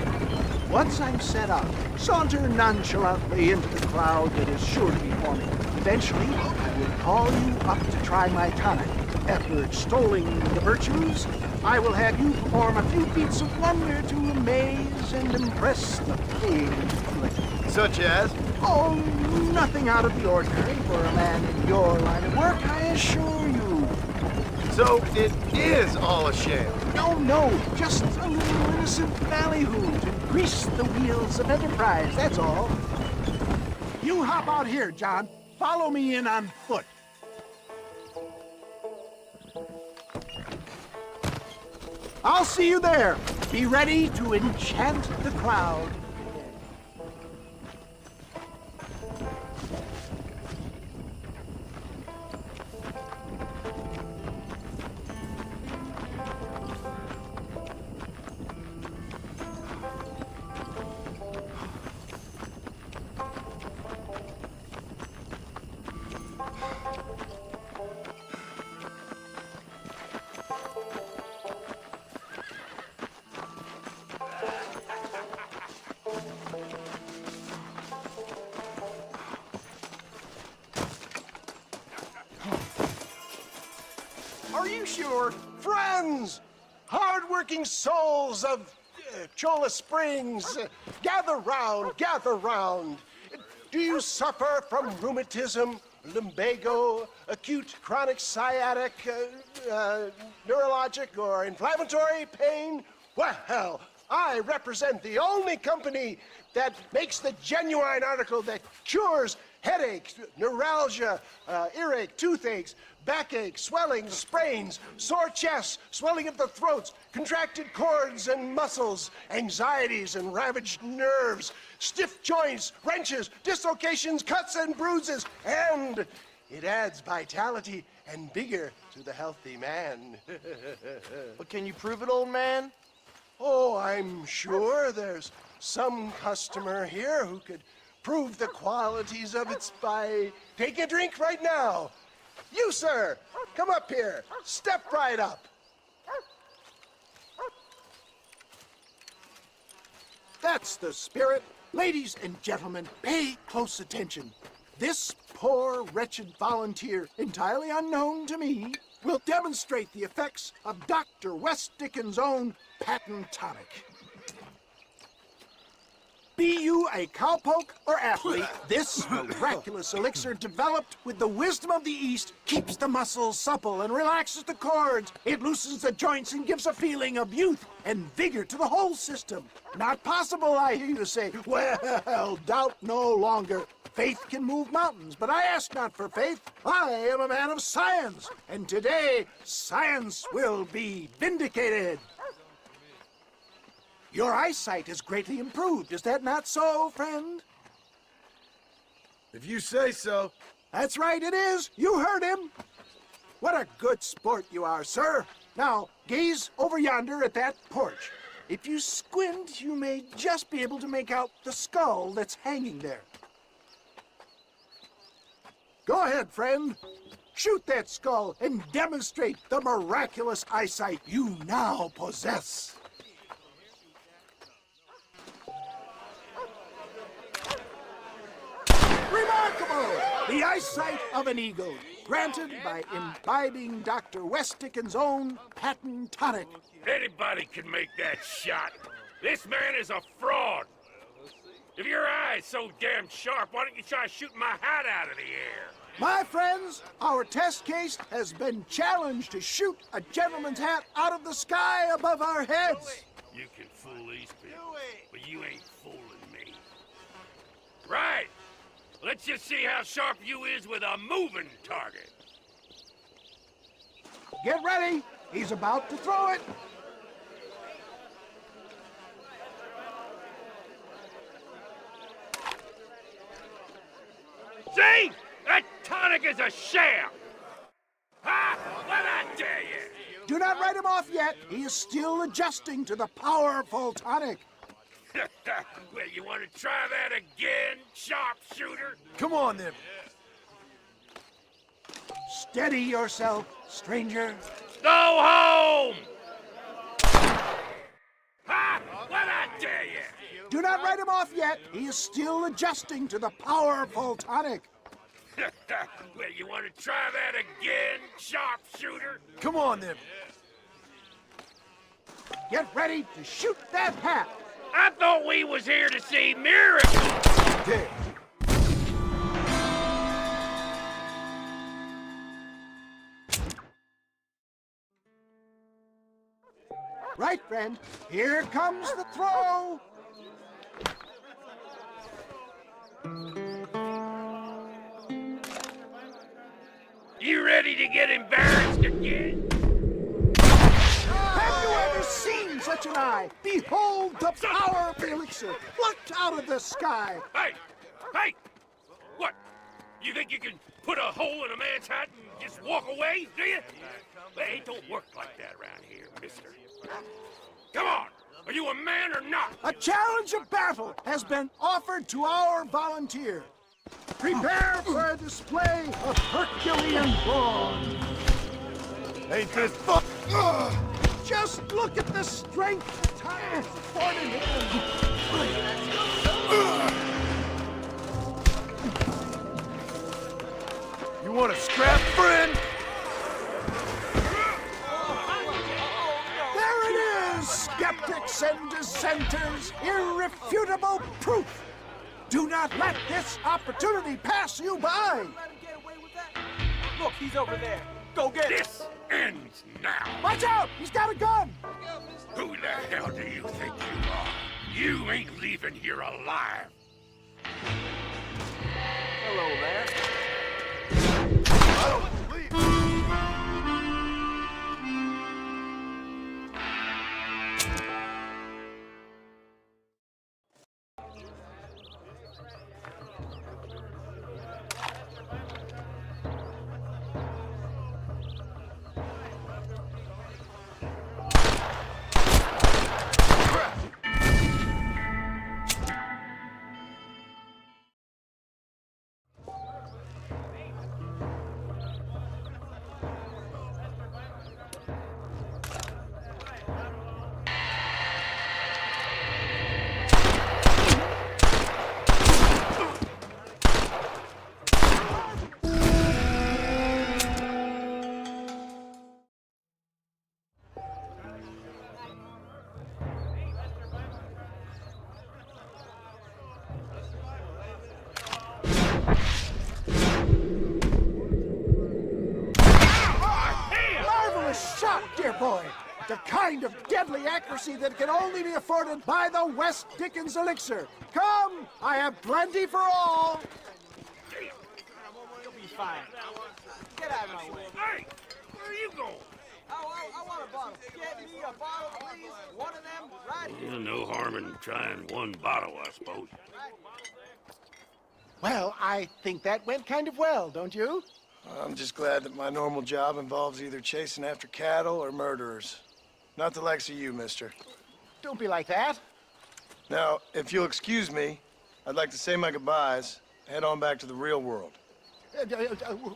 Once I'm set up, saunter nonchalantly into the cloud that is sure to be forming. Eventually, I will call you up to try my tonic. After extolling the virtues, I will have you perform a few feats of wonder to amaze and impress the paying public. Such as? Oh, nothing out of the ordinary for a man in your line of work, I assure you. So it is all a sham? No, just a little innocent ballyhoo to grease the wheels of enterprise, that's all. You hop out here, John. Follow me in on foot. I'll see you there. Be ready to enchant the crowd. Are you sure? Friends! Hard-working souls of Cholla Springs, gather round, gather round. Do you suffer from rheumatism, lumbago, acute chronic sciatic, neurologic, or inflammatory pain? Well, I represent the only company that makes the genuine article that cures headaches, neuralgia, earache, toothaches, backache, swelling, sprains, sore chests, swelling of the throats, contracted cords and muscles, anxieties and ravaged nerves, stiff joints, wrenches, dislocations, cuts and bruises, and it adds vitality and vigor to the healthy man. But can you prove it, old man? Oh, I'm sure there's some customer here who could prove the qualities of it by taking a drink right now. You, sir, come up here. Step right up. That's the spirit. Ladies and gentlemen, pay close attention. This poor, wretched volunteer, entirely unknown to me, will demonstrate the effects of Dr. West Dickens' own patent tonic. Be you a cowpoke or athlete, this miraculous elixir developed with the wisdom of the East keeps the muscles supple and relaxes the cords. It loosens the joints and gives a feeling of youth and vigor to the whole system. Not possible, I hear you say. Well, doubt no longer. Faith can move mountains, but I ask not for faith. I am a man of science, and today science will be vindicated. Your eyesight has greatly improved. Is that not so, friend? If you say so. That's right, it is. You heard him. What a good sport you are, sir. Now, gaze over yonder at that porch. If you squint, you may just be able to make out the skull that's hanging there. Go ahead, friend. Shoot that skull and demonstrate the miraculous eyesight you now possess. Remarkable! The eyesight of an eagle, granted by imbibing Dr. West Dickens' own patent tonic. Anybody can make that shot. This man is a fraud. If your eye's so damn sharp, why don't you try shooting my hat out of the air? My friends, our test case has been challenged to shoot a gentleman's hat out of the sky above our heads. You can fool these people, but you ain't fooling me. Right. Let's just see how sharp you is with a moving target. Get ready. He's about to throw it. See? That tonic is a sham! Ha! What'd I tell you? Do not write him off yet. He is still adjusting to the powerful tonic. Well, you want to try that again, sharpshooter? Come on, then. Steady yourself, stranger. Go home! Ha! What'd I tell you? Do not write him off yet. He is still adjusting to the powerful tonic. Well, you want to try that again, sharpshooter? Come on, then. Get ready to shoot that hat. I thought we was here to see miracles. There. Right, friend. Here comes the throw. You ready to get embarrassed again? Have you ever seen such an eye? Behold the power of the elixir, plucked out of the sky. Hey! Hey! What? You think you can put a hole in a man's hat and just walk away, do you? Hey, it don't work like that around here, mister. Come on! Are you a man or not? A challenge of battle has been offered to our volunteer. Prepare for a display of Herculean brawn. Ain't this fuck? Just look at the strength the time has afforded him. You want to scrap, friend? There it is, skeptics and dissenters, irrefutable proof. Do not let this opportunity pass you by. Look, he's over there. Go get him. This ends now. Watch out! He's got a gun! Who the hell do you think you are? You ain't leaving here alive. Hello there. Dear boy, the kind of deadly accuracy that can only be afforded by the West Dickens elixir. Come, I have plenty for all. You'll be fine. Get out of my way. Hey, where are you going? I want a bottle. Get me a bottle, please. One of them right here. Yeah, no harm in trying one bottle, I suppose. Well, I think that went kind of well, don't you? I'm just glad that my normal job involves either chasing after cattle or murderers. Not the likes of you, mister. Don't be like that. Now, if you'll excuse me, I'd like to say my goodbyes, head on back to the real world.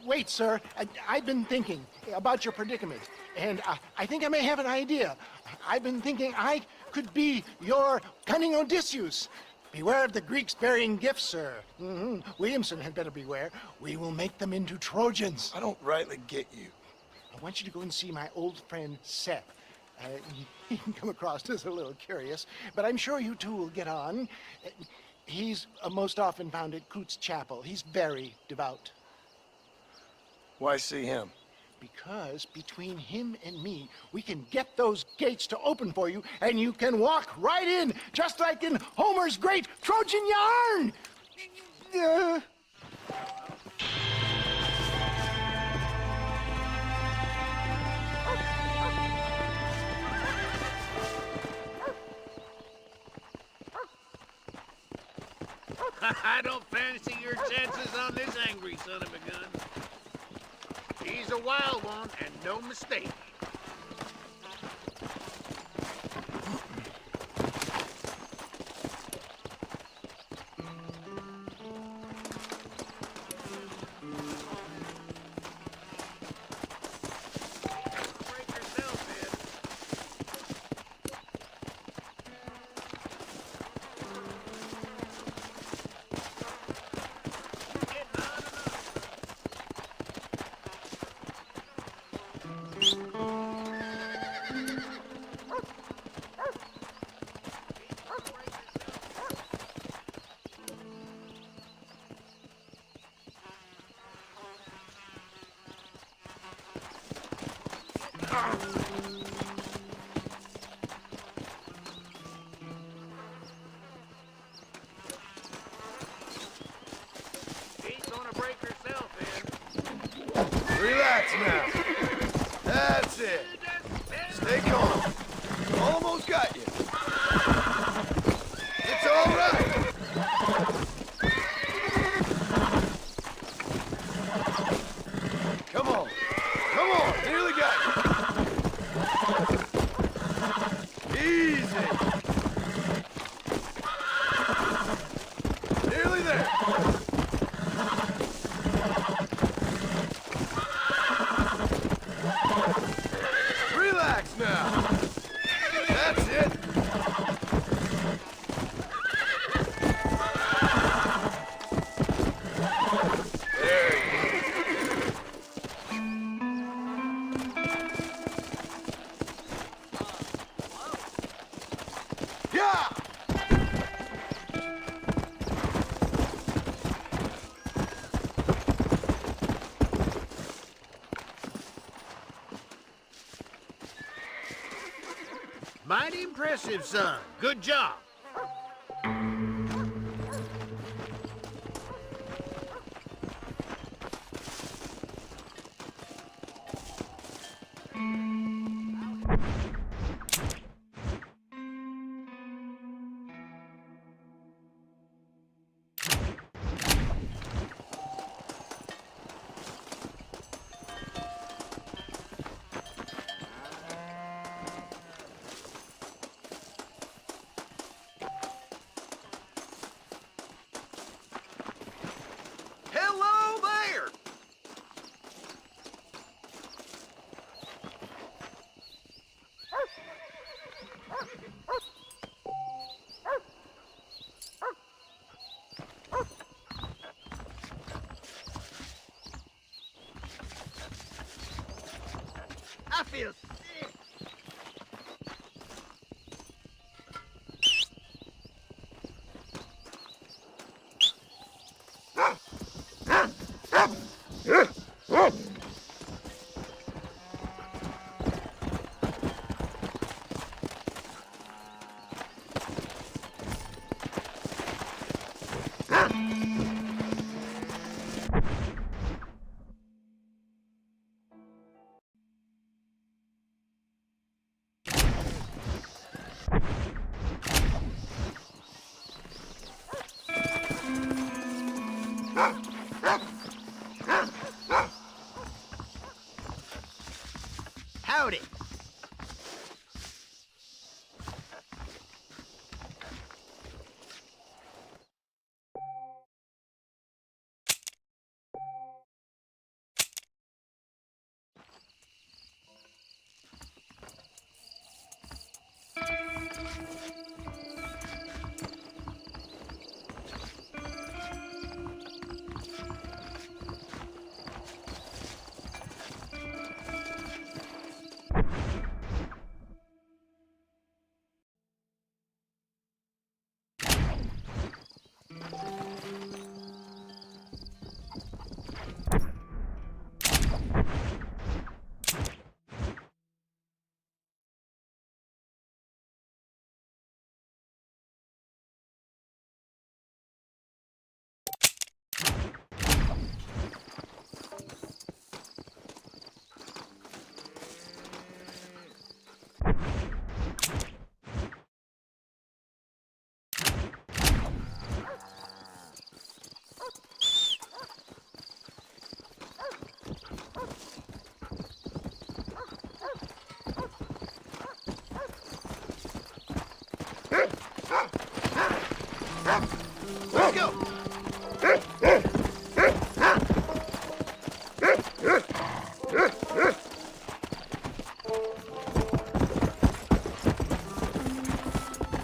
Wait, sir. I've been thinking about your predicament, and I think I may have an idea. I've been thinking I could be your cunning Odysseus. Beware of the Greeks bearing gifts, sir. Williamson had better beware. We will make them into Trojans. I don't rightly get you. I want you to go and see my old friend Seth. He can come across as a little curious, but I'm sure you two will get on. He's most often found at Coots Chapel. He's very devout. Why see him? Because between him and me, we can get those gates to open for you, and you can walk right in, just like in Homer's great Trojan yarn! I don't fancy your chances on this angry son of a gun. He's a wild one, and no mistake. She's gonna break herself in. Relax now. That's it. Stay calm. Almost got you. It's all right. Come on. Come on. Nearly got you. Easy. Nearly there. Relax now. That's it. There you go. Yeah! Mighty impressive, son. Good job.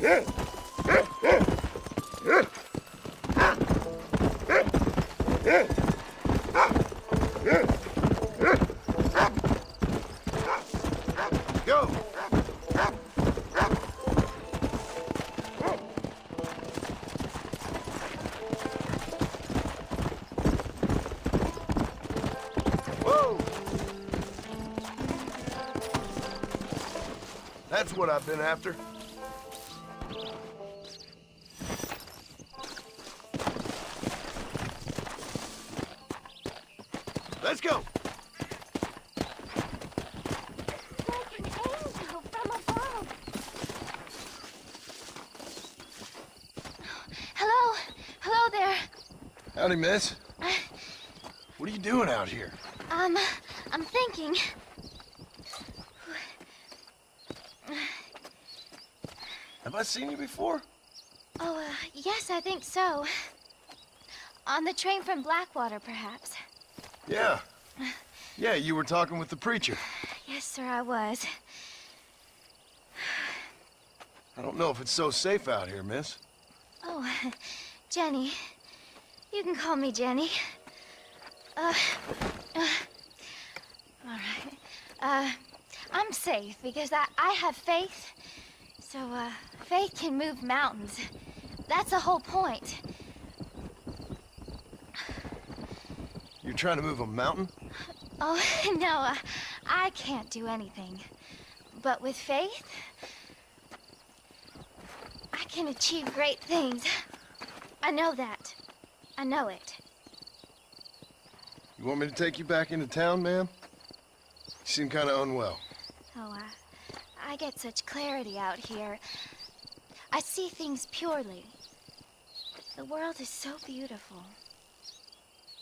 Go! Whoa! That's what I've been after. Let's go! Hello? Hello there. Howdy, miss. What are you doing out here? I'm thinking. Have I seen you before? Oh, yes, I think so. On the train from Blackwater, perhaps. Yeah. Yeah, you were talking with the preacher. Yes, sir, I was. I don't know if it's so safe out here, miss. Oh, Jenny. You can call me Jenny. All right. I'm safe because I have faith. So, faith can move mountains. That's the whole point. You're trying to move a mountain? Oh, no, I can't do anything. But with faith, I can achieve great things. I know that. I know it. You want me to take you back into town, ma'am? You seem kind of unwell. Oh, I get such clarity out here. I see things purely. The world is so beautiful.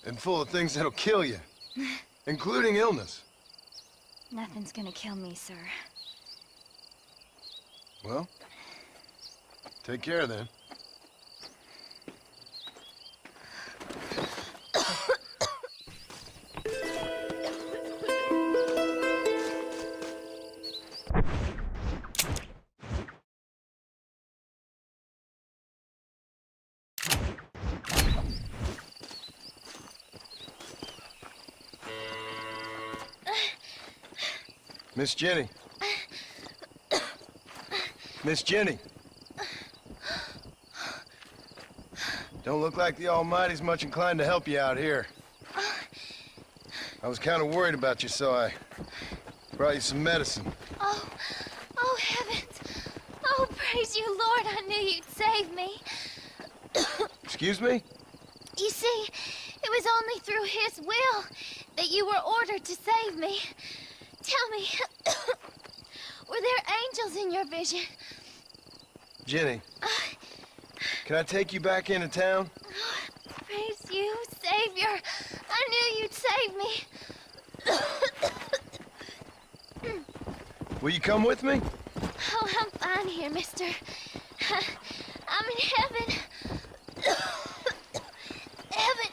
And full of things that'll kill you, including illness. Nothing's gonna kill me, sir. Well, take care then. Miss Jenny. Miss Jenny. Don't look like the Almighty's much inclined to help you out here. I was kind of worried about you, so I brought you some medicine. Oh, heavens. Oh, praise you, Lord. I knew you'd save me. Excuse me? You see, it was only through his will that you were ordered to save me. Tell me, were there angels in your vision? Jenny, can I take you back into town? Praise you, Savior. I knew you'd save me. Will you come with me? Oh, I'm fine here, mister. I'm in heaven. Heaven.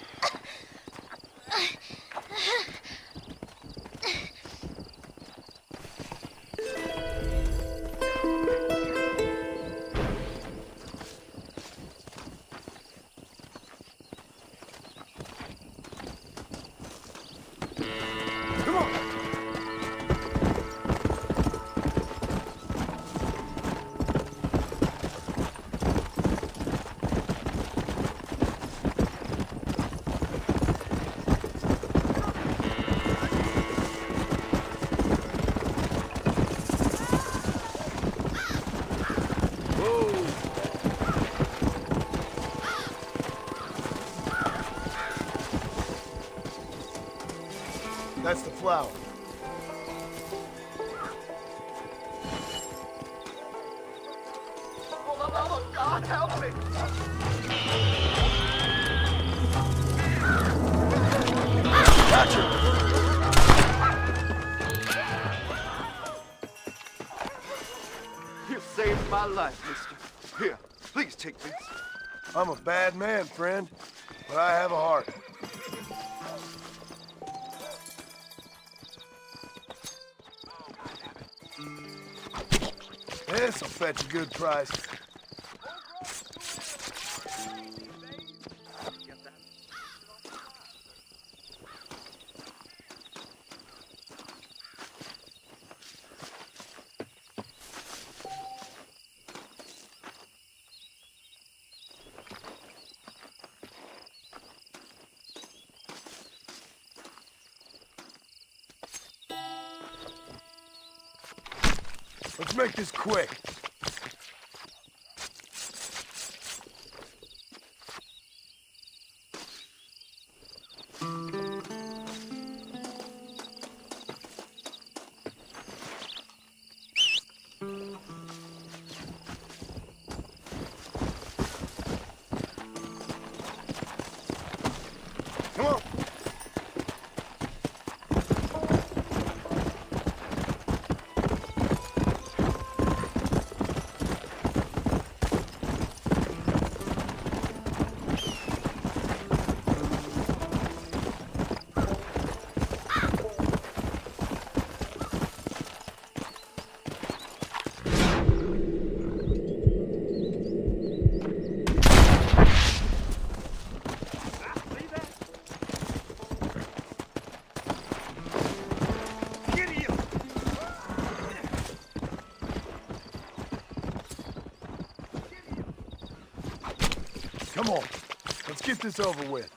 That's the flower. Oh, God, help me! Gotcha! You saved my life, mister. Here, please take this. I'm a bad man, friend, but I have a heart. This'll fetch a good price. Let's make this quick. Come on. Come on, let's get this over with.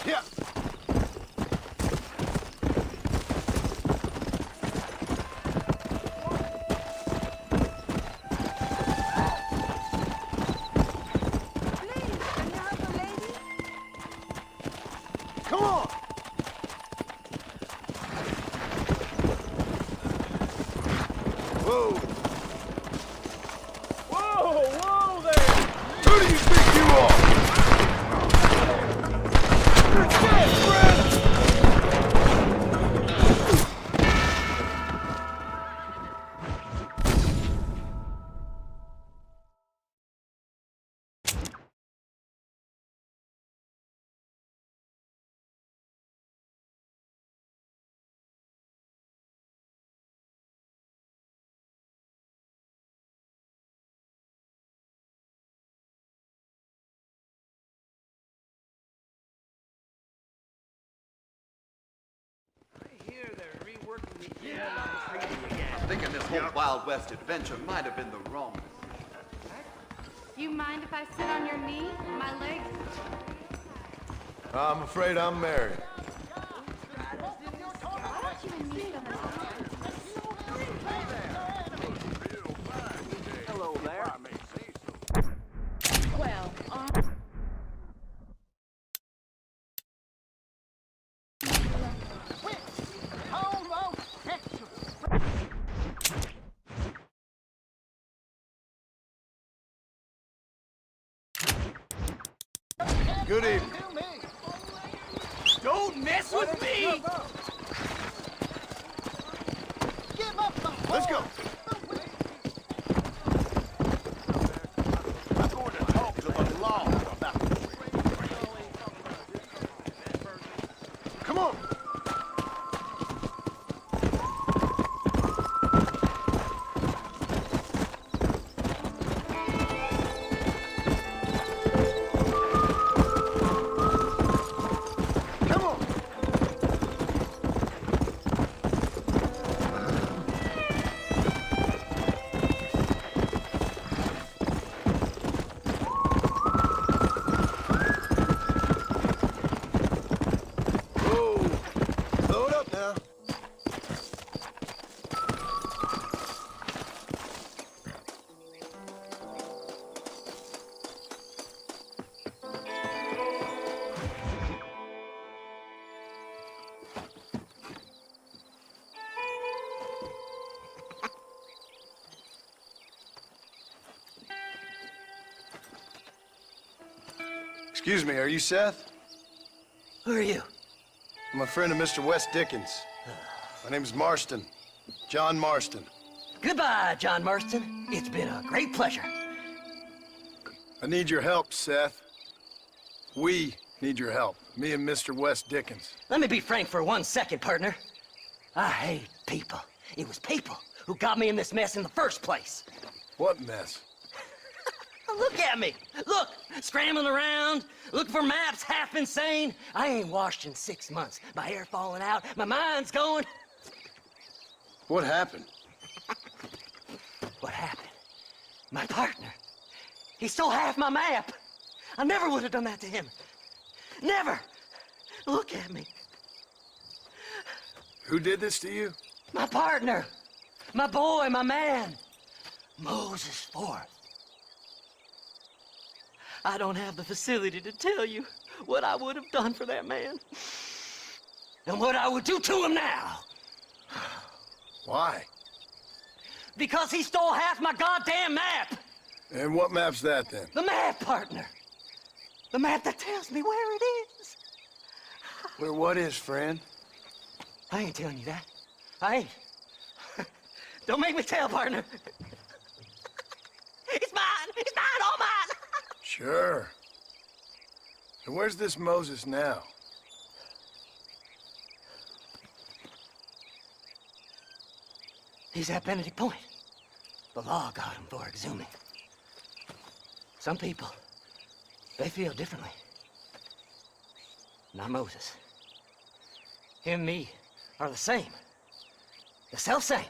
Yeah. Come on. Whoa! Whoa! Whoa there! Who do you think you are? You're dead, friend! I'm thinking this whole Wild West adventure might have been the wrong decision. You mind if I sit on your knee? My legs. I'm afraid I'm married. Hello there. Well, Good evening. Don't mess with me! Let's go. I'm going to talk to the law about this. Come on. Excuse me, are you Seth? Who are you? I'm a friend of Mr. West Dickens. My name's Marston. John Marston. Goodbye, John Marston. It's been a great pleasure. I need your help, Seth. We need your help. Me and Mr. West Dickens. Let me be frank for 1 second, partner. I hate people. It was people who got me in this mess in the first place. What mess? Look at me. Look, scrambling around, looking for maps, half insane. I ain't washed in 6 months. My hair falling out, my mind's going. What happened? What happened? My partner. He stole half my map. I never would have done that to him. Never! Look at me. Who did this to you? My partner. My boy, my man. Moses Forth. I don't have the facility to tell you what I would have done for that man. And what I would do to him now. Why? Because he stole half my goddamn map. And what map's that, then? The map, partner. The map that tells me where it is. Where what is, friend? I ain't telling you that. I ain't. Don't make me tell, partner. It's mine! It's mine! All mine! Sure. And where's this Moses now? He's at Benedict Point. The law got him for exhuming. Some people, they feel differently. Not Moses. Him and me are the same. The self-same.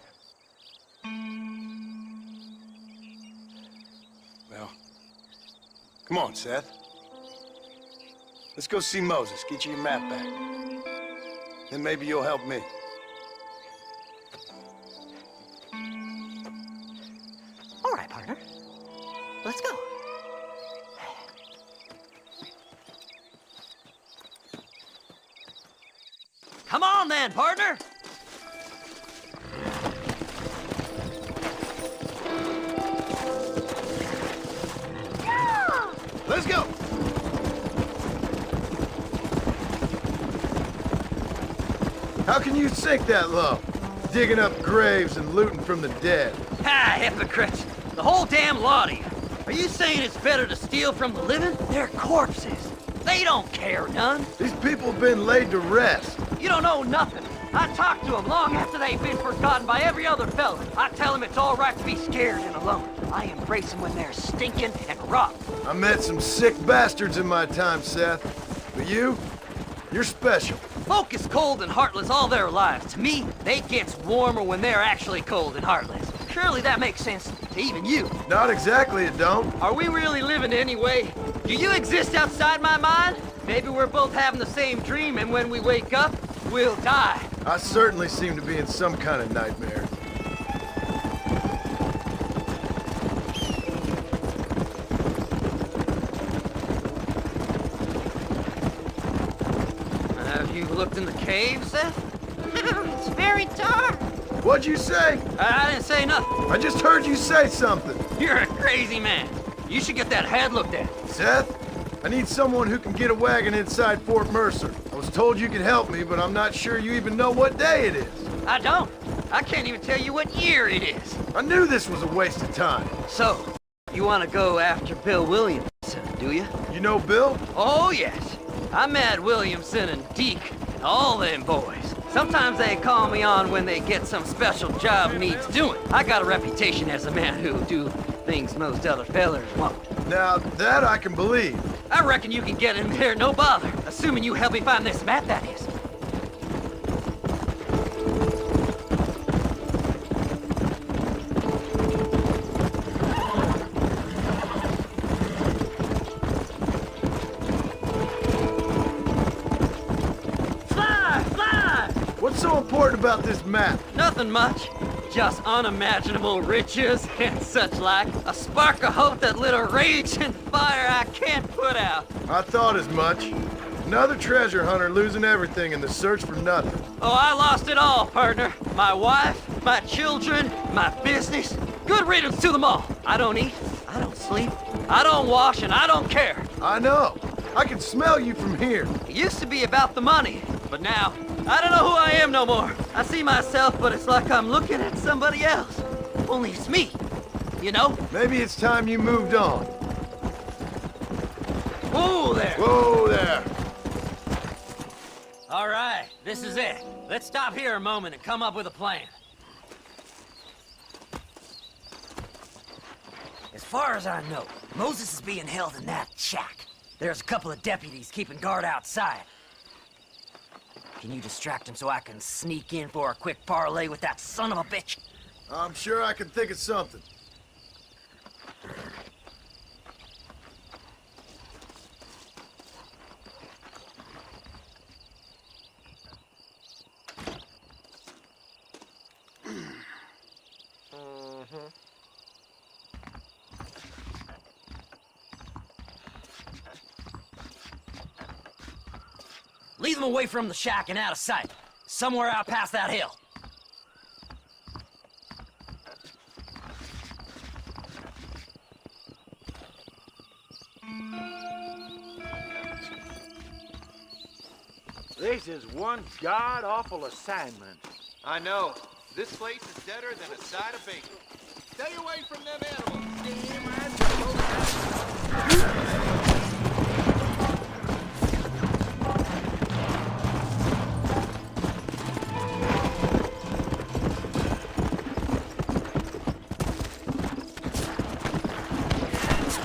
Well, come on, Seth. Let's go see Moses, get you your map back. Then maybe you'll help me. All right, partner. Let's go. Come on then, partner! Let's go! How can you sink that low? Digging up graves and looting from the dead. Ha, hypocrites! The whole damn lot of you. Are you saying it's better to steal from the living? They're corpses. They don't care none. These people have been laid to rest. You don't know nothing. I talked to them long after they've been forgotten by every other fella. I tell them it's all right to be scared and alone. I embrace them when they're stinking and rotten. I met some sick bastards in my time, Seth. But you're special. Folk is cold and heartless all their lives. To me, they gets warmer when they're actually cold and heartless. Surely that makes sense to even you. Not exactly, it don't. Are we really living anyway? Do you exist outside my mind? Maybe we're both having the same dream, and when we wake up, we'll die. I certainly seem to be in some kind of nightmare. Have you looked in the cave, Seth? It's very dark. What'd you say? I didn't say nothing. I just heard you say something. You're a crazy man. You should get that head looked at. Seth, I need someone who can get a wagon inside Fort Mercer. I was told you could help me, but I'm not sure you even know what day it is. I don't. I can't even tell you what year it is. I knew this was a waste of time. So, you want to go after Bill Williamson, do you? You know Bill? Oh, yes. I met Williamson and Deke and all them boys. Sometimes they call me on when they get some special job needs doing. I got a reputation as a man who'll do things most other fellers won't. Now, that I can believe. I reckon you can get in there no bother, assuming you help me find this map, that is. What's so important about this map? Nothing much. Just unimaginable riches and such like. A spark of hope that lit a raging fire I can't put out. I thought as much. Another treasure hunter losing everything in the search for nothing. Oh, I lost it all, partner. My wife, my children, my business. Good riddance to them all. I don't eat, I don't sleep, I don't wash, and I don't care. I know. I can smell you from here. It used to be about the money, but now, I don't know who I am no more. I see myself, but it's like I'm looking at somebody else. Only it's me, you know? Maybe it's time you moved on. Whoa there! Whoa there! All right, this is it. Let's stop here a moment and come up with a plan. As far as I know, Moses is being held in that shack. There's a couple of deputies keeping guard outside. Can you distract him so I can sneak in for a quick parlay with that son of a bitch? I'm sure I can think of something. Lead them away from the shack and out of sight. Somewhere out past that hill. This is one god-awful assignment. I know. This place is deader than a side of bacon. Stay away from them animals.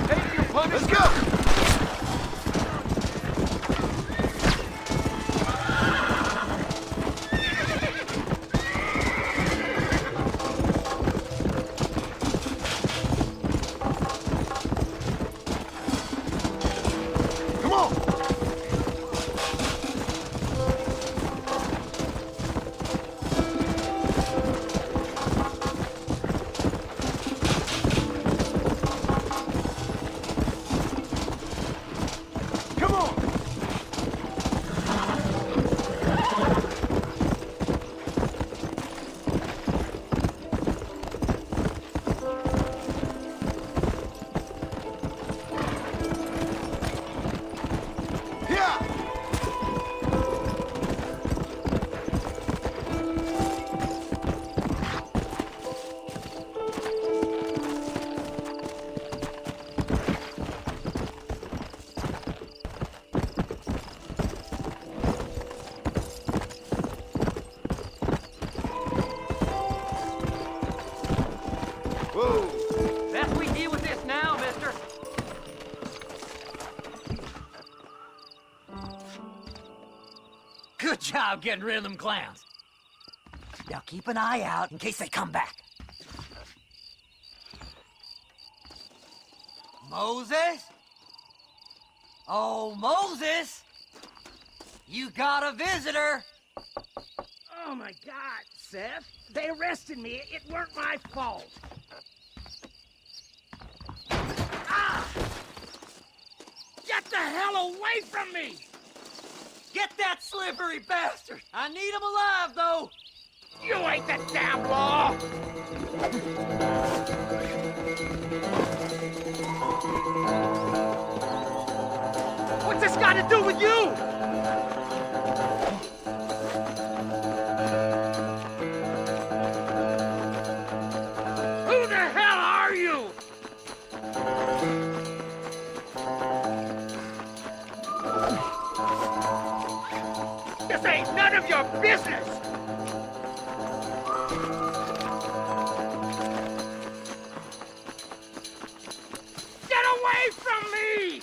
Take your punishment. Let's go! Best we deal with this now, mister. Good job getting rid of them clowns. Now keep an eye out in case they come back. Moses? Oh, Moses! You got a visitor! Oh my God, Seth. They arrested me. It weren't my fault. Ah! Get the hell away from me! Get that slippery bastard! I need him alive, though! You ain't the damn law! What's this got to do with you? Who the hell are you? This ain't none of your business! Get away from me!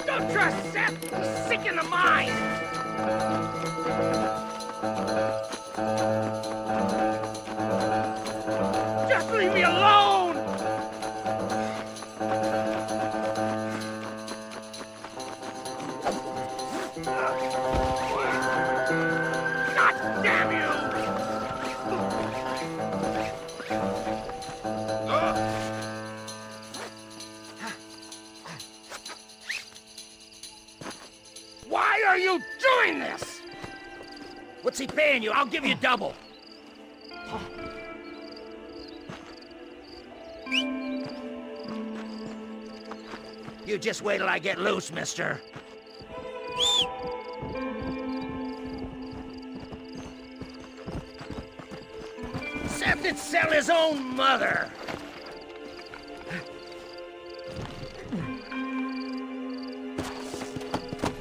Don't trust Seth! He's sick in the mind! Just leave me alone! God damn you! Why are you doing this? What's he paying you? I'll give you double. You just wait till I get loose, mister. Seth would sell his own mother.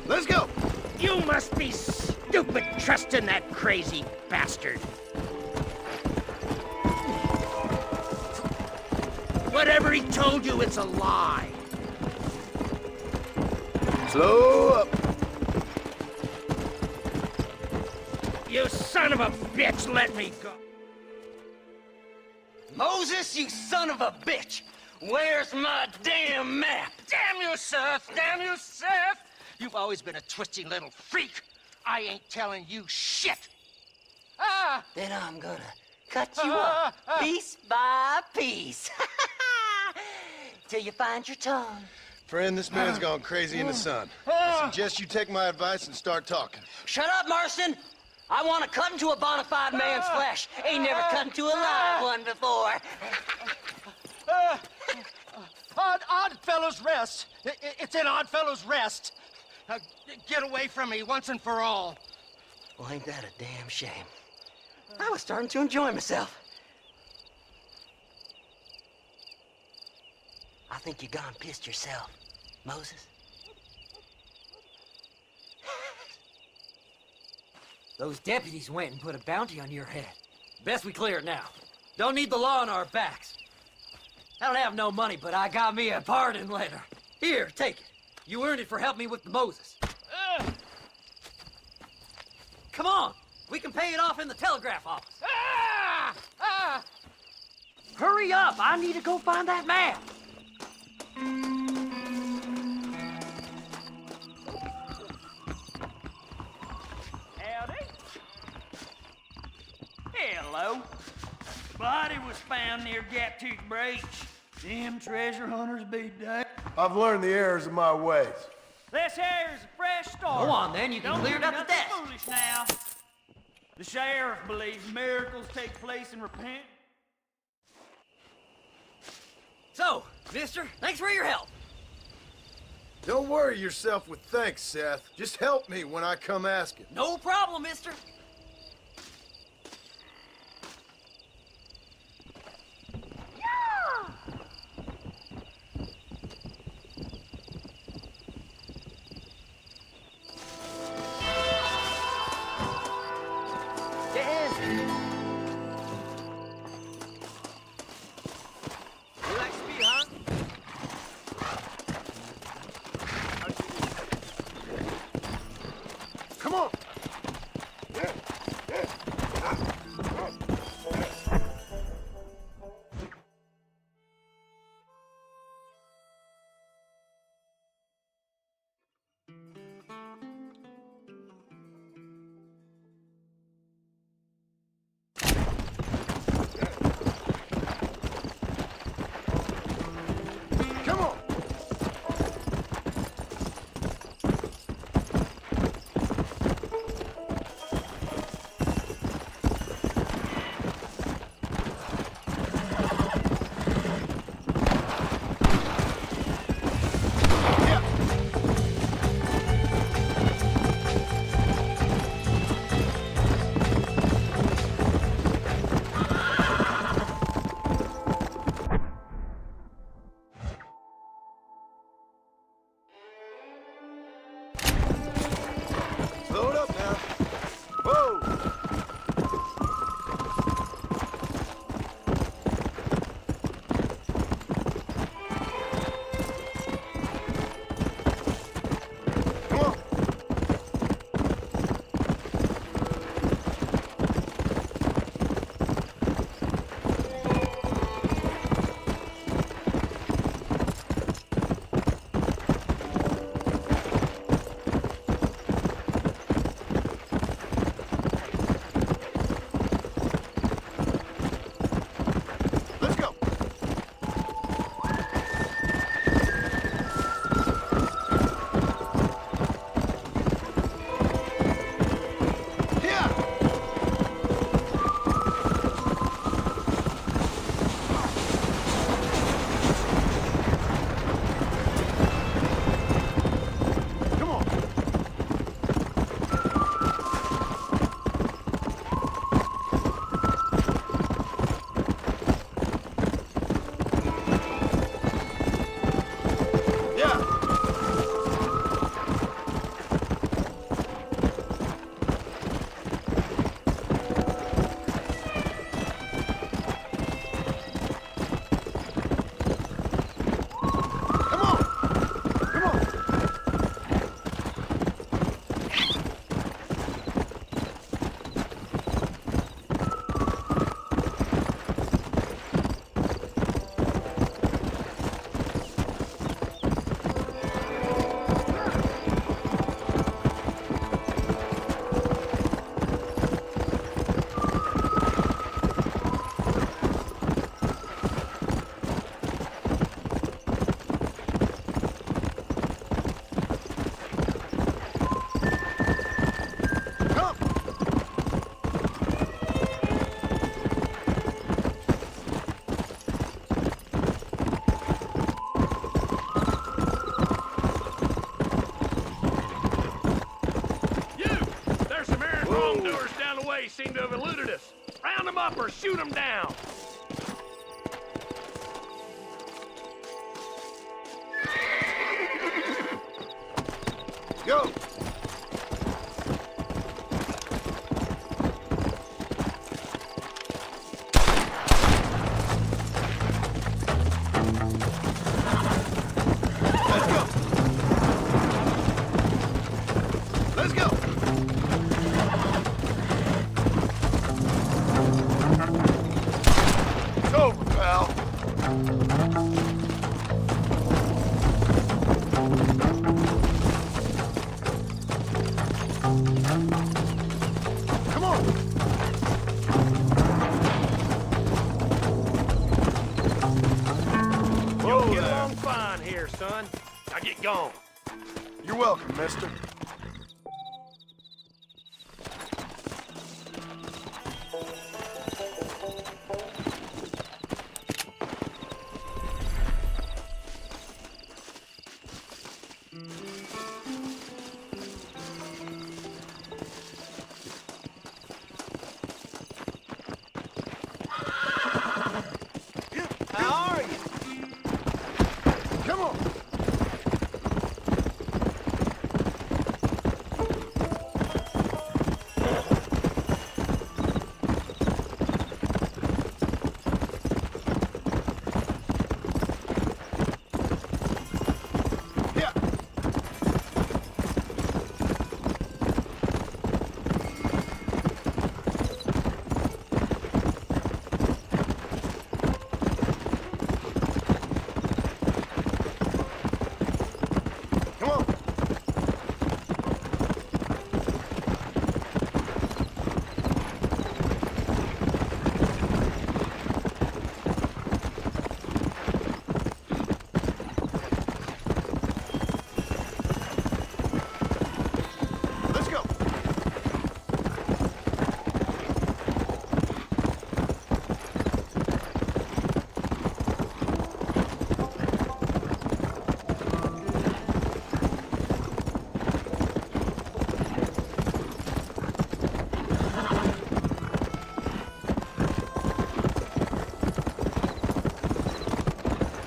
Let's go! You must be stupid trusting that crazy bastard. Whatever he told you, it's a lie. Slow up. You son of a bitch, let me go. Moses, you son of a bitch! Where's my damn map? Damn you, Seth! Damn you, Seth! You've always been a twisty little freak. I ain't telling you shit. Ah! Then I'm gonna cut you up piece by piece. till you find your tongue. Friend, this man's gone crazy in the sun. I suggest you take my advice and start talking. Shut up, Marston! I want to cut into a bona fide man's flesh. Ain't never cut into a live one before. Oddfellows Rest. It's in Oddfellows Rest. Get away from me once and for all. Well, ain't that a damn shame? I was starting to enjoy myself. I think you gone pissed yourself, Moses. Those deputies went and put a bounty on your head. Best we clear it now. Don't need the law on our backs. I don't have no money, but I got me a pardon letter. Here, take it. You earned it for helping me with the Moses. Come on, we can pay it off in the telegraph office. Hurry up, I need to go find that map. Howdy. Hello. Body was found near Gaptooth Breach. Them treasure hunters be dead. I've learned the errors of my ways. This here is a fresh start. Go on, then. You can clear it up the Don't desk. be foolish now. The sheriff believes miracles take place in repent. So, mister, thanks for your help. Don't worry yourself with thanks, Seth. Just help me when I come asking. No problem, mister. Come on. them up or shoot them down! Go! Let's go! It's over, pal. Come on! You'll get along fine here, son. Now get going. You're welcome, mister. How are you? Come on! Yeah. Come on. Let's go.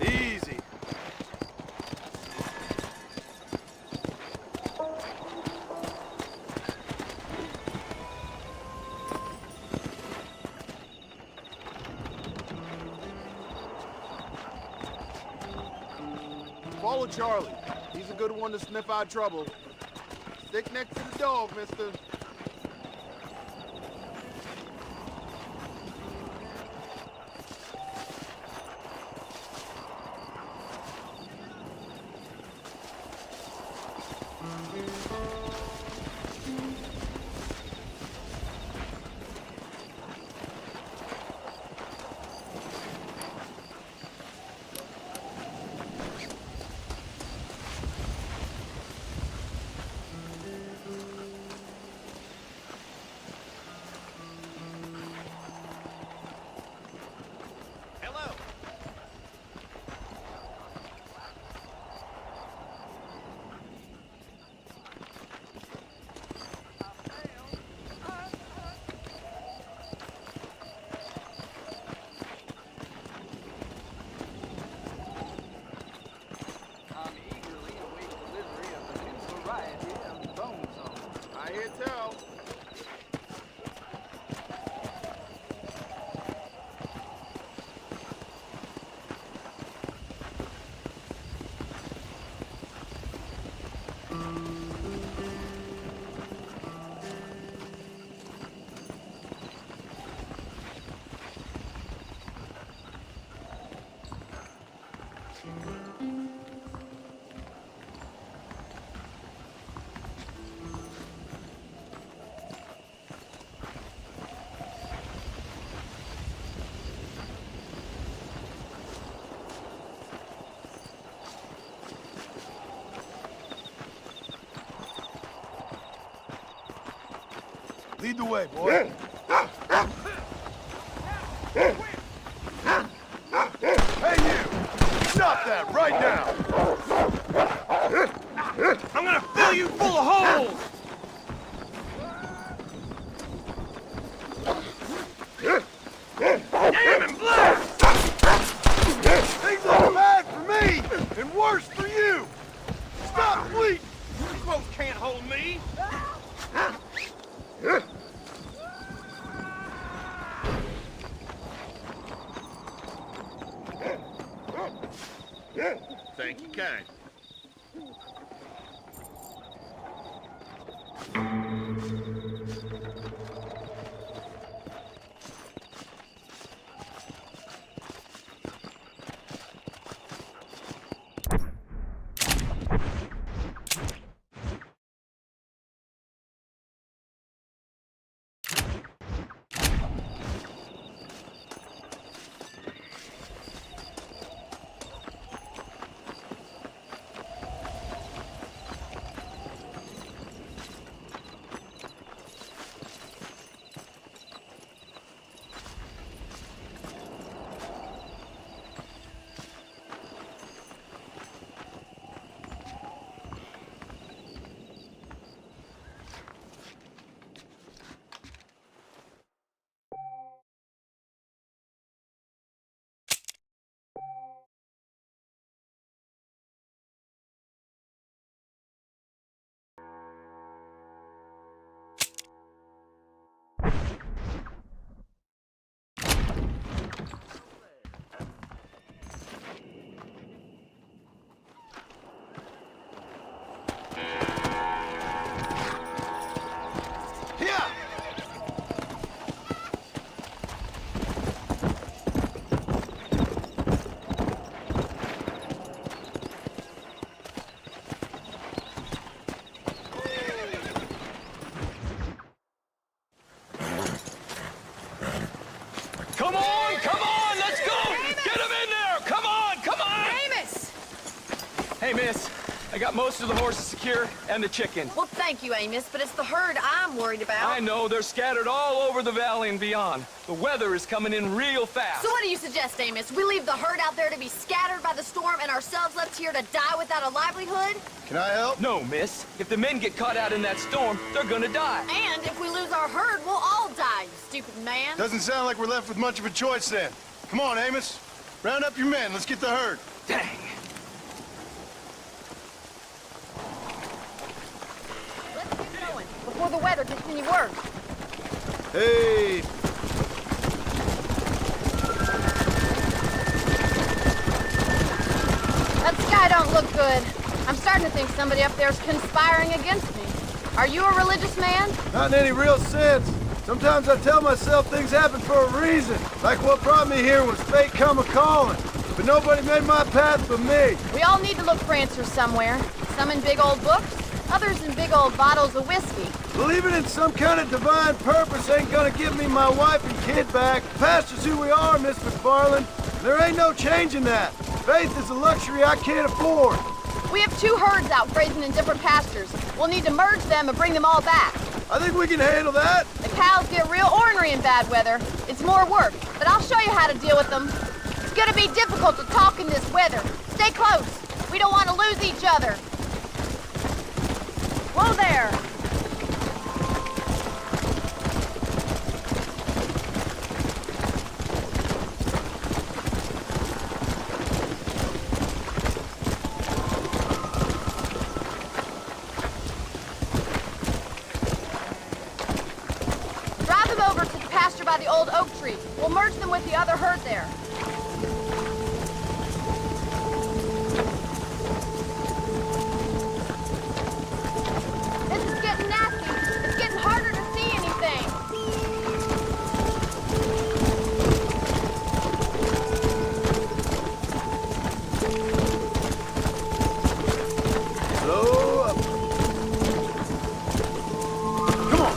Easy. Follow Charlie. He's a good one to sniff out trouble. Stick next to the dog, mister. Hello. I'm eagerly await delivery of the new variety of bone song. I hear tell. Lead the way, boy. Hey, you! Stop that right now! I'm gonna fill you full of holes! And worse for you! Stop bleeding! You folks can't hold me! Thank you, kind. Come on, let's go! Amos! Get him in there! Come on! Amos! Hey, miss, I got most of the horses secure and the chicken. Well, thank you, Amos, but it's the herd I'm worried about. I know, they're scattered all over the valley and beyond. The weather is coming in real fast. So what do you suggest, Amos? We leave the herd out there to be scattered by the storm and ourselves left here to die without a livelihood? Can I help? No, miss. If the men get caught out in that storm, they're gonna die. And if we lose our herd, we'll all die, you stupid man. Doesn't sound like we're left with much of a choice then. Come on, Amos. Round up your men. Let's get the herd. Dang. Let's get going before the weather gets any worse. Hey! That sky don't look good. I'm starting to think somebody up there's conspiring against me. Are you a religious man? Not in any real sense. Sometimes I tell myself things happen for a reason. Like what brought me here was fate come a-calling. But nobody made my path but me. We all need to look for answers somewhere. Some in big old books, others in big old bottles of whiskey. Believing in some kind of divine purpose ain't gonna give me my wife and kid back. Past is who we are, Miss McFarland. There ain't no changing that. Faith is a luxury I can't afford. We have 2 herds out grazing in different pastures. We'll need to merge them and bring them all back. I think we can handle that. The cows get real ornery in bad weather. It's more work, but I'll show you how to deal with them. It's gonna be difficult to talk in this weather. Stay close. We don't want to lose each other. Whoa there! Drive them over to the pasture by the old oak tree. We'll merge them with the other herd there. This is getting nasty. It's getting harder to see anything. Slow up. Come on.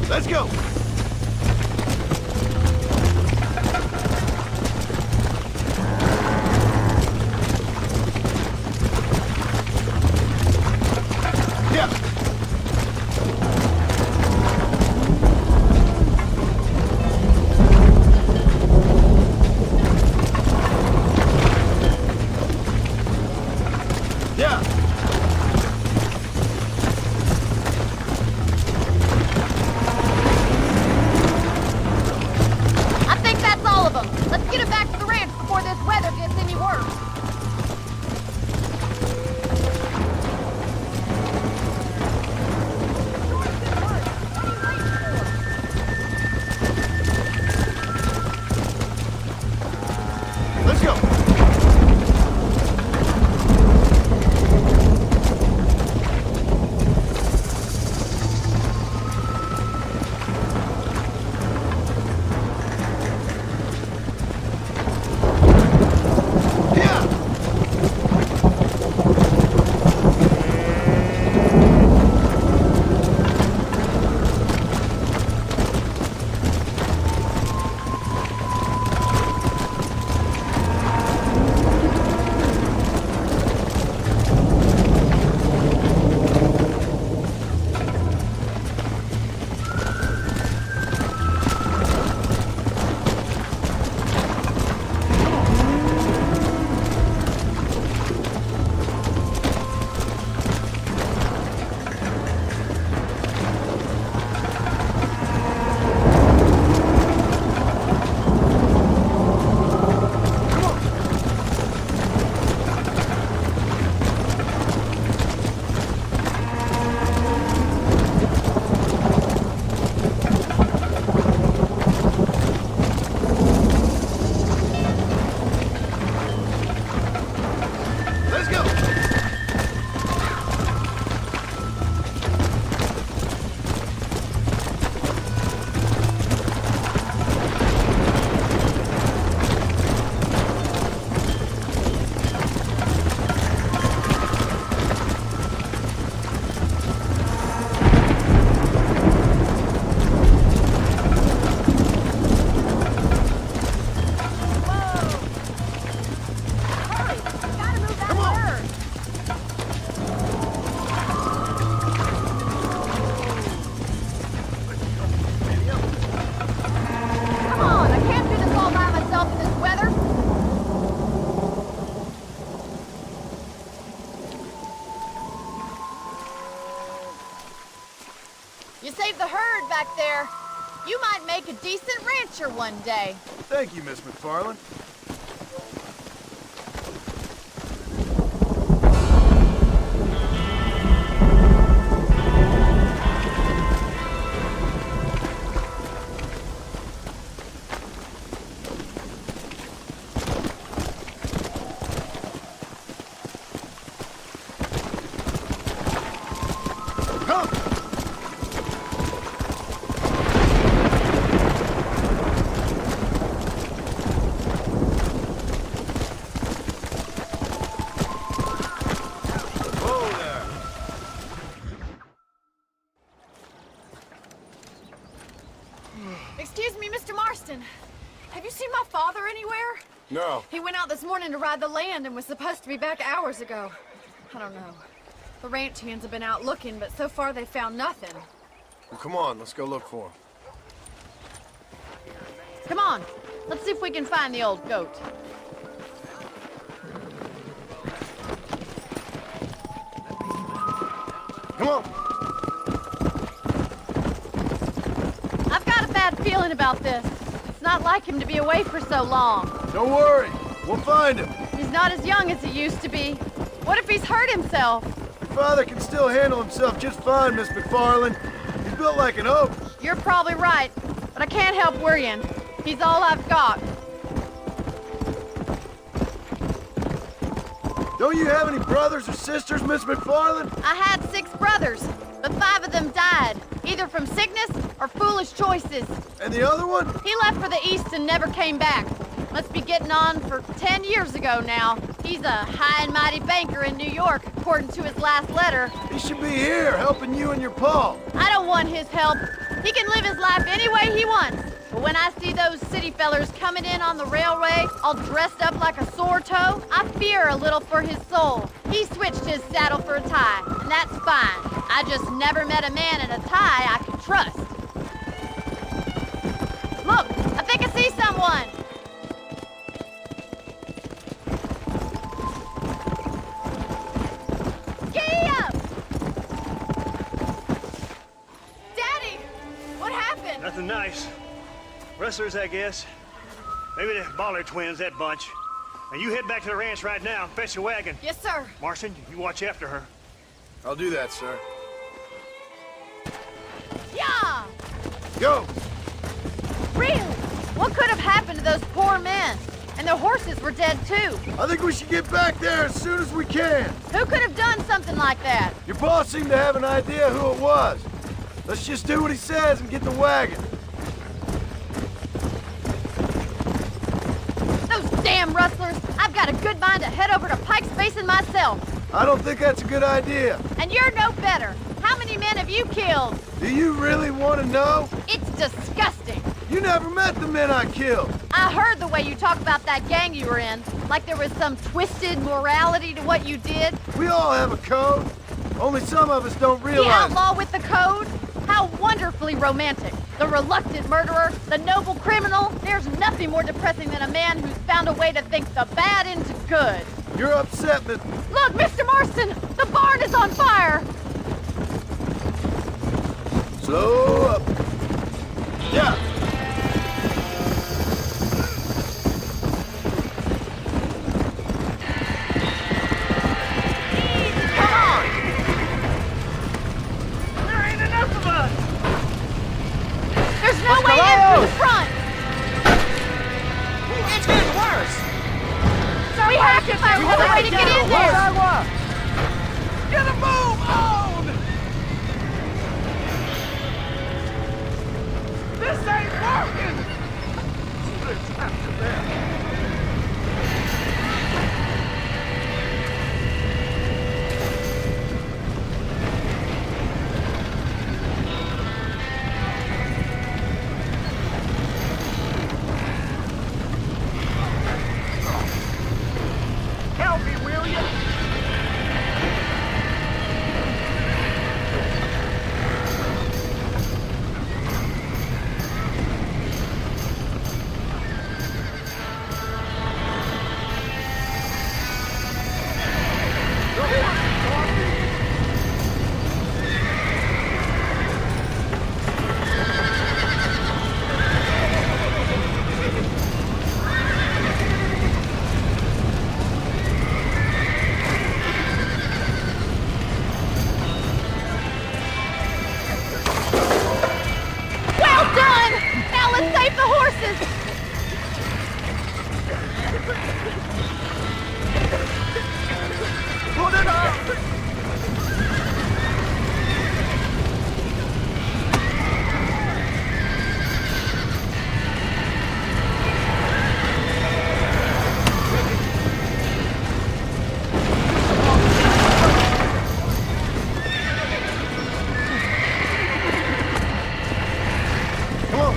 Let's go! You saved the herd back there. You might make a decent rancher one day. Thank you, Miss McFarland. Excuse me, Mr. Marston. Have you seen my father anywhere? No. He went out this morning to ride the land and was supposed to be back hours ago. I don't know. The ranch hands have been out looking, but so far they've found nothing. Well, come on, let's go look for him. Come on, let's see if we can find the old goat. Come on. I've got a bad feeling about this. It's not like him to be away for so long. Don't worry, we'll find him. He's not as young as he used to be. What if he's hurt himself? Your father can still handle himself just fine, Miss McFarland. He's built like an oak. You're probably right, but I can't help worrying. He's all I've got. Don't you have any brothers or sisters, Miss McFarland? I had 6 brothers, but 5 of them died, either from sickness or foolish choices. And the other one? He left for the east and never came back. Must be getting on for 10 years ago now. He's a high and mighty banker in New York, according to his last letter. He should be here, helping you and your pa. I don't want his help. He can live his life any way he wants. But when I see those city fellers coming in on the railway, all dressed up like a sore toe, I fear a little for his soul. He switched his saddle for a tie, and that's fine. I just never met a man in a tie I could trust. Look, I think I see someone. Giddy up! Daddy, what happened? Nothing nice. Rustlers, I guess. Maybe the Baller twins, that bunch. Now you head back to the ranch right now and fetch a wagon. Yes, sir. Marston, you watch after her. I'll do that, sir. Yeah! Go! Really? What could have happened to those poor men? And their horses were dead, too. I think we should get back there as soon as we can. Who could have done something like that? Your boss seemed to have an idea who it was. Let's just do what he says and get the wagon. Those damn rustlers! I've got a good mind to head over to Pike's Basin myself. I don't think that's a good idea. And you're no better. How many men have you killed? Do you really want to know? It's disgusting. You never met the men I killed. I heard the way you talk about that gang you were in, like there was some twisted morality to what you did. We all have a code. Only some of us don't realize. The outlaw with the code? How wonderfully romantic. The reluctant murderer, the noble criminal. There's nothing more depressing than a man who's found a way to think the bad into good. You're upset that... Look, Mr. Marston! The barn is on fire! Slow up. Yeah. Come on! There ain't enough of us! There's no way in through the front! It's getting worse! We have to find another way to get in there! Get a move on! This ain't working! It's after that. Help me, will you? Well done! Now let's save the horses! Put it up! Come on.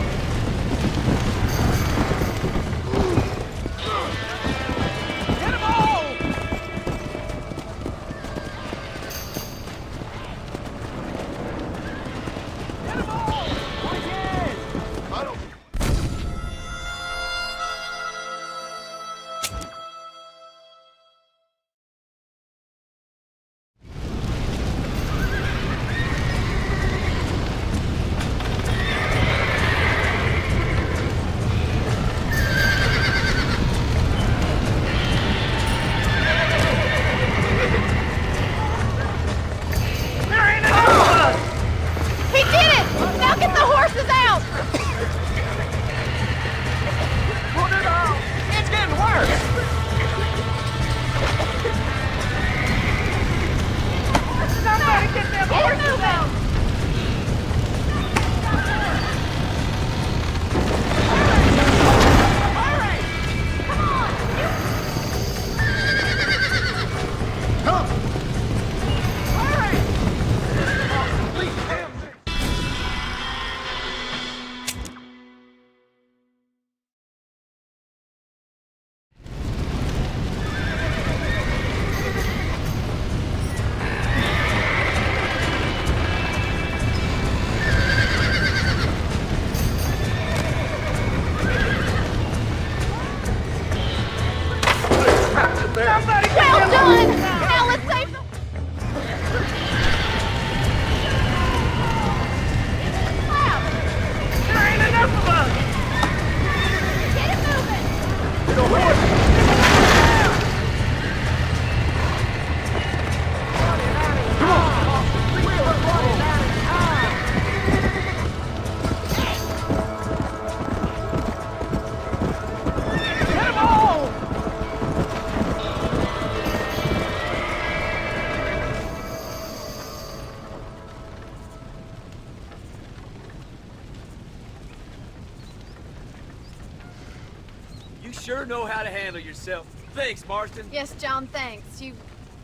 sure know how to handle yourself. Thanks, Marston. Yes, John, thanks.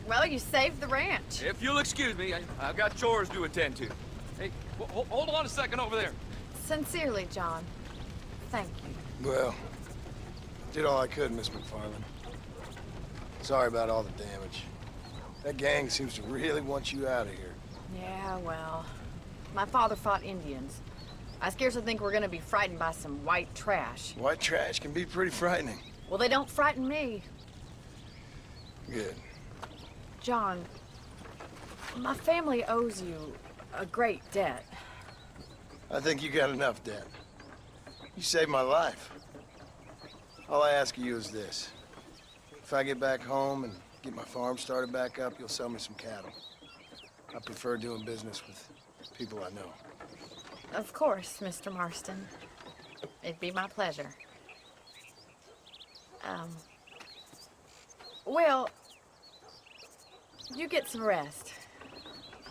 Well, you saved the ranch. If you'll excuse me, I've got chores to attend to. Hey, hold on a second over there. Sincerely, John. Thank you. Well, did all I could, Miss McFarland. Sorry about all the damage. That gang seems to really want you out of here. Yeah, well, my father fought Indians. I scarcely think we're gonna be frightened by some white trash. White trash can be pretty frightening. Well, they don't frighten me. Good. John, my family owes you a great debt. I think you got enough debt. You saved my life. All I ask of you is this. If I get back home and get my farm started back up, you'll sell me some cattle. I prefer doing business with people I know. Of course, Mr. Marston. It'd be my pleasure. Well, you get some rest.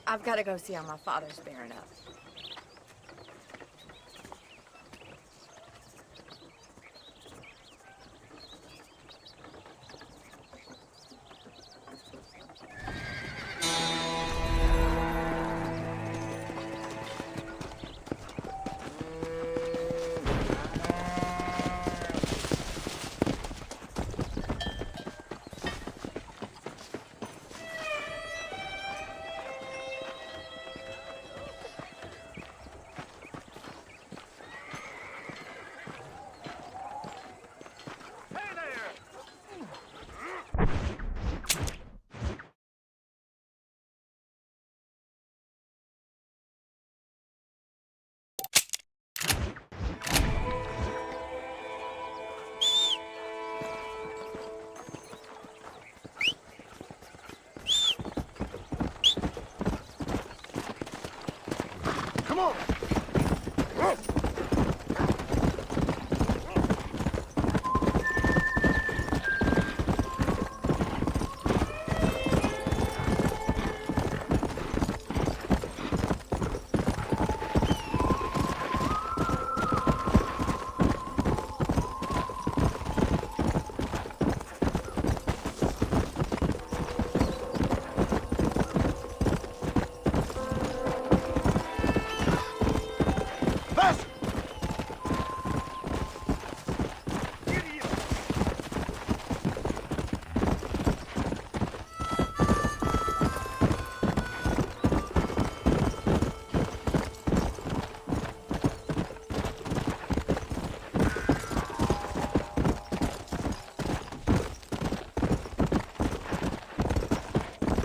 I've got to go see how my father's bearing up. Come on!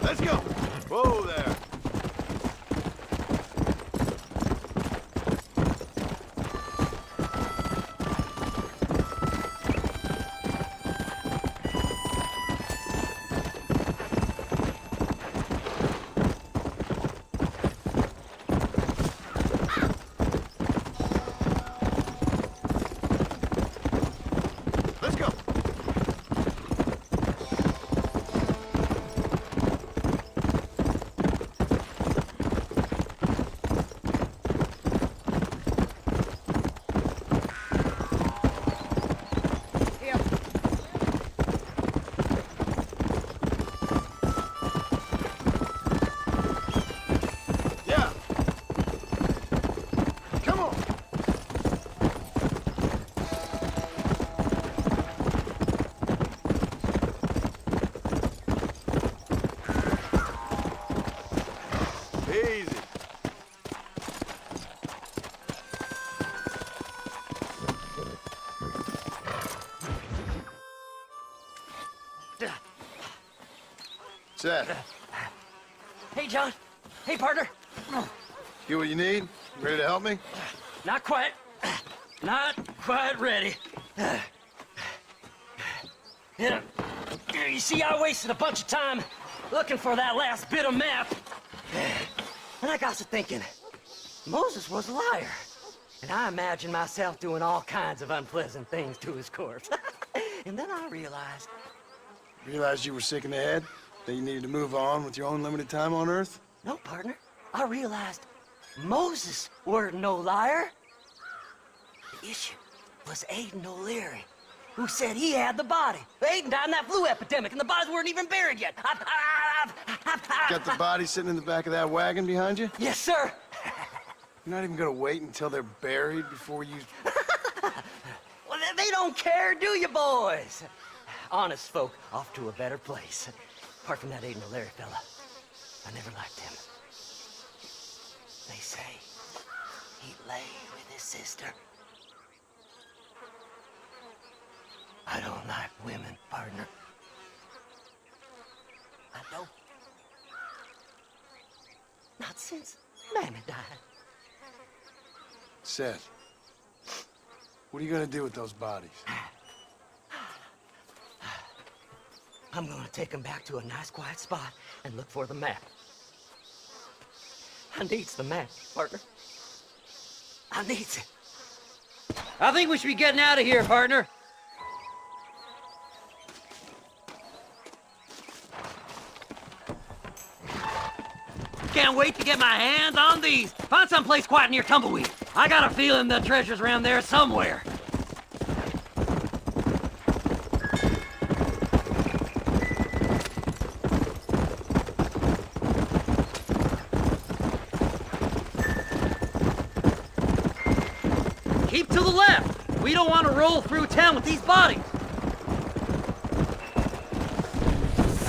Let's go! Whoa there! Let's go! Easy. Seth. Hey, John. Hey, partner. Get what you need? Ready to help me? Not quite. Not quite ready. You see, I wasted a bunch of time looking for that last bit of map. And I got to thinking, Moses was a liar. And I imagined myself doing all kinds of unpleasant things to his corpse. And then I realized... Realized you were sick in the head? That you needed to move on with your own limited time on Earth? No, partner. I realized Moses weren't no liar. The issue was Aiden O'Leary. who said he had the body. Aiden died in that flu epidemic, and the bodies weren't even buried yet. Got the body sitting in the back of that wagon behind you? Yes, sir. You're not even gonna wait until they're buried before you... Well, they don't care, do you, boys? Honest folk off to a better place. Apart from that Aiden O'Leary fella, I never liked him. They say he lay with his sister. I don't like women, partner. I don't. Not since Mammy died. Seth, what are you gonna do with those bodies? I'm gonna take them back to a nice quiet spot and look for the map. I needs the map, partner. I needs it. I think we should be getting out of here, partner. Can't wait to get my hands on these. Find someplace quiet near Tumbleweed. I got a feeling the treasure's around there somewhere. Keep to the left. We don't want to roll through town with these bodies.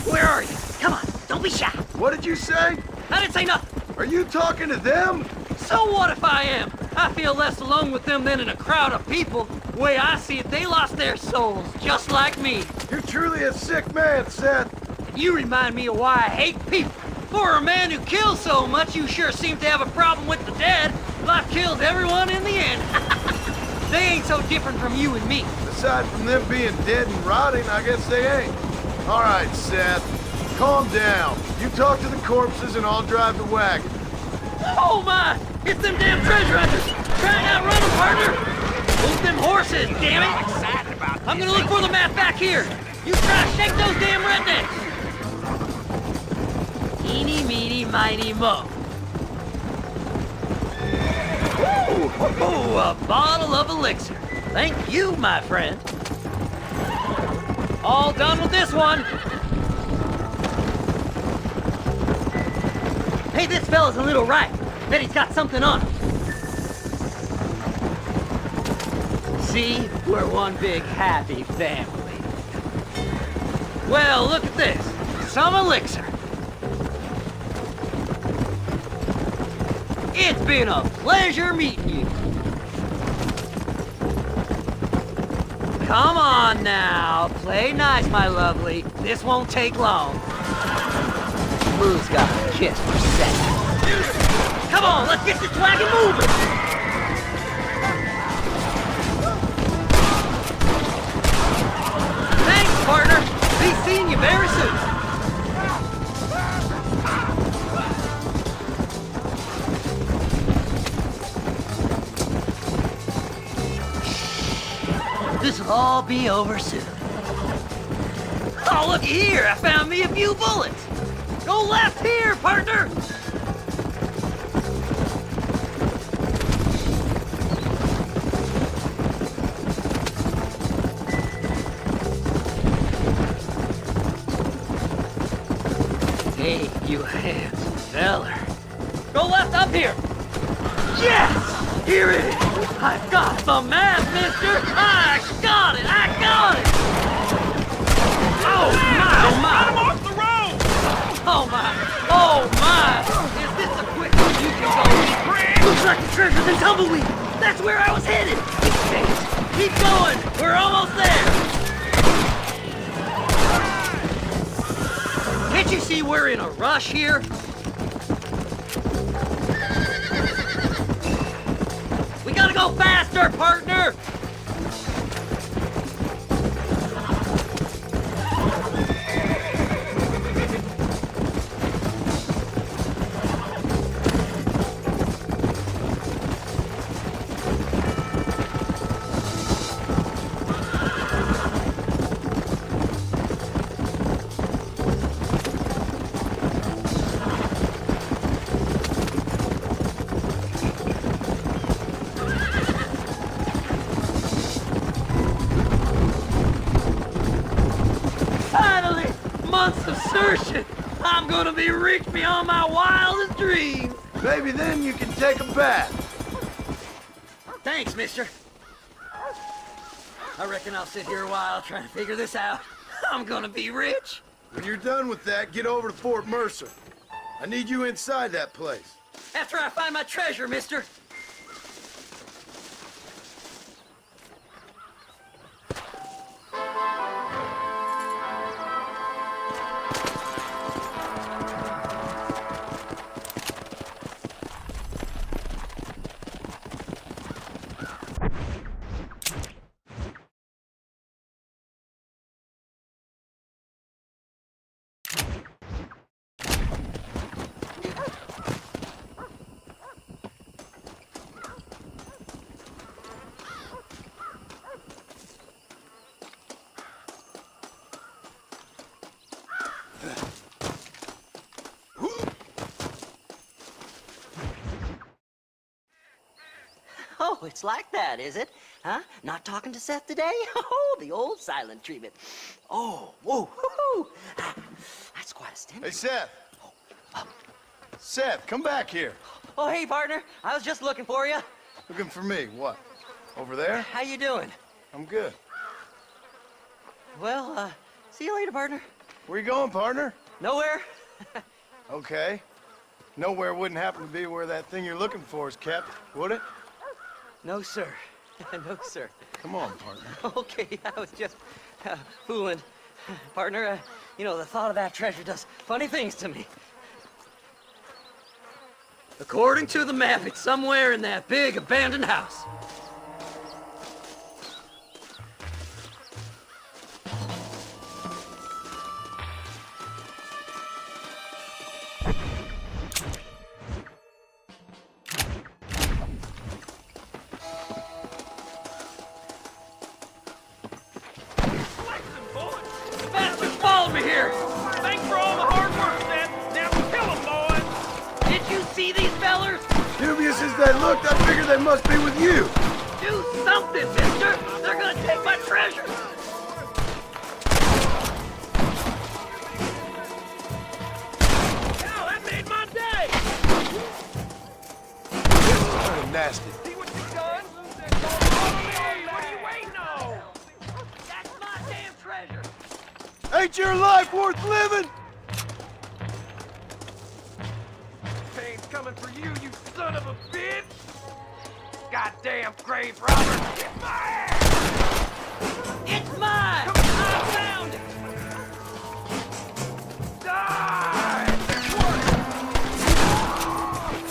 Where are you? Come on, don't be shy. What did you say? I didn't say nothing. Are you talking to them? So what if I am? I feel less alone with them than in a crowd of people. The way I see it, they lost their souls, just like me. You're truly a sick man, Seth. And you remind me of why I hate people. For a man who kills so much, you sure seem to have a problem with the dead. Life kills everyone in the end. They ain't so different from you and me. Aside from them being dead and rotting, I guess they ain't. All right, Seth. Calm down. You talk to the corpses and I'll drive the wagon. Oh my! It's them damn treasure hunters! Try and outrun them, partner! Move them horses, damn it! I'm gonna look for the map back here! You try to shake those damn rednecks! Eeny, meeny, miny, mo. Ooh, a bottle of elixir. Thank you, my friend. All done with this one. Hey, this fella's a little right. Bet he's got something on him. See? We're one big happy family. Well, look at this. Some elixir. It's been a pleasure meeting you. Come on now. Play nice, my lovely. This won't take long. Blue's got a kiss for seconds. Come on, let's get this wagon moving! Thanks, partner! Be seeing you very soon. This'll all be over soon. Oh, look here! I found me a few bullets! Go left here, partner! Hey, you handsome feller. Go left up here! Yes! Here it is! I've got the map, mister! I got it! I got it! Oh my, oh my! I'm off the road! Oh my! Oh my! Is this the quickest you can go? Looks like the treasure's in Tumbleweed! That's where I was headed! Keep going! We're almost there! Can't you see we're in a rush here? We gotta go faster, partner! Martian! I'm gonna be rich beyond my wildest dreams! Maybe then you can take a bath. Thanks, mister. I reckon I'll sit here a while trying to figure this out. I'm gonna be rich. When you're done with that, get over to Fort Mercer. I need you inside that place. After I find my treasure, mister. Oh, it's like that, is it? Huh? Not talking to Seth today? Oh, the old silent treatment. Oh, whoa, hoo-hoo. That's quite a stimulus. Hey, Seth. Seth, come back here. Oh, hey, partner. I was just looking for you. Looking for me? What? Over there? How you doing? I'm good. Well, see you later, partner. Where you going, partner? Nowhere. Okay. Nowhere wouldn't happen to be where that thing you're looking for is kept, would it? No, sir. No, sir. Come on, partner. Okay, I was just fooling. Partner, you know, the thought of that treasure does funny things to me. According to the map, it's somewhere in that big abandoned house. Me here. Thanks for all the hard work, Seth. Now kill them, boys. Did you see these fellers? Dubious as they looked, I figured they must be with you. Do something, mister. They're gonna take my treasure. Hell, that made my day. Kind of nasty. See what you've done? Hey, what are you waiting on? That's my damn treasure. Ain't your life worth living? Pain's coming for you, you son of a bitch! Goddamn grave robber! Get my ass! It's mine! I found it! Die!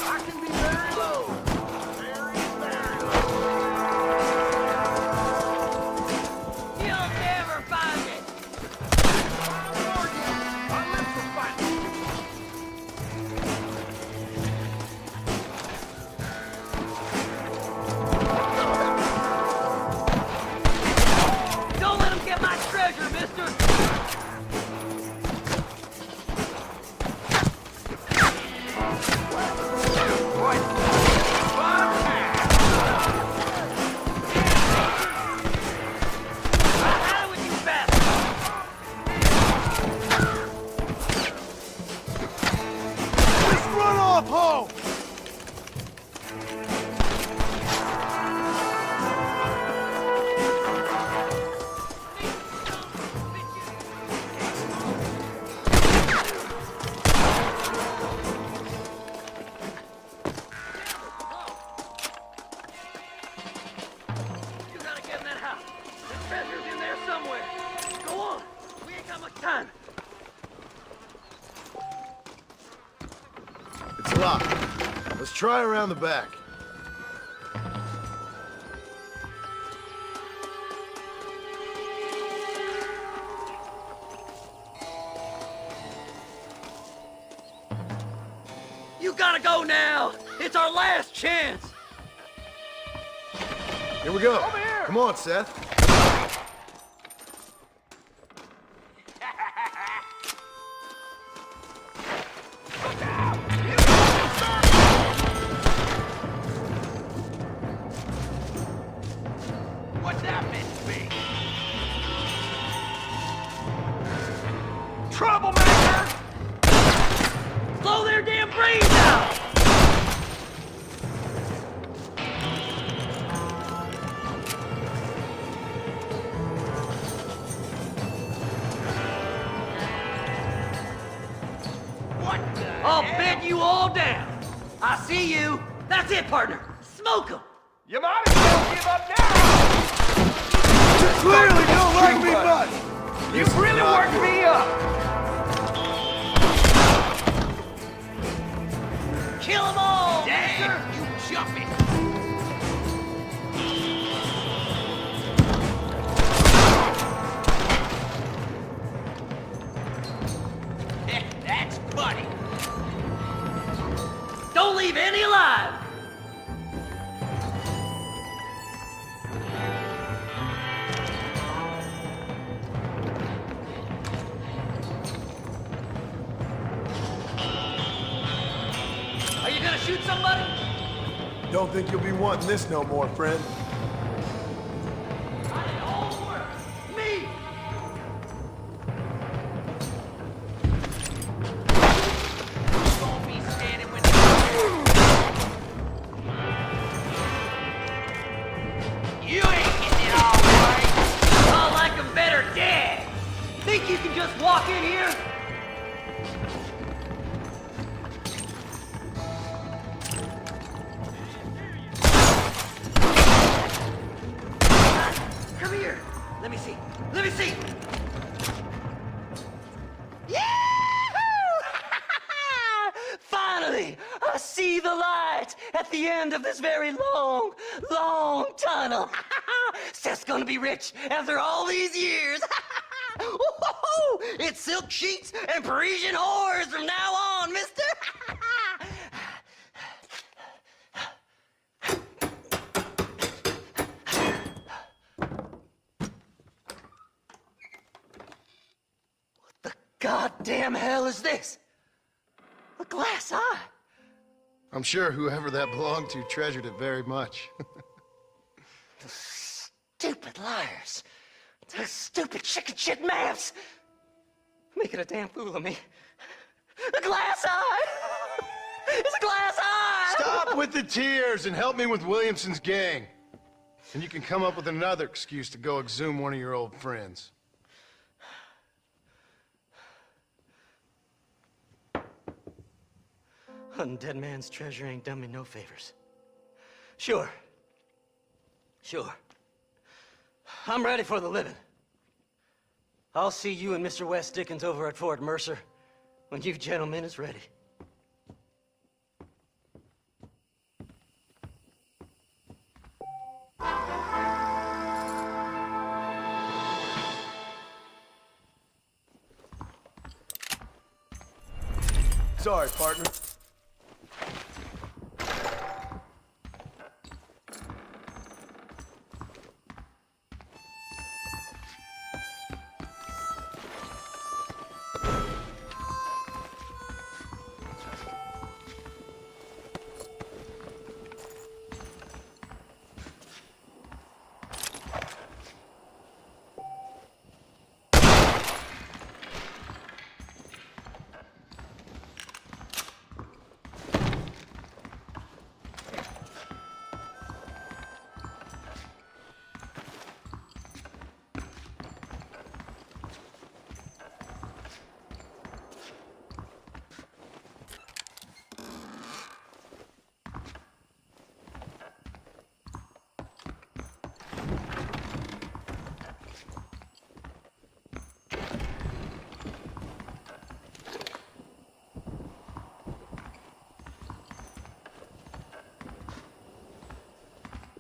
I can be very low. Very, very low. You'll never find it! Don't let him get my treasure, mister! Out with you, bastard! Just run off home! You gotta get in that house. The treasure's in there somewhere. Go on. We ain't got much time. It's locked. Let's try around the back. You gotta go now. It's our last chance. Here we go. Come on, Seth. What's that meant to be? Troublemaker! all down. I see you. That's it, partner. Smoke 'em. You might as well give up now. You clearly don't like me much. You've really worked me up. Kill 'em all, Dang, you jumpy. That's funny. Don't leave any alive. Are you gonna shoot somebody? Don't think you'll be wanting this no more, friend. I did all the work. Me. Don't be standing with you ain't getting it all right. I like 'em better dead. Think you can just walk in here? Come here. Let me see. Let me see. Yahoo! Finally, I see the light at the end of this very long, long tunnel. Seth's gonna be rich after all these years. Woo-hoo-hoo! It's silk sheets and Parisian whores from now on, mister. Goddamn hell is this? A glass eye. I'm sure whoever that belonged to treasured it very much. Stupid liars. Those stupid chicken shit maps. Making a damn fool of me. A glass eye. It's a glass eye. Stop with the tears and help me with Williamson's gang. And you can come up with another excuse to go exhume one of your old friends. Hunting dead man's treasure ain't done me no favors. Sure. I'm ready for the living. I'll see you and Mr. West Dickens over at Fort Mercer when you gentlemen is ready. Sorry, partner.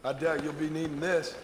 I doubt you'll be needing this.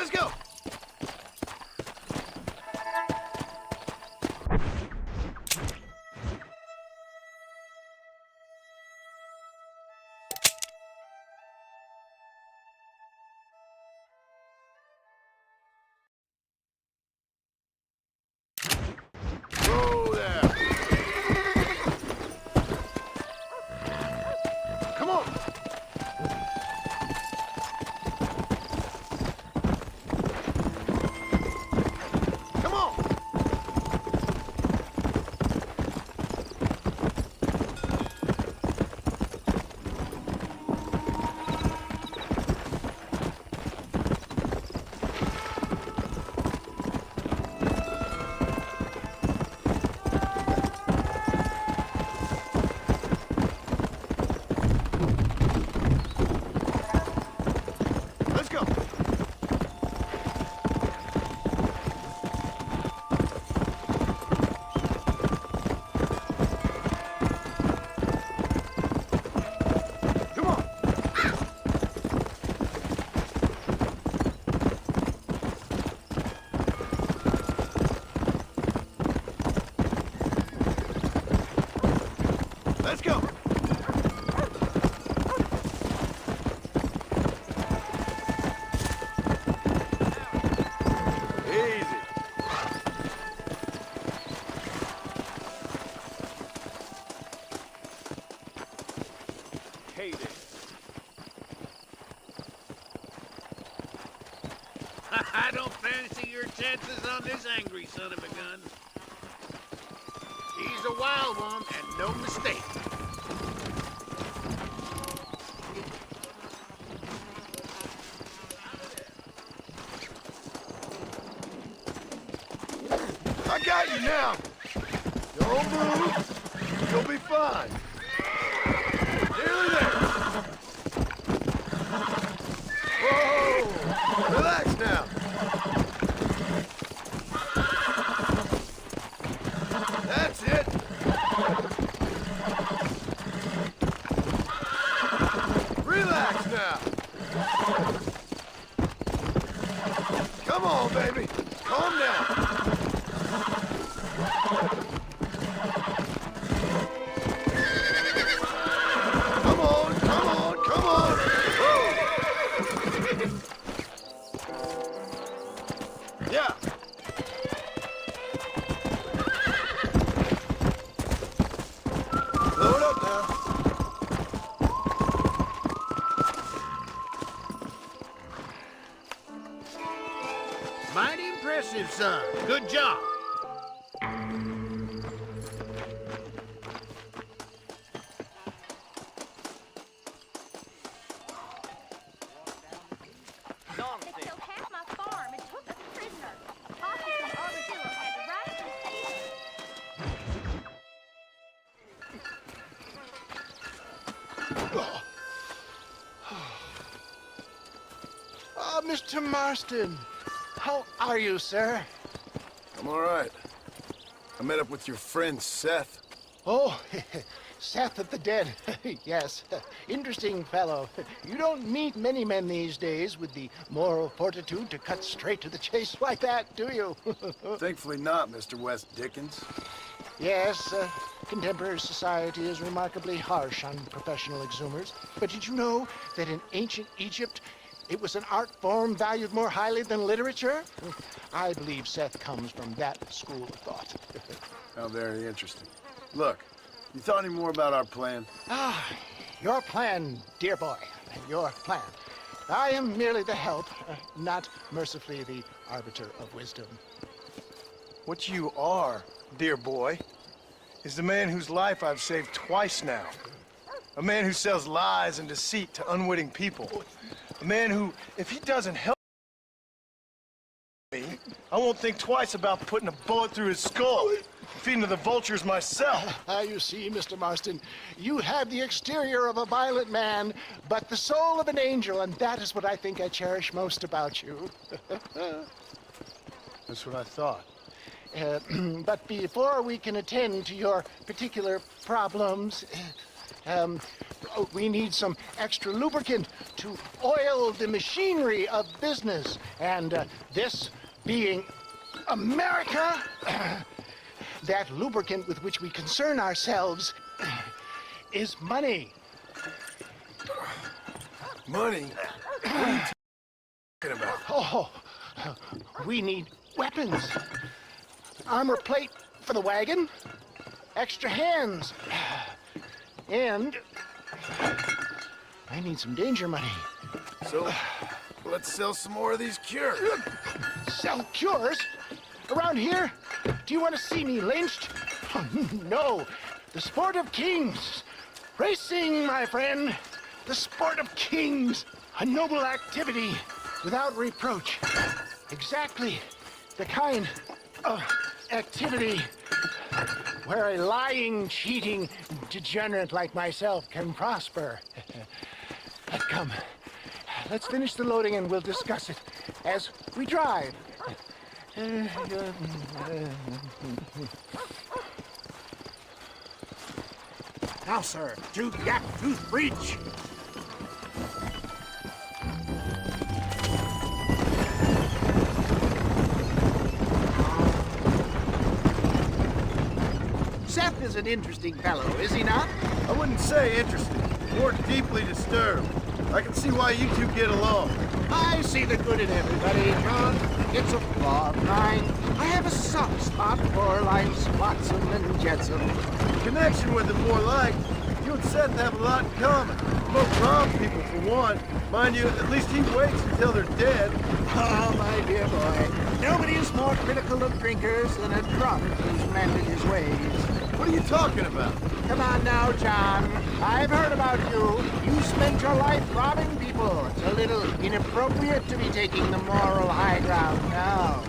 Let's go! Whoa there! Come on! Come on! Let's go! Come on! Let's go! Easy. Hey there. I don't fancy your chances on this angry son of a gun. He's a wild one, and no mistake. I got you now. Don't move. You'll be fine. Nearly there. Whoa! Relax now. That's it. Relax now. Come on, baby. Calm down. Come on, come on, come on! Whoa. Yeah. Load up now. Mighty impressive, son. Good job. They killed half my farm and took us prisoners. Officers from Armadillo had to rise and Mr. Marston, how are you, sir? I'm all right. I met up with your friend, Seth. Oh, Seth of the Dead. Yes, interesting fellow. You don't meet many men these days with the moral fortitude to cut straight to the chase like that, do you? Thankfully not, Mr. West Dickens. Yes, contemporary society is remarkably harsh on professional exhumers. But did you know that in ancient Egypt, it was an art form valued more highly than literature? I believe Seth comes from that school of thought. How very interesting. Look, you thought any more about our plan? Ah, your plan, dear boy, your plan. I am merely the help, not mercifully the arbiter of wisdom. What you are, dear boy, is the man whose life I've saved twice now. A man who sells lies and deceit to unwitting people. A man who, if he doesn't help me, I won't think twice about putting a bullet through his skull, feeding to the vultures myself. You see, Mr. Marston, you have the exterior of a violent man, but the soul of an angel, and that is what I think I cherish most about you. That's what I thought. But before we can attend to your particular problems, We need some extra lubricant to oil the machinery of business. And this being America, that lubricant with which we concern ourselves is money. Money? What are you talking about? Oh, we need weapons. Armor plate for the wagon, extra hands, and I need some danger money. So, let's sell some more of these cures. Sell cures? Around here? Do you want to see me lynched? Oh, no. The sport of kings. Racing, my friend. The sport of kings. A noble activity without reproach. Exactly the kind of activity where a lying, cheating degenerate like myself can prosper. Come, let's finish the loading and we'll discuss it as we drive. Now, sir, to Gap Tooth Bridge. Seth is an interesting fellow, is he not? I wouldn't say interesting, more deeply disturbed. I can see why you two get along. I see the good in everybody, John. It's a flaw of mine. I have a soft spot for life's flotsam and jetsam. Connection with it more like. You and Seth have a lot in common. Both rob people for one. Mind you, at least he waits until they're dead. Oh, my dear boy. Nobody is more critical of drinkers than a drunk who's mended his ways. What are you talking about? Come on now, John. I've heard about you. You spent your life robbing people. It's a little inappropriate to be taking the moral high ground now.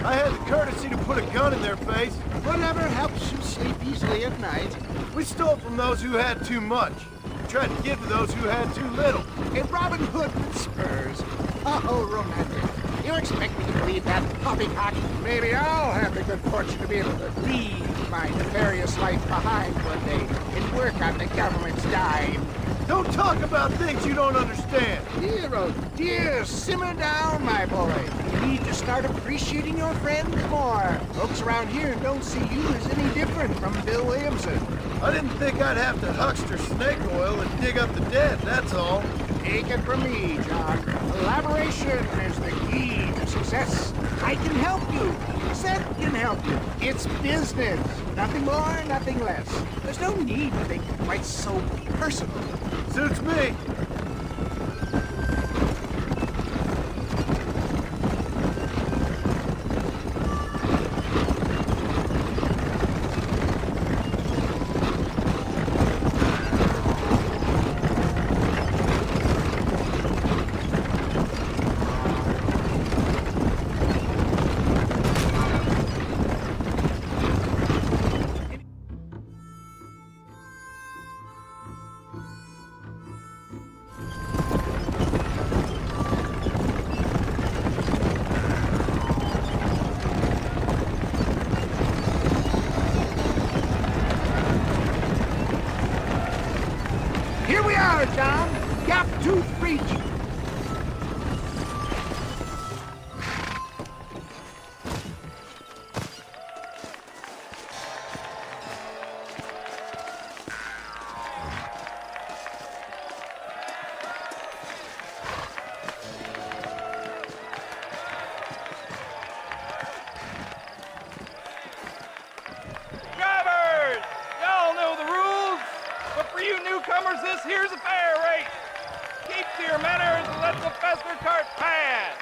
I had the courtesy to put a gun in their face. Whatever helps you sleep easily at night. We stole from those who had too much. We tried to give to those who had too little. A Robin Hood with spurs. Oh, romantic. You expect me to believe that poppycock? Maybe I'll have the good fortune to be able to leave my nefarious life behind one day and work on the government's dime. Don't talk about things you don't understand. Dear, oh dear, simmer down, my boy. You need to start appreciating your friends more. Folks around here don't see you as any different from Bill Williamson. I didn't think I'd have to huckster snake oil and dig up the dead, that's all. Take it from me, John. Collaboration is the key to success. I can help you. Seth can help you. It's business. Nothing more, nothing less. There's no need to make it quite so personal. Suits me. Here we are, John. Gap Tooth Reach. Drivers! Y'all know the rules, but for you newcomers, this here's a fair race. Keep to your manners and let the faster cart pass.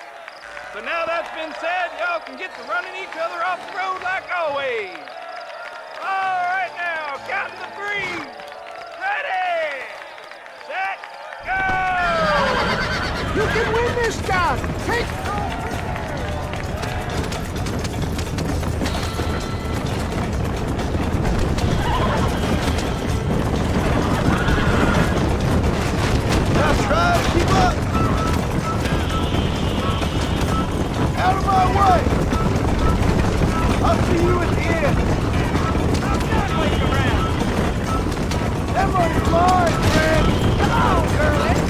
So now that's been said, y'all can get to running each other off the road like always. All right now, counting to 3. Ready, set, go! You can win this, John. Take Try to keep up! Out of my way! I'll see you at the end! I'm not waiting around. Have Somebody's mine, friend! Come on, girlie!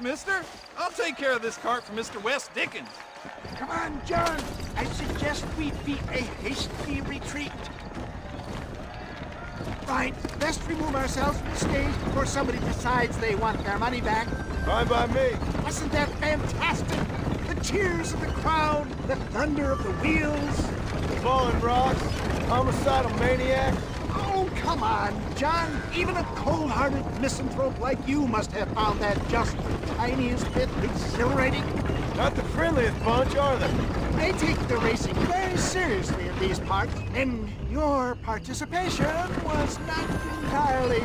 Mister. I'll take care of this cart for Mr. West Dickens. Come on, John. I suggest we beat a hasty retreat. Right, best remove ourselves from the stage before somebody decides they want their money back. Fine by me. Wasn't that fantastic? The cheers of the crowd, the thunder of the wheels. Falling rocks, homicidal maniac. Oh, come on, John. Even a cold-hearted misanthrope like you must have found that just the tiniest bit exhilarating. Not the friendliest bunch, are they? They take the racing very seriously in these parts, and your participation was not entirely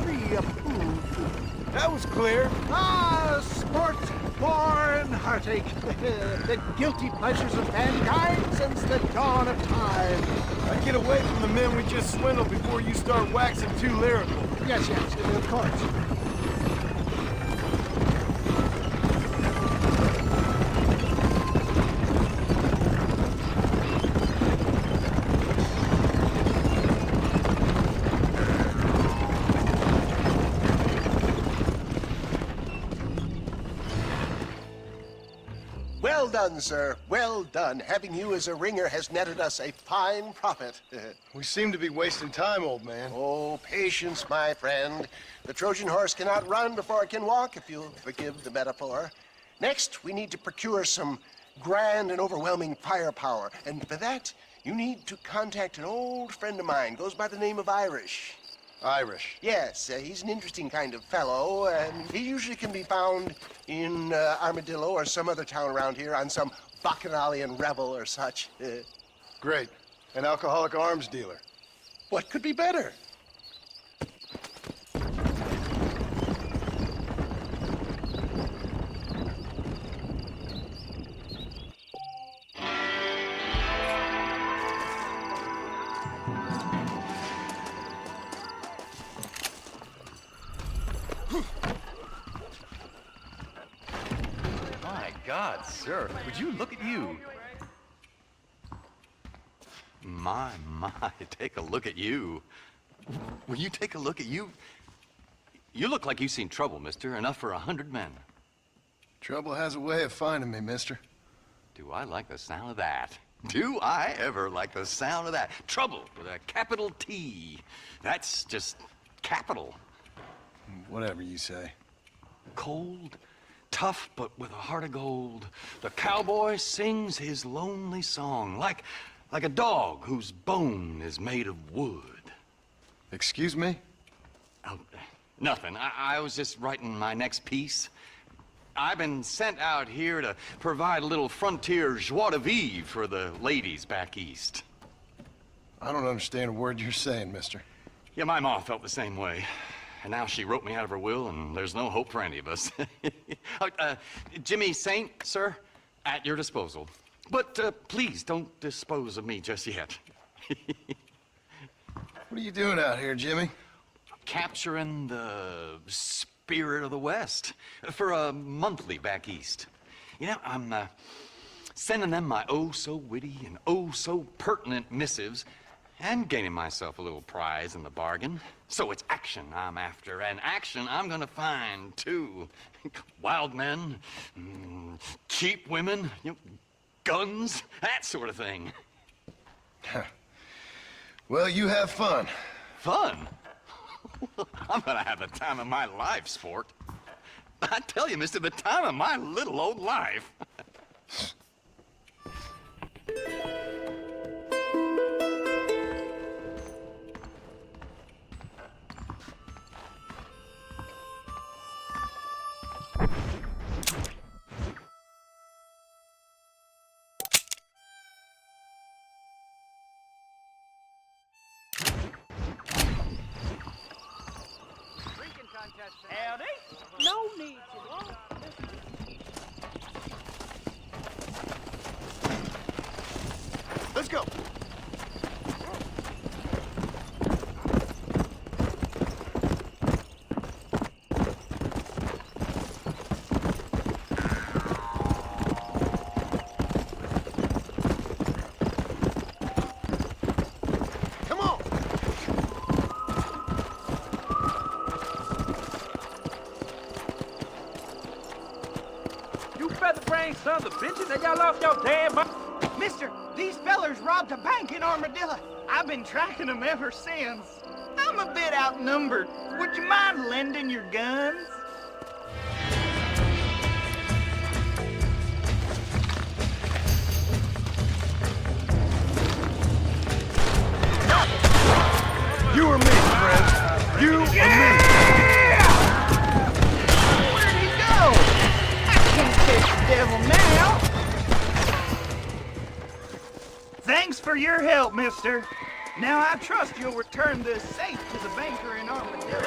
free of food. That was clear. Ah, sport, war, and heartache. The guilty pleasures of mankind since the dawn of time. I'd get away from the men we just swindled before you start waxing too lyrical. Yes, of course. Well done, sir. Well done. Having you as a ringer has netted us a fine profit. We seem to be wasting time, old man. Oh, patience, my friend. The Trojan horse cannot run before it can walk, if you'll forgive the metaphor. Next, we need to procure some grand and overwhelming firepower. And for that, you need to contact an old friend of mine. Goes by the name of Irish. Irish? Yes, he's an interesting kind of fellow, and he usually can be found in Armadillo or some other town around here on some bacchanalian revel or such. Great. An alcoholic arms dealer. What could be better? God, sir, would you look at you? My, take a look at you. Will you take a look at you? You look like you've seen trouble, mister. Enough for 100 men. Trouble has a way of finding me, mister. Do I like the sound of that? Do I ever like the sound of that? Trouble with a capital T. That's just capital. Whatever you say. cold, tough but with a heart of gold. The cowboy sings his lonely song like a dog whose bone is made of wood. Excuse me? Oh, nothing. I was just writing my next piece. I've been sent out here to provide a little frontier joie de vivre for the ladies back east. I don't understand a word you're saying, mister. Yeah, my ma felt the same way. And now she wrote me out of her will, and there's no hope for any of us. Jimmy Saint, sir, at your disposal. But please don't dispose of me just yet. What are you doing out here, Jimmy? Capturing the spirit of the West for a monthly back east. You know, I'm sending them my oh-so-witty and oh-so-pertinent missives and gaining myself a little prize in the bargain. So it's action I'm after, and action I'm gonna find, too. Wild men, cheap women, you know, guns, that sort of thing. Well, you have fun. Fun? I'm gonna have the time of my life, sport. I tell you, mister, the time of my little old life. Howdy. No need to walk. Let's go. Come on. You feather-brained sons of bitches, and y'all lost your damn mind. Mister, these fellers robbed a bank in Armadillo. I've been tracking them ever since. I'm a bit outnumbered. Would you mind lending your guns? You or me, friend. You or me. Where'd he go? I can't catch the devil now. Thanks for your help, mister. Now I trust you'll return this safe to the banker in Armadillo.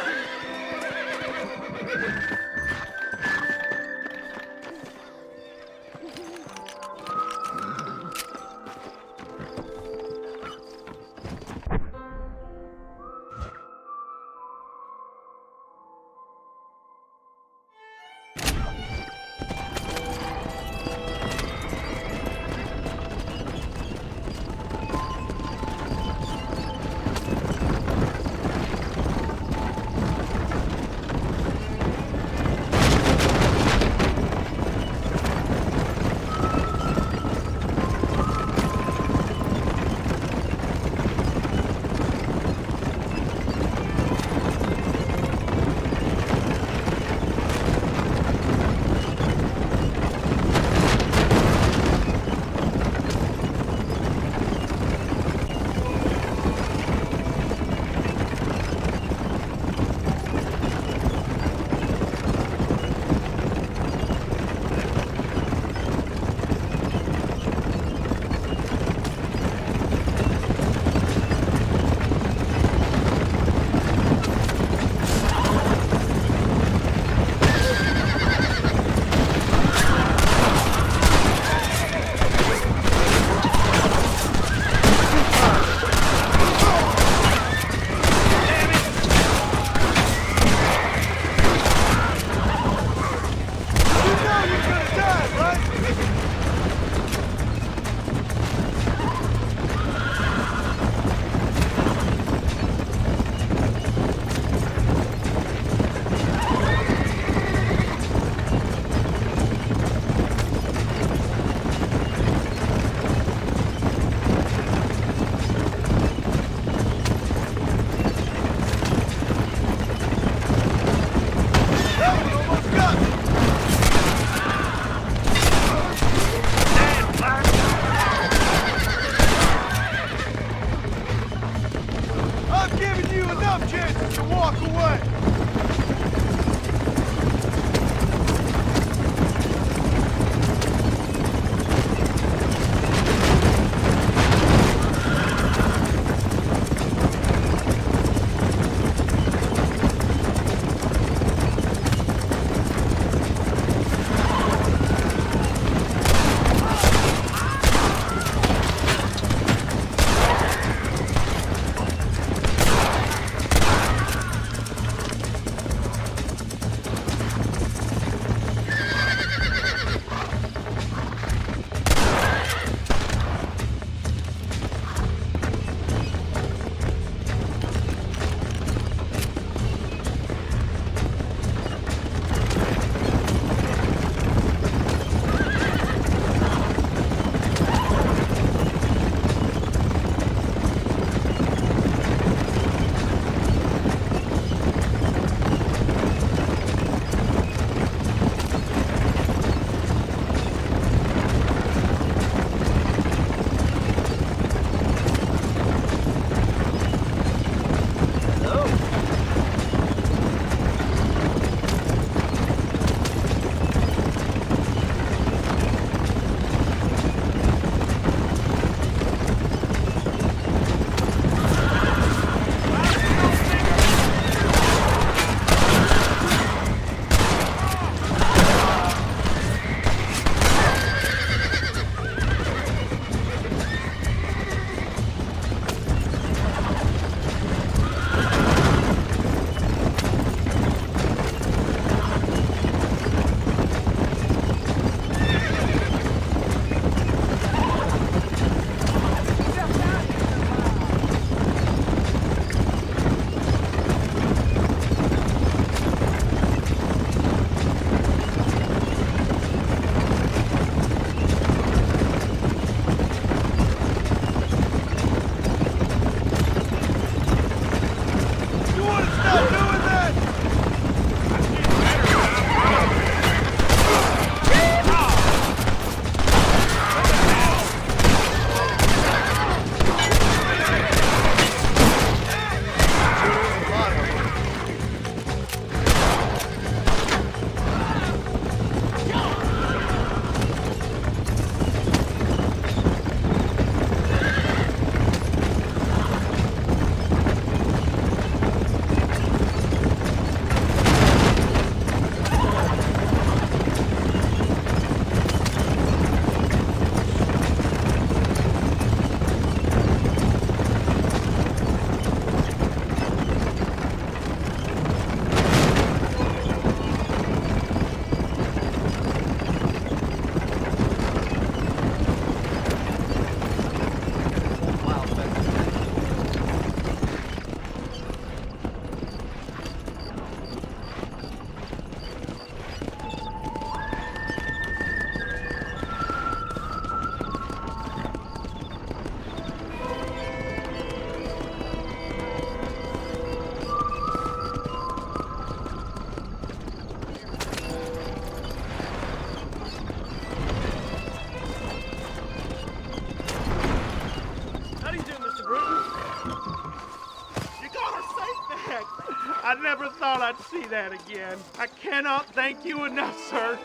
not see that again. I cannot thank you enough, sir.